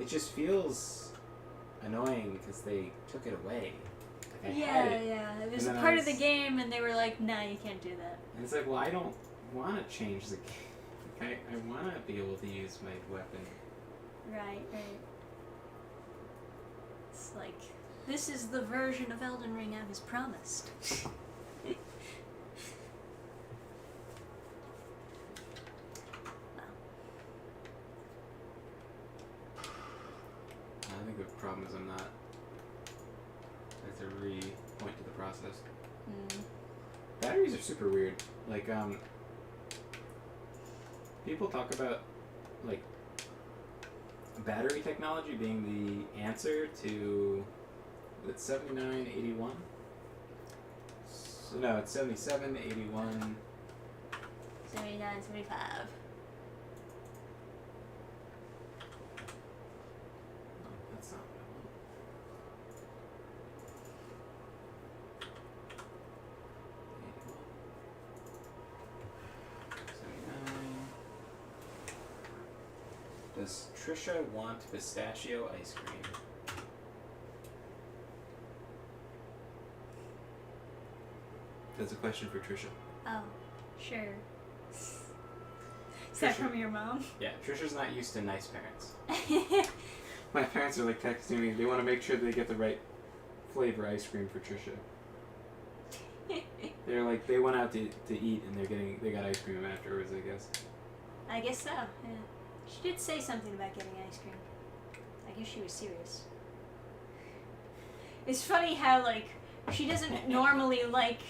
it just feels annoying because they took it away. Like, I had it. Yeah. It was a And then part of the game, and they were like, nah, you can't do that. And it's like, well, I don't want to change the game. Like, I want to be able to use my weapon. Right. It's like, this is the version of Elden Ring I was promised. I think the problem is I'm not. I have to re-point to the process. Batteries are super weird. Like, people talk about, like, battery technology being the answer to, it's 79, 81? So, no, it's 77, 81. 79, 75. That's not what I want. 79. Does Trisha want pistachio ice cream? That's a question for Trisha. Oh, sure. Is that from your mom? Yeah, Trisha's not used to nice parents. My parents are like texting me. They want to make sure they get the right flavor ice cream for Trisha. They're like, they went out to eat and they got ice cream afterwards, I guess. I guess so, yeah. She did say something about getting ice cream. I guess she was serious. It's funny how, like, she doesn't normally like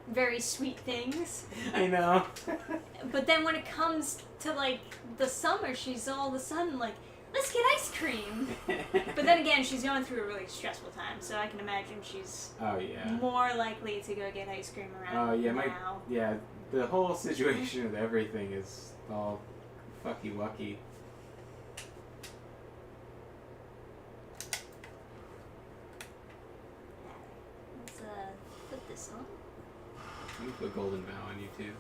very sweet things. I know. But then when it comes to, like, the summer, she's all of a sudden like, let's get ice cream. But then again, she's going through a really stressful time, so I can imagine she's more likely to go get ice cream around now. The whole situation with everything is all fucky wucky. Let's put this on. I'm gonna put Golden Vow on you too.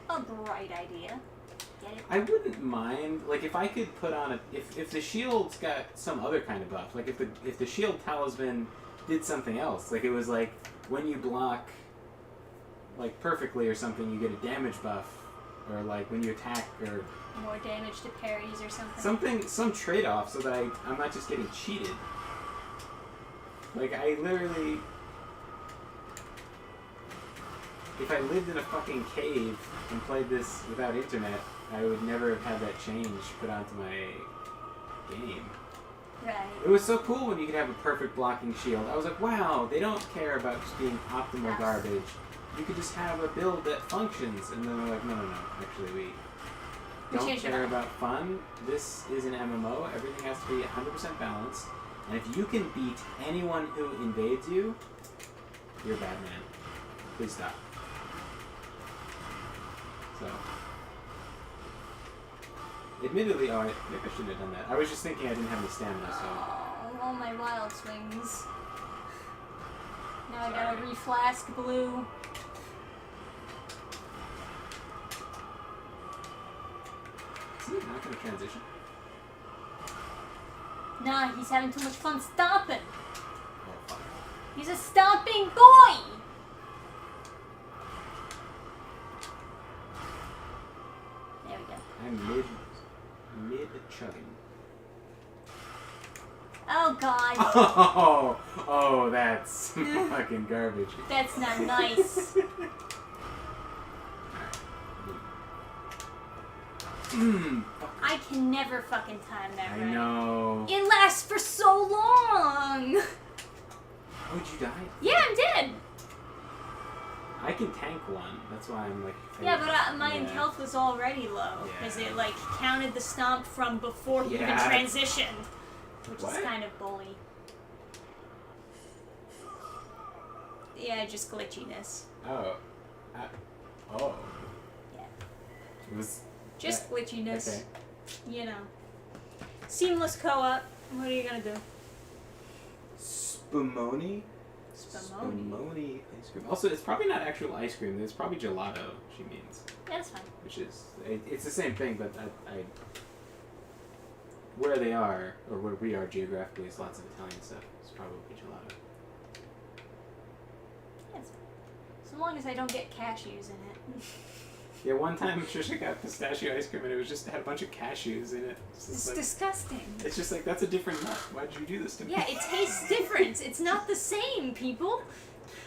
A bright idea. Get it? I wouldn't mind, like, if I could put on if the shield's got some other kind of buff, like if the shield talisman did something else, like it was like when you block like perfectly or something, you get a damage buff, or like when you attack or more damage to parries or something. Some trade-off so that I'm not just getting cheated. Like I literally, if I lived in a fucking cave and played this without internet, I would never have had that change put onto my game. Right. It was so cool when you could have a perfect blocking shield. I was like, wow, they don't care about just being optimal garbage. You could just have a build that functions. And then they're like, no, actually we don't care about fun. This is an MMO. Everything has to be 100% balanced. And if you can beat anyone who invades you, you're a bad man. Please stop. So, admittedly, maybe I shouldn't have done that. I was just thinking I didn't have any stamina, so. Oh, all my wild swings. Now I gotta reflask blue. Isn't it not gonna transition? Nah, he's having too much fun stomping. Oh, fuck. He's a stomping boy! There we go. I'm mid-chugging. Oh, God. Oh, that's fucking garbage. That's not nice. I can never fucking time that right. I know. It lasts for so long! Oh, did you die? Yeah, I'm dead! I can tank one. That's why I'm like... Yeah, but my health was already low. Because it, like, counted the stomp from before he even transitioned. Which is kind of bully. Yeah, just glitchiness. Oh. Oh. Yeah. It was... Just glitchiness. Okay. You know. Seamless co-op. What are you gonna do? Spumoni? Spumoni ice cream. Also, it's probably not actual ice cream. It's probably gelato, she means. Yeah, that's fine. Which is... It's the same thing, but I where they are, or where we are geographically, is lots of Italian stuff. It's probably gelato. Yeah, that's fine. So long as I don't get cashews in it. Yeah, one time Trisha got pistachio ice cream and it was just had a bunch of cashews in it. It's like, disgusting. It's just like, that's a different nut. Why did you do this to me? Yeah, it tastes different. It's not the same, people.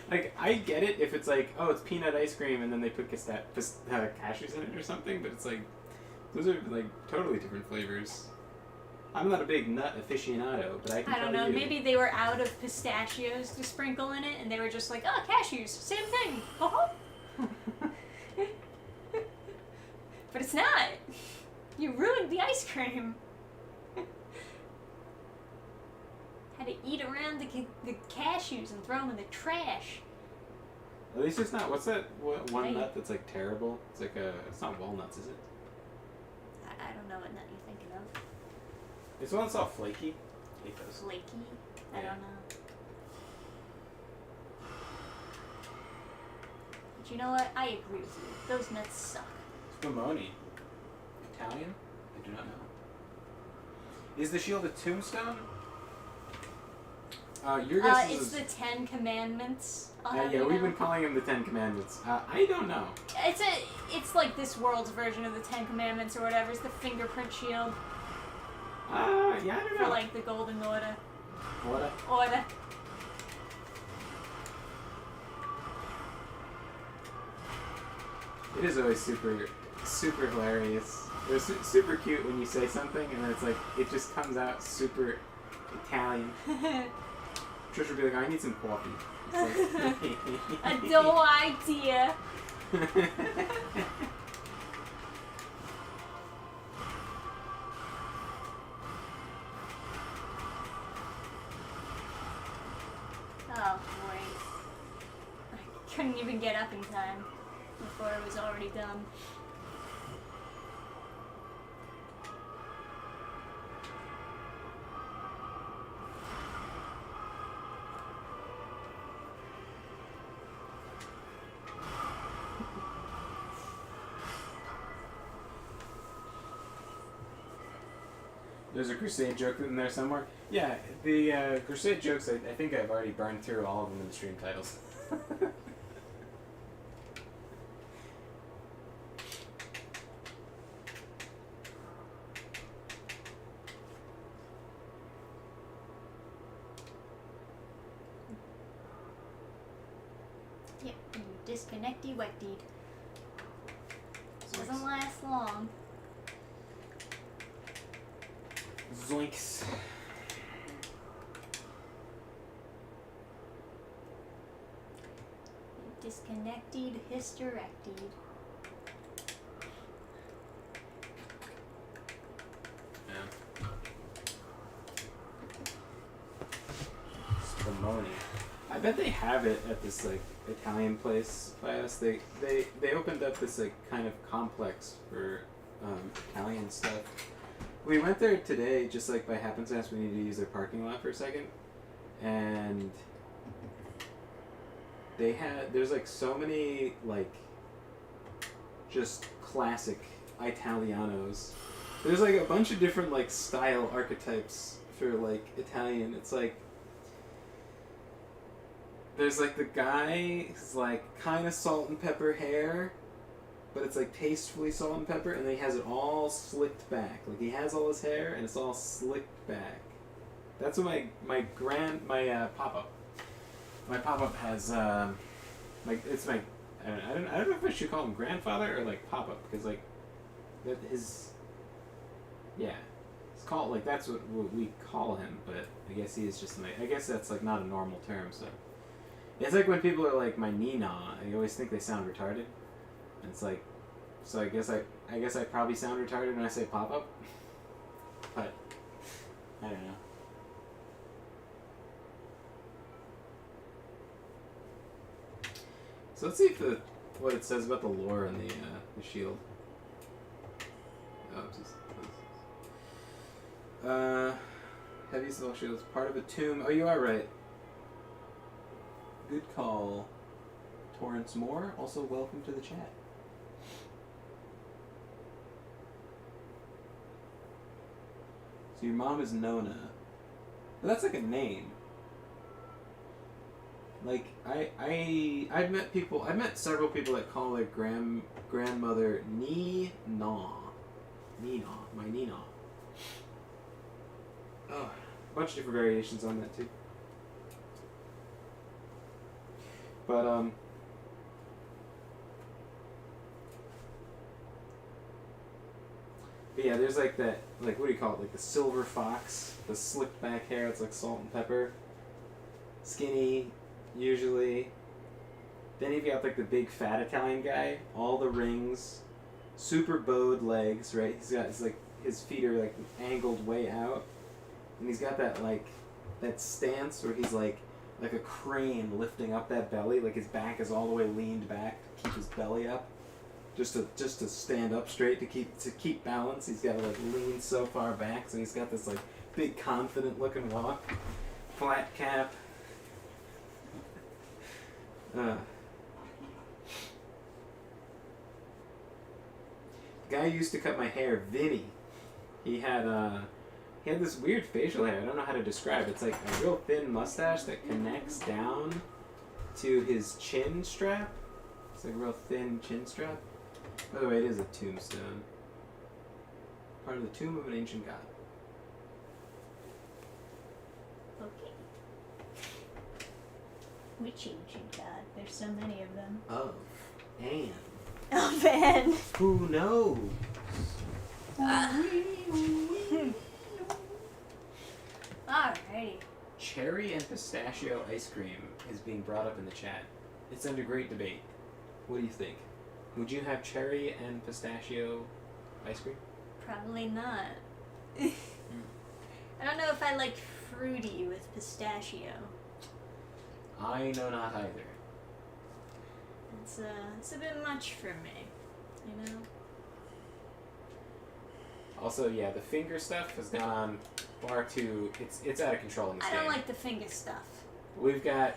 Like, I get it if it's like, oh, it's peanut ice cream and then they put cashews in it or something, but it's like, those are like totally different flavors. I'm not a big nut aficionado, but I can don't know, maybe they were out of pistachios to sprinkle in it and they were just like, oh, cashews, same thing. But it's not. You ruined the ice cream. Had to eat around the cashews and throw them in the trash. At least it's not. What's that one nut that's like terrible? It's like it's not walnuts, is it? I don't know what nut you're thinking of. It's one that's all flaky. I hate those. Flaky? I don't know. But you know what? I agree with you. Those nuts suck. Spumoni. Italian? I do not know. Is the shield a tombstone? Your guess is... It's the 10 Commandments. Yeah, we've been calling them the 10 Commandments. I don't know. It's like this world's version of the 10 Commandments or whatever. It's the fingerprint shield. Yeah, I don't know. For like the Golden Order. Order. It is always super hilarious. It's super cute when you say something and then it's like, it just comes out super Italian. Trisha would be like, I need some coffee. It's like, no idea. Oh boy. I couldn't even get up in time before it was already done. There's a Crusade joke in there somewhere. Yeah, the Crusade jokes, I think I've already burned through all of them in the stream titles. Yep, you disconnecty wet deed. Doesn't Zoinks. last long. Zoinks. Disconnected, hysterected. Yeah. Spumoni. I bet they have it at this like Italian place by us. They opened up this like kind of complex for Italian stuff. We went there today just like by happenstance. We needed to use their parking lot for a second, and there's like so many like just classic Italianos. There's like a bunch of different like style archetypes for like Italian. It's like there's like the guy who's like kind of salt and pepper hair, but it's like tastefully salt and pepper, and then he has it all slicked back. Like he has all his hair and it's all slicked back. That's what my pop-up. My pop-up has it's my I don't know if I should call him grandfather or like pop-up, because like that his it's called like that's what we call him, but I guess he is just I guess that's like not a normal term. So it's like when people are like my Nina, I always think they sound retarded. And it's like, so I guess I probably sound retarded when I say pop-up, but I don't know. So let's see if what it says about the lore in the shield. Oh, heavy spell shield is part of a tomb. Oh, you are right. Good call, Torrance Moore. Also, welcome to the chat. So your mom is Nona. But that's like a name. Like I've met several people that call their grandmother Nina, my Nina. Oh, a bunch of different variations on that too. But yeah, there's like that, like, what do you call it? Like the silver fox, the slicked back hair. It's like salt and pepper, skinny, usually. Then you've got like the big fat Italian guy, all the rings, super bowed legs, right? He's got his feet are like angled way out, and he's got that like that stance where he's like a crane lifting up that belly, like his back is all the way leaned back to keep his belly up. Just to stand up straight, to keep balance, he's got to like lean so far back, so he's got this like big confident looking walk, flat cap. Guy who used to cut my hair, Vinny. He had this weird facial hair. I don't know how to describe it. It's like a real thin mustache that connects down to his chin strap. It's like a real thin chin strap. By the way, it is a tombstone. Part of the tomb of an ancient god. Okay. Which ancient god? There's so many of them. Of and Oh man. who knows? Alright. cherry and pistachio ice cream is being brought up in the chat. It's under great debate. What do you think? Would you have cherry and pistachio ice cream? Probably not. I don't know if I like fruity with pistachio. I know not either. It's a bit much for me, you know? Also, yeah, the finger stuff has gone on far too... It's out of control in this I game. don't like the finger stuff. We've got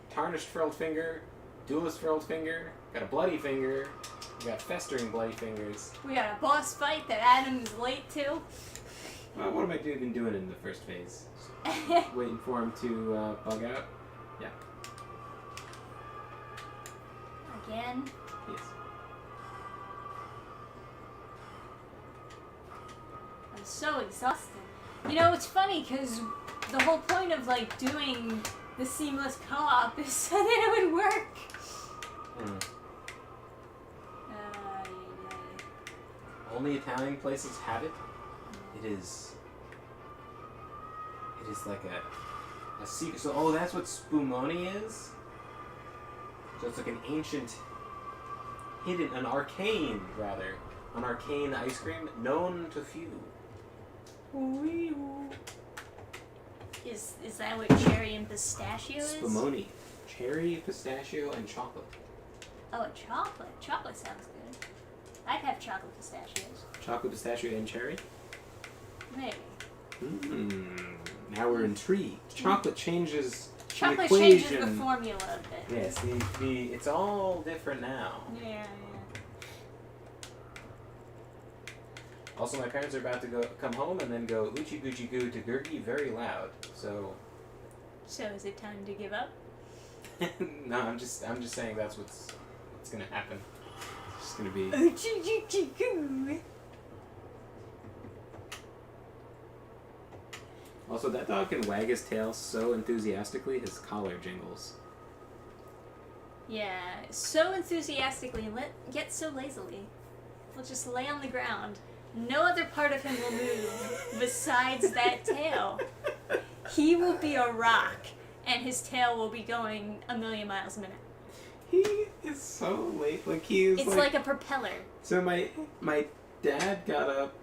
tarnished frilled finger, duelist frilled finger, got a bloody finger, we got festering bloody fingers. We got a boss fight that Adam is late to. Well, what am I been doing in the first phase? Waiting for him to bug out? Yeah. Again? Yes. I'm so exhausted. You know, it's funny because the whole point of like doing the seamless co-op is so that it would work. Only Italian places have it. It is like a secret. So, oh, that's what spumoni is? So it's like an ancient, hidden, an arcane ice cream known to few. Is that what cherry and pistachio is? Spumoni. Cherry, pistachio, and chocolate. Oh, chocolate. Chocolate sounds good. I'd have chocolate pistachios. Chocolate, pistachio, and cherry? Maybe. Now we're intrigued. Chocolate changes Chocolate the equation. changes the formula a bit. Yes, it's all different now. Yeah. Also, my parents are about to come home and then go Uchi Gucci Goo to Gurgi very loud. So is it time to give up? no, I'm just saying that's what's gonna happen. It's just gonna be Also, that dog can wag his tail so enthusiastically his collar jingles. Yeah, so enthusiastically, yet so lazily. He'll just lay on the ground. No other part of him will move besides that tail. He will be a rock, and his tail will be going 1,000,000 miles a minute. He is so late. Like he's It's like a propeller. So my dad got up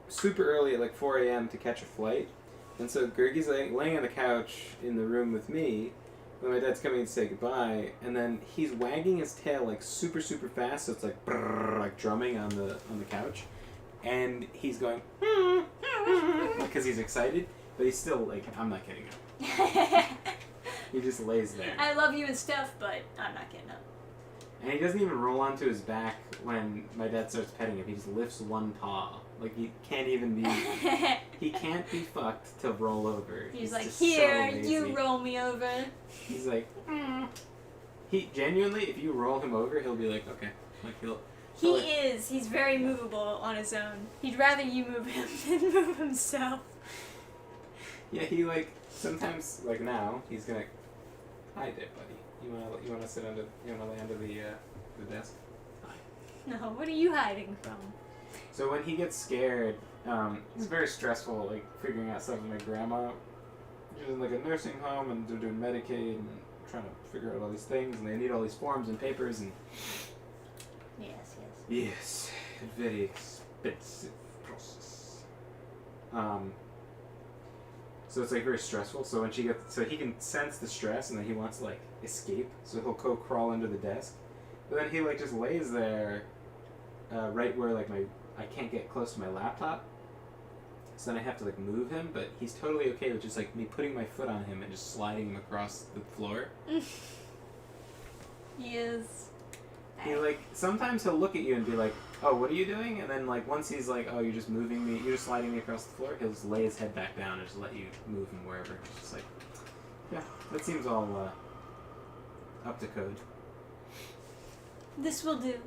super early at like 4 a.m. to catch a flight. And so Gurgi's laying on the couch in the room with me when my dad's coming to say goodbye, and then he's wagging his tail like super super fast, so it's like brrr, like drumming on the couch, and he's going because he's excited, but he's still like, I'm not getting up. He just lays there. I love you and stuff, but I'm not getting up. And he doesn't even roll onto his back when my dad starts petting him. He just lifts one paw. Like he can't even be. He can't be fucked to roll over. He's like, just here, so lazy. you roll me over. He's like, He genuinely, if you roll him over, he'll be like, okay, like He's very movable on his own. He'd rather you move him than move himself. Yeah, he like sometimes like now he's gonna. Hi there, buddy. You wanna sit under? You wanna lay under the desk? Hi. No, what are you hiding from? So when he gets scared, it's very stressful, like figuring out stuff with my grandma. She's in like a nursing home and they're doing Medicaid and trying to figure out all these things, and they need all these forms and papers and. Yes, a very expensive process. So it's like very stressful. So when he can sense the stress and then he wants to like escape. So he'll go crawl under the desk, but then he like just lays there, right where like I can't get close to my laptop. So then I have to like move him, but he's totally okay with just like me putting my foot on him and just sliding him across the floor. He is. He like sometimes he'll look at you and be like, "Oh, what are you doing?" And then like once he's like, "Oh, you're just moving me, you're just sliding me across the floor," he'll just lay his head back down and just let you move him wherever. It's just like, yeah, that seems all up to code. This will do.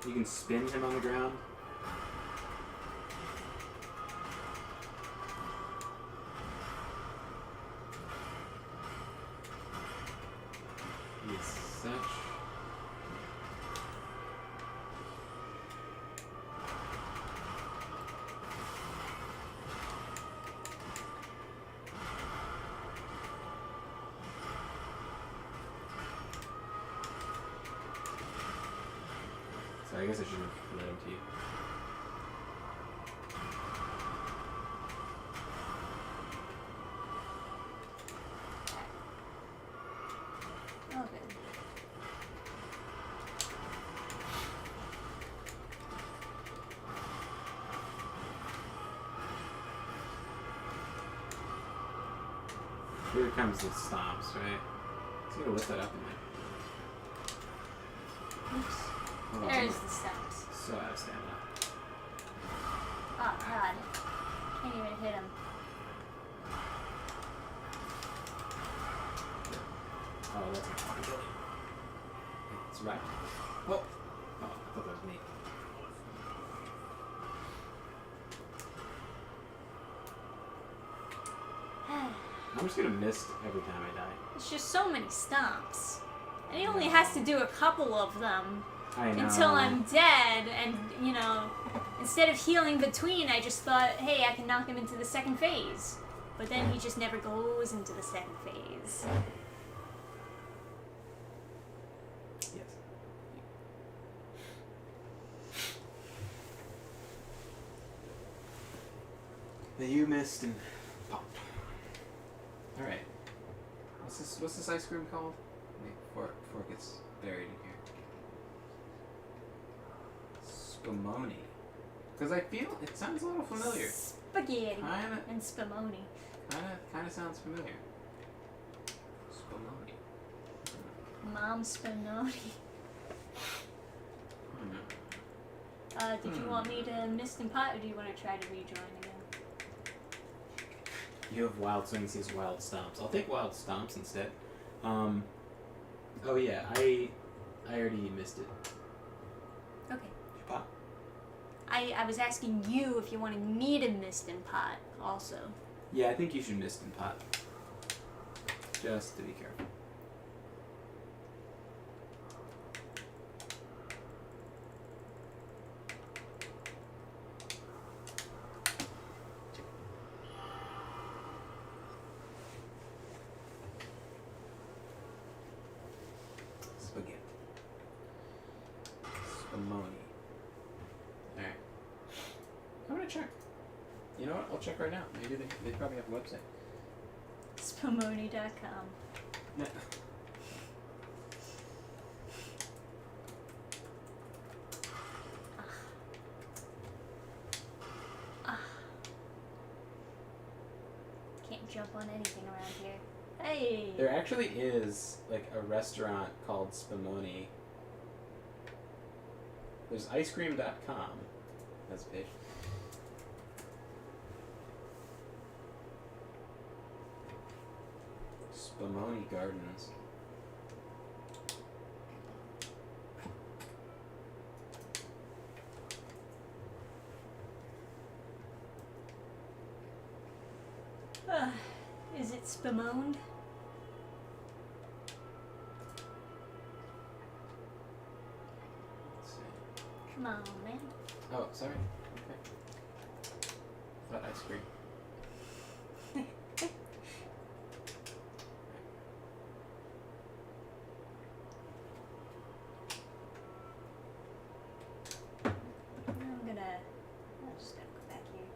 You can spin him on the ground. Yes, such. guess I should have let him to you. Okay. Here comes the stomps, right? He's gonna lift that up in there. Oops. Hold on. There's the stumps. So out of stamina. Oh god. Can't even hit him. Oh, that's a possibility. It's right. Oh! Oh, I thought that was me. I'm just gonna miss every time I die. It's just so many stomps. And he only has to do a couple of them I know. until I'm dead, and, you know, instead of healing between, I just thought, hey, I can knock him into the second phase. But then he just never goes into the second phase. Yes. But you missed and popped. Alright. What's this ice cream called? Wait, before it gets buried in here. Spumoni. Because I feel it sounds a little familiar. Spaghetti. Kinda And spumoni. sounds familiar. Spumoni. Mom spumoni. Hmm. Did you want me to mist and pot, or do you want to try to rejoin again? You have wild swings, he has wild stomps. I'll take wild stomps instead. Oh yeah, I already missed it. Okay. Pop. I was asking you if you wanted me to mist and pot also. Yeah, I think you should mist and pot. Just to be careful. Spaghetti. Spumoni. Alright. I'm gonna check. You know what? I'll check right now. Maybe they probably have a website. Spumoni.com. No. Can't jump on anything around here. Hey! There actually is like a restaurant called Spumoni. There's icecream.com. That's a page. Spumoni Gardens. Is it spamoned? Let's see. Come on, man. Oh, sorry. Okay. Thought ice cream. I'm just gonna go back here.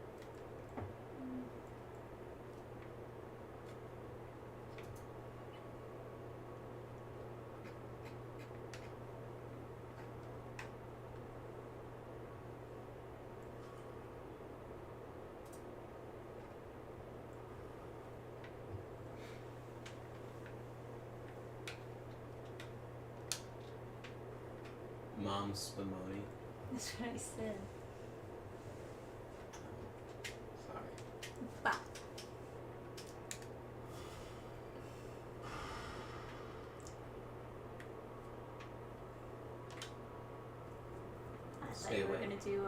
Mom's Spumoni. That's what I said. Sorry. Bah. I thought Stay you were away. gonna do a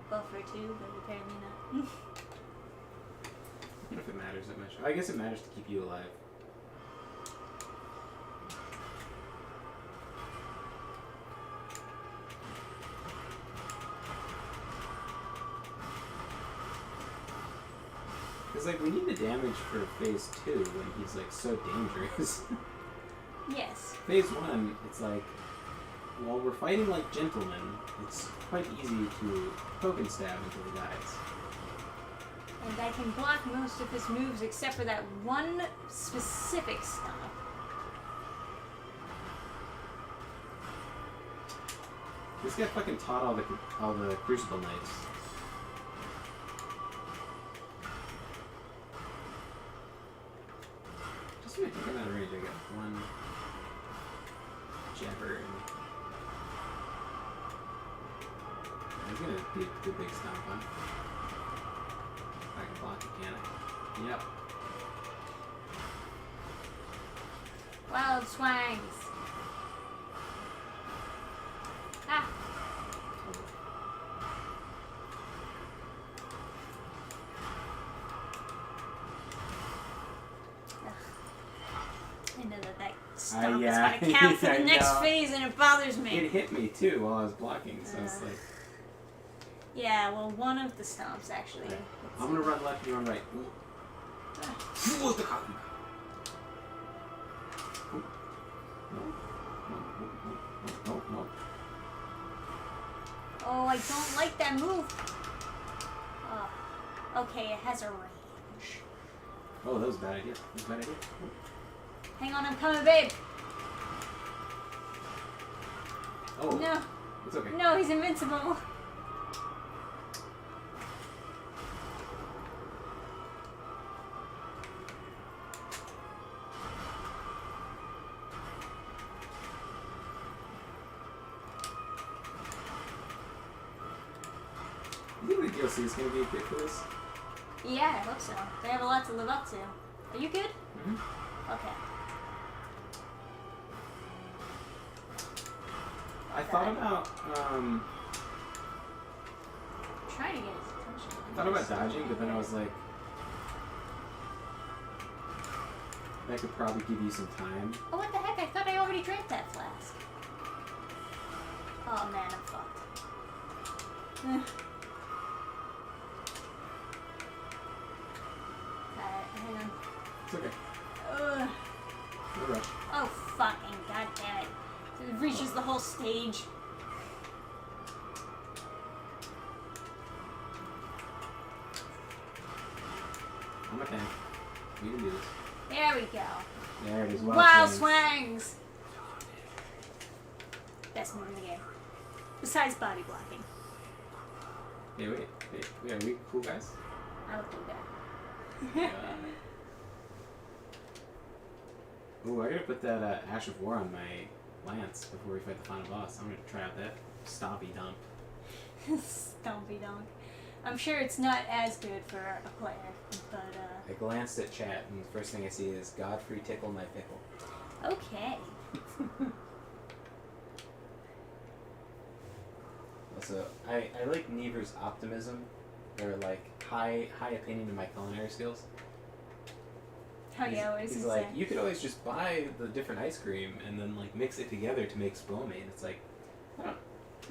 buffer too, but apparently not. I don't know if it matters that much. I guess it matters to keep you alive. Because, like, we need the damage for phase 2 when he's, like, so dangerous. Yes. Phase 1, it's like, while we're fighting like gentlemen, it's quite easy to poke and stab until he dies. And I can block most of his moves except for that one specific stomp. This guy fucking taught all the Crucible Knights. Just to think about range, I got one jabber and I'm gonna be a good big stomp, huh? If I can block it, can I? Yep. Wild swangs. Ah. I know that stomp is going to count for the next phase, and it bothers me. It hit me too while I was blocking, so it's like. Yeah, well, one of the stomps actually. Okay. I'm gonna run left, you run right. What's the copy? No. Oh, I don't like that move. Oh, okay, it has a range. Oh, that was a bad idea. Hang on, I'm coming, babe. Oh. No. It's okay. No, he's invincible. You think the DLC is going to be good for this? Yeah, I hope so. They have a lot to live up to. Are you good? Mm-hmm. Okay. I thought about, Trying to get his attention. I thought about dodging, but then I was like, that could probably give you some time. Oh, what the heck? I thought I already drank that flask. Oh man, I'm fucked. Hang on. It's okay. Ugh. No rush. Oh, fucking goddamn it. It reaches the whole stage. I'm a tank. We can do this. There we go. There it is. Wild swangs! Best move in the game. Besides body blocking. Hey, wait. Are we cool guys? I'm a cool guy. Ooh, I gotta put that Ash of War on my lance before we fight the final boss. I'm gonna try out that stompy dump. Stompy donk. I'm sure it's not as good for a player, but I glanced at chat and the first thing I see is Godfrey tickle my pickle. okay. Also, I like Never's optimism, or like high opinion of my culinary skills. Oh yeah, what is He's he like, say? you could always just buy the different ice cream and then like mix it together to make spummy. And it's like, I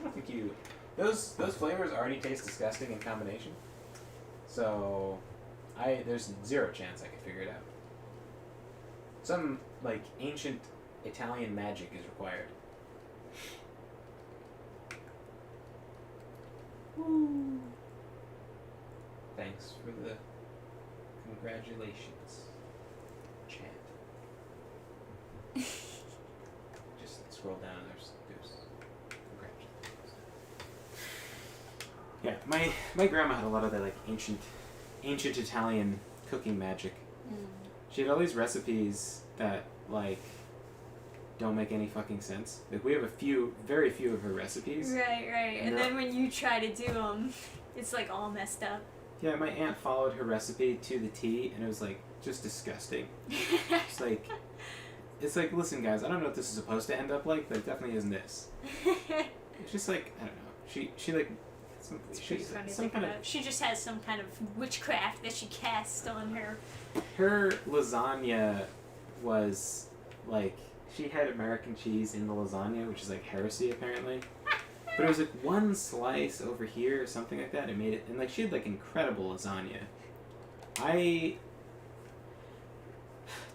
don't think you. Those flavors already taste disgusting in combination. So, there's zero chance I could figure it out. Some like ancient Italian magic is required. Ooh. Thanks for the congratulations, chat. Just scroll down. There's congratulations. Yeah, my grandma had a lot of that like ancient Italian cooking magic. She had all these recipes that like don't make any fucking sense. Like we have very few of her recipes. Right. And then when you try to do them, it's like all messed up. Yeah, my aunt followed her recipe to the T, and it was like just disgusting. It's like, listen, guys, I don't know what this is supposed to end up like, but it definitely isn't this. It's just like, I don't know. She like, She just has some kind of witchcraft that she cast on her. Her lasagna was like, she had American cheese in the lasagna, which is like heresy apparently. But it was like one slice over here or something like that. It made it, and like she had like incredible lasagna.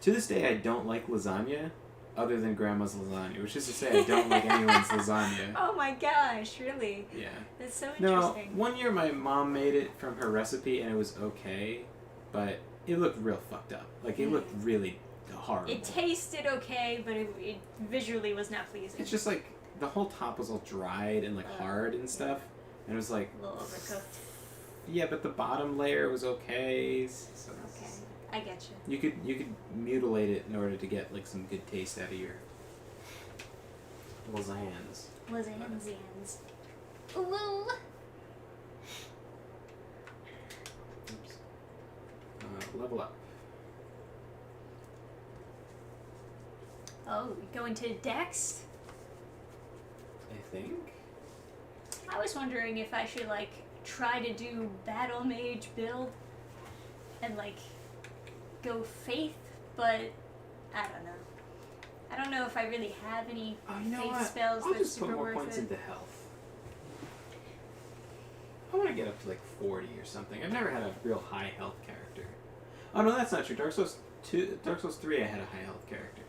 To this day, I don't like lasagna, other than grandma's lasagna, which is to say I don't like anyone's lasagna. Oh my gosh, really? Yeah. That's so No, interesting. one year my mom made it from her recipe and it was okay, but it looked real fucked up. Like, it looked really horrible. It tasted okay, but it visually was not pleasing. It's just like, the whole top was all dried and like hard and stuff, and it was like... A little overcooked. Yeah, but the bottom layer was okay. So Okay, I get you. You could mutilate it in order to get like some good taste out of your lasagnas. Lasagnas. Ooh. Oops. Level up. Oh, we go into Dex? I think. I was wondering if I should, like, try to do Battle Mage build and, like, go Faith, but I don't know. I don't know if I really have any Faith spells I'll that's just put super more worth points it. into health. I want to get up to like 40 or something. I've never had a real high health character. Oh no, that's not true. Dark Souls 3 I had a high health character.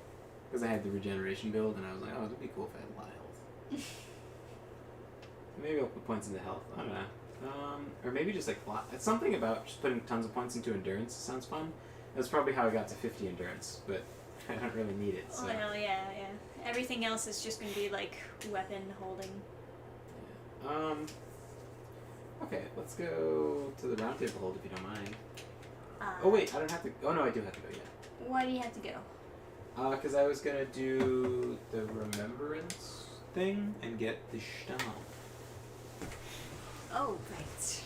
Because I had the regeneration build and I was like, oh, it'd be cool if I had a lot of health. Maybe I'll put points into health. I don't know. Or maybe just like it's something about just putting tons of points into endurance sounds fun. That's probably how I got to 50 endurance, but I don't really need it. So. Well, yeah. Everything else is just gonna be like weapon holding. Yeah. Okay, let's go to the round table hold if you don't mind. Oh wait, I don't have to. Oh no, I do have to go. Yeah. Why do you have to go? Because I was gonna do the remembrance thing and get the Stamm. Oh, right.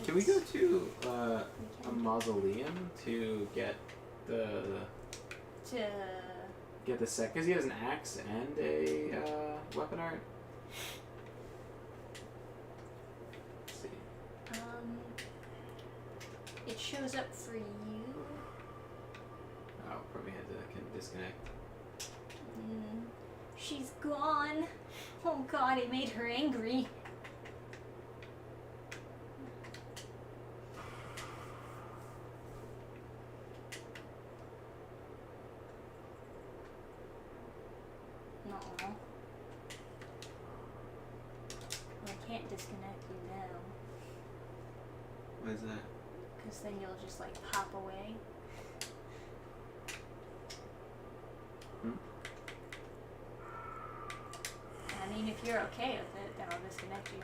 Can we go to a mausoleum to get the set? Because he has an axe and a weapon art. Let's see. It shows up for you. Oh, probably had to disconnect. She's gone. Oh God, it made her angry. No. I can't disconnect you now. Why is that? Because then you'll just like pop away. I mean, if you're okay with it, then I'll disconnect you.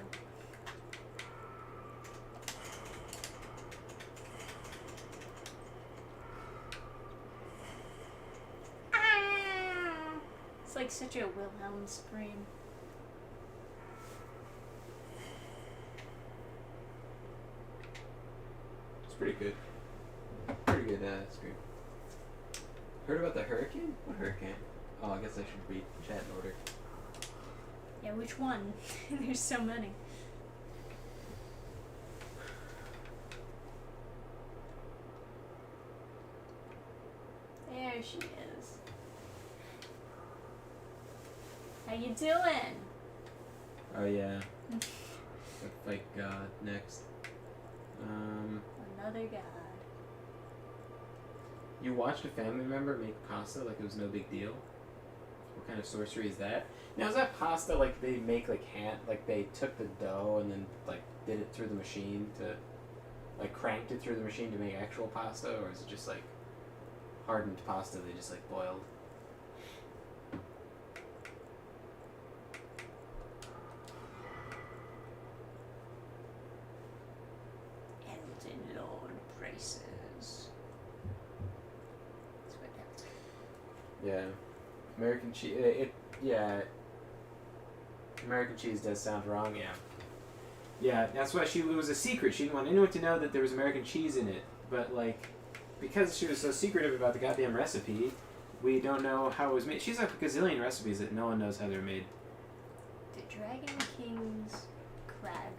Ah! It's like such a Wilhelm scream. It's pretty good. Pretty good scream. Heard about the hurricane? What hurricane? Oh, I guess I should read chat in order. Yeah, which one? There's so many. There she is. How you doing? Oh yeah. Fight God next. Another god. You watched a family member make pasta like it was no big deal? What kind of sorcery is that? Now is that pasta like they make like they took the dough and then like did it through the machine to like cranked it through the machine to make actual pasta, or is it just like hardened pasta they just like boiled? Elton Lord braces. That's what that's. Yeah. American cheese. Yeah. American cheese does sound wrong. Yeah. Yeah, that's why it was a secret. She didn't want anyone to know that there was American cheese in it. But like, because she was so secretive about the goddamn recipe, we don't know how it was made. She's like a gazillion recipes that no one knows how they're made. The Dragon King's crag.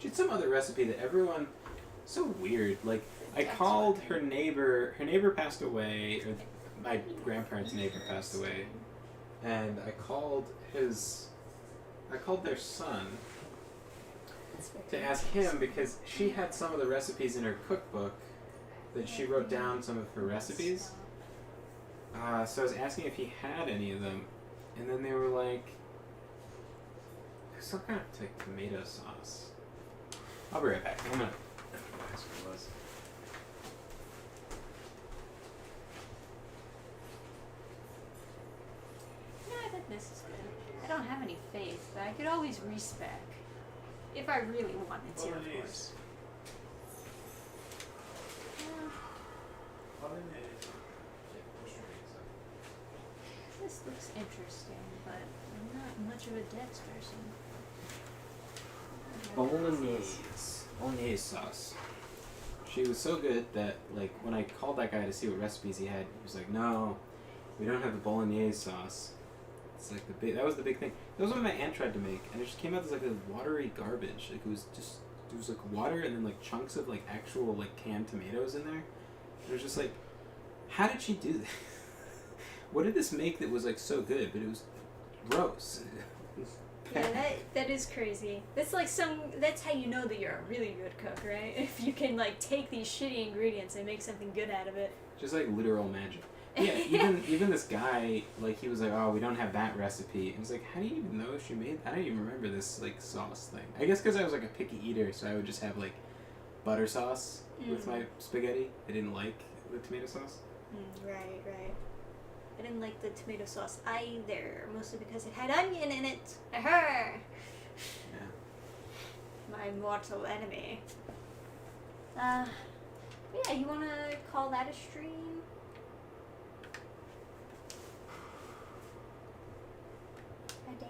She had some other recipe that everyone. So weird. Like, I That's called funny. her neighbor. Her neighbor passed away, or my grandparents' neighbor passed away, and I called their son to ask him because she had some of the recipes in her cookbook, that she wrote down some of her recipes. So I was asking if he had any of them, and then they were like, some kind of like tomato sauce. I'll be right back. I'm gonna ask what it was. No, I think this is good. I don't have any faith, but I could always respec. If I really wanted to, of course. This looks interesting, but I'm not much of a Dex person. Bolognese sauce. She was so good that, like, when I called that guy to see what recipes he had, he was like, "No, we don't have the bolognese sauce." It's like that was the big thing. That was what my aunt tried to make, and it just came out as like a watery garbage. Like it was like water and then like chunks of like actual like canned tomatoes in there. It was just like, how did she do this? What did this make that was like so good, but it was gross? Yeah, that is crazy. That's like that's how you know that you're a really good cook, right? If you can like take these shitty ingredients and make something good out of it. Just like literal magic. Yeah, even this guy, like, he was like, "Oh, we don't have that recipe." And I was like, "How do you even know she made that? I don't even remember this like sauce thing." I guess because I was like a picky eater, so I would just have like butter sauce with my spaghetti. I didn't like the tomato sauce. Right. I didn't like the tomato sauce either, mostly because it had onion in it. Aha! Yeah. My mortal enemy. Yeah, you wanna call that a stream? Damn.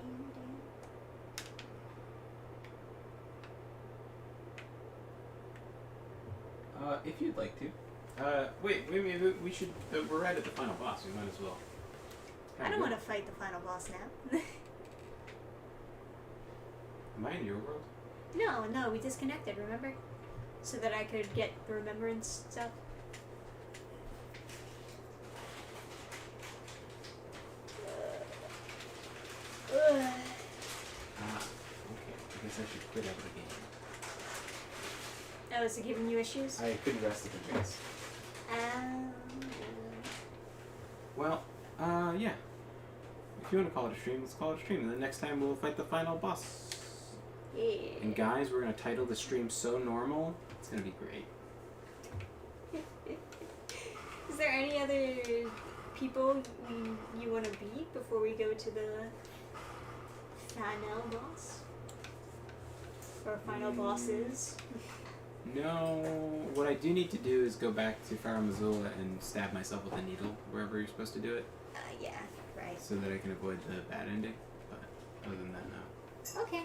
If you'd like to. Wait, maybe we should. We're right at the final boss. We might as well. I don't want to fight the final boss now. Am I in your world? No, we disconnected, remember? So that I could get the remembrance stuff. Okay. I guess I should quit out of the game. Oh, is it giving you issues? I couldn't rest at the base. Well, yeah. If you want to call it a stream, let's call it a stream. And then next time we'll fight the final boss. Yeah. And guys, we're going to title the stream So Normal. It's going to be great. Is there any other people you want to beat before we go to the final boss? Or final bosses? No. What I do need to do is go back to Farah Missoula and stab myself with a needle wherever you're supposed to do it. Yeah, right. So that I can avoid the bad ending. But other than that, no. Okay.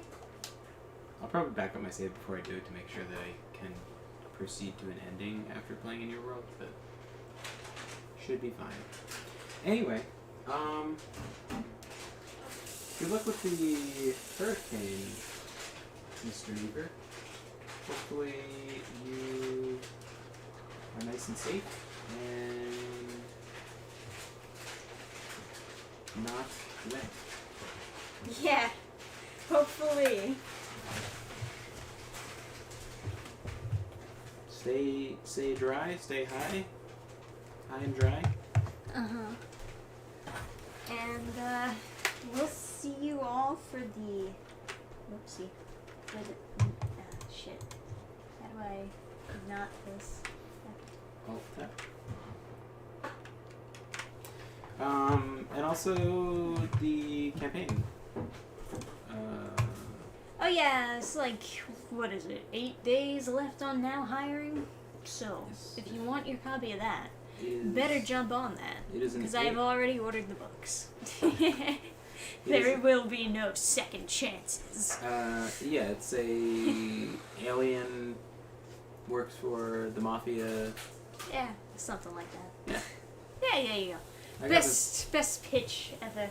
I'll probably back up my save before I do it to make sure that I can proceed to an ending after playing in your world, but should be fine. Anyway, good luck with the hurricane, Mr. Reaver. Hopefully you are nice and safe and not wet. Yeah, hopefully. Stay dry, stay high and dry. And we'll see you all for the whoopsie. For the shit. How do I not this? Alt tap. And also the campaign. Oh yeah, it's like, what is it, 8 days left on Now Hiring? So, Yes. if you want your copy of that, Is, better jump on that. It is an Because I have already ordered the books. is- There will be no second chances. yeah, it's a alien, works for the mafia. Yeah, something like that. Yeah. Yeah, there you go. I got this- Best pitch ever.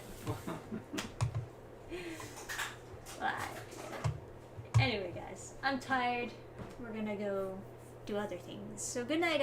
Anyway, guys, I'm tired. We're gonna go do other things. So good night.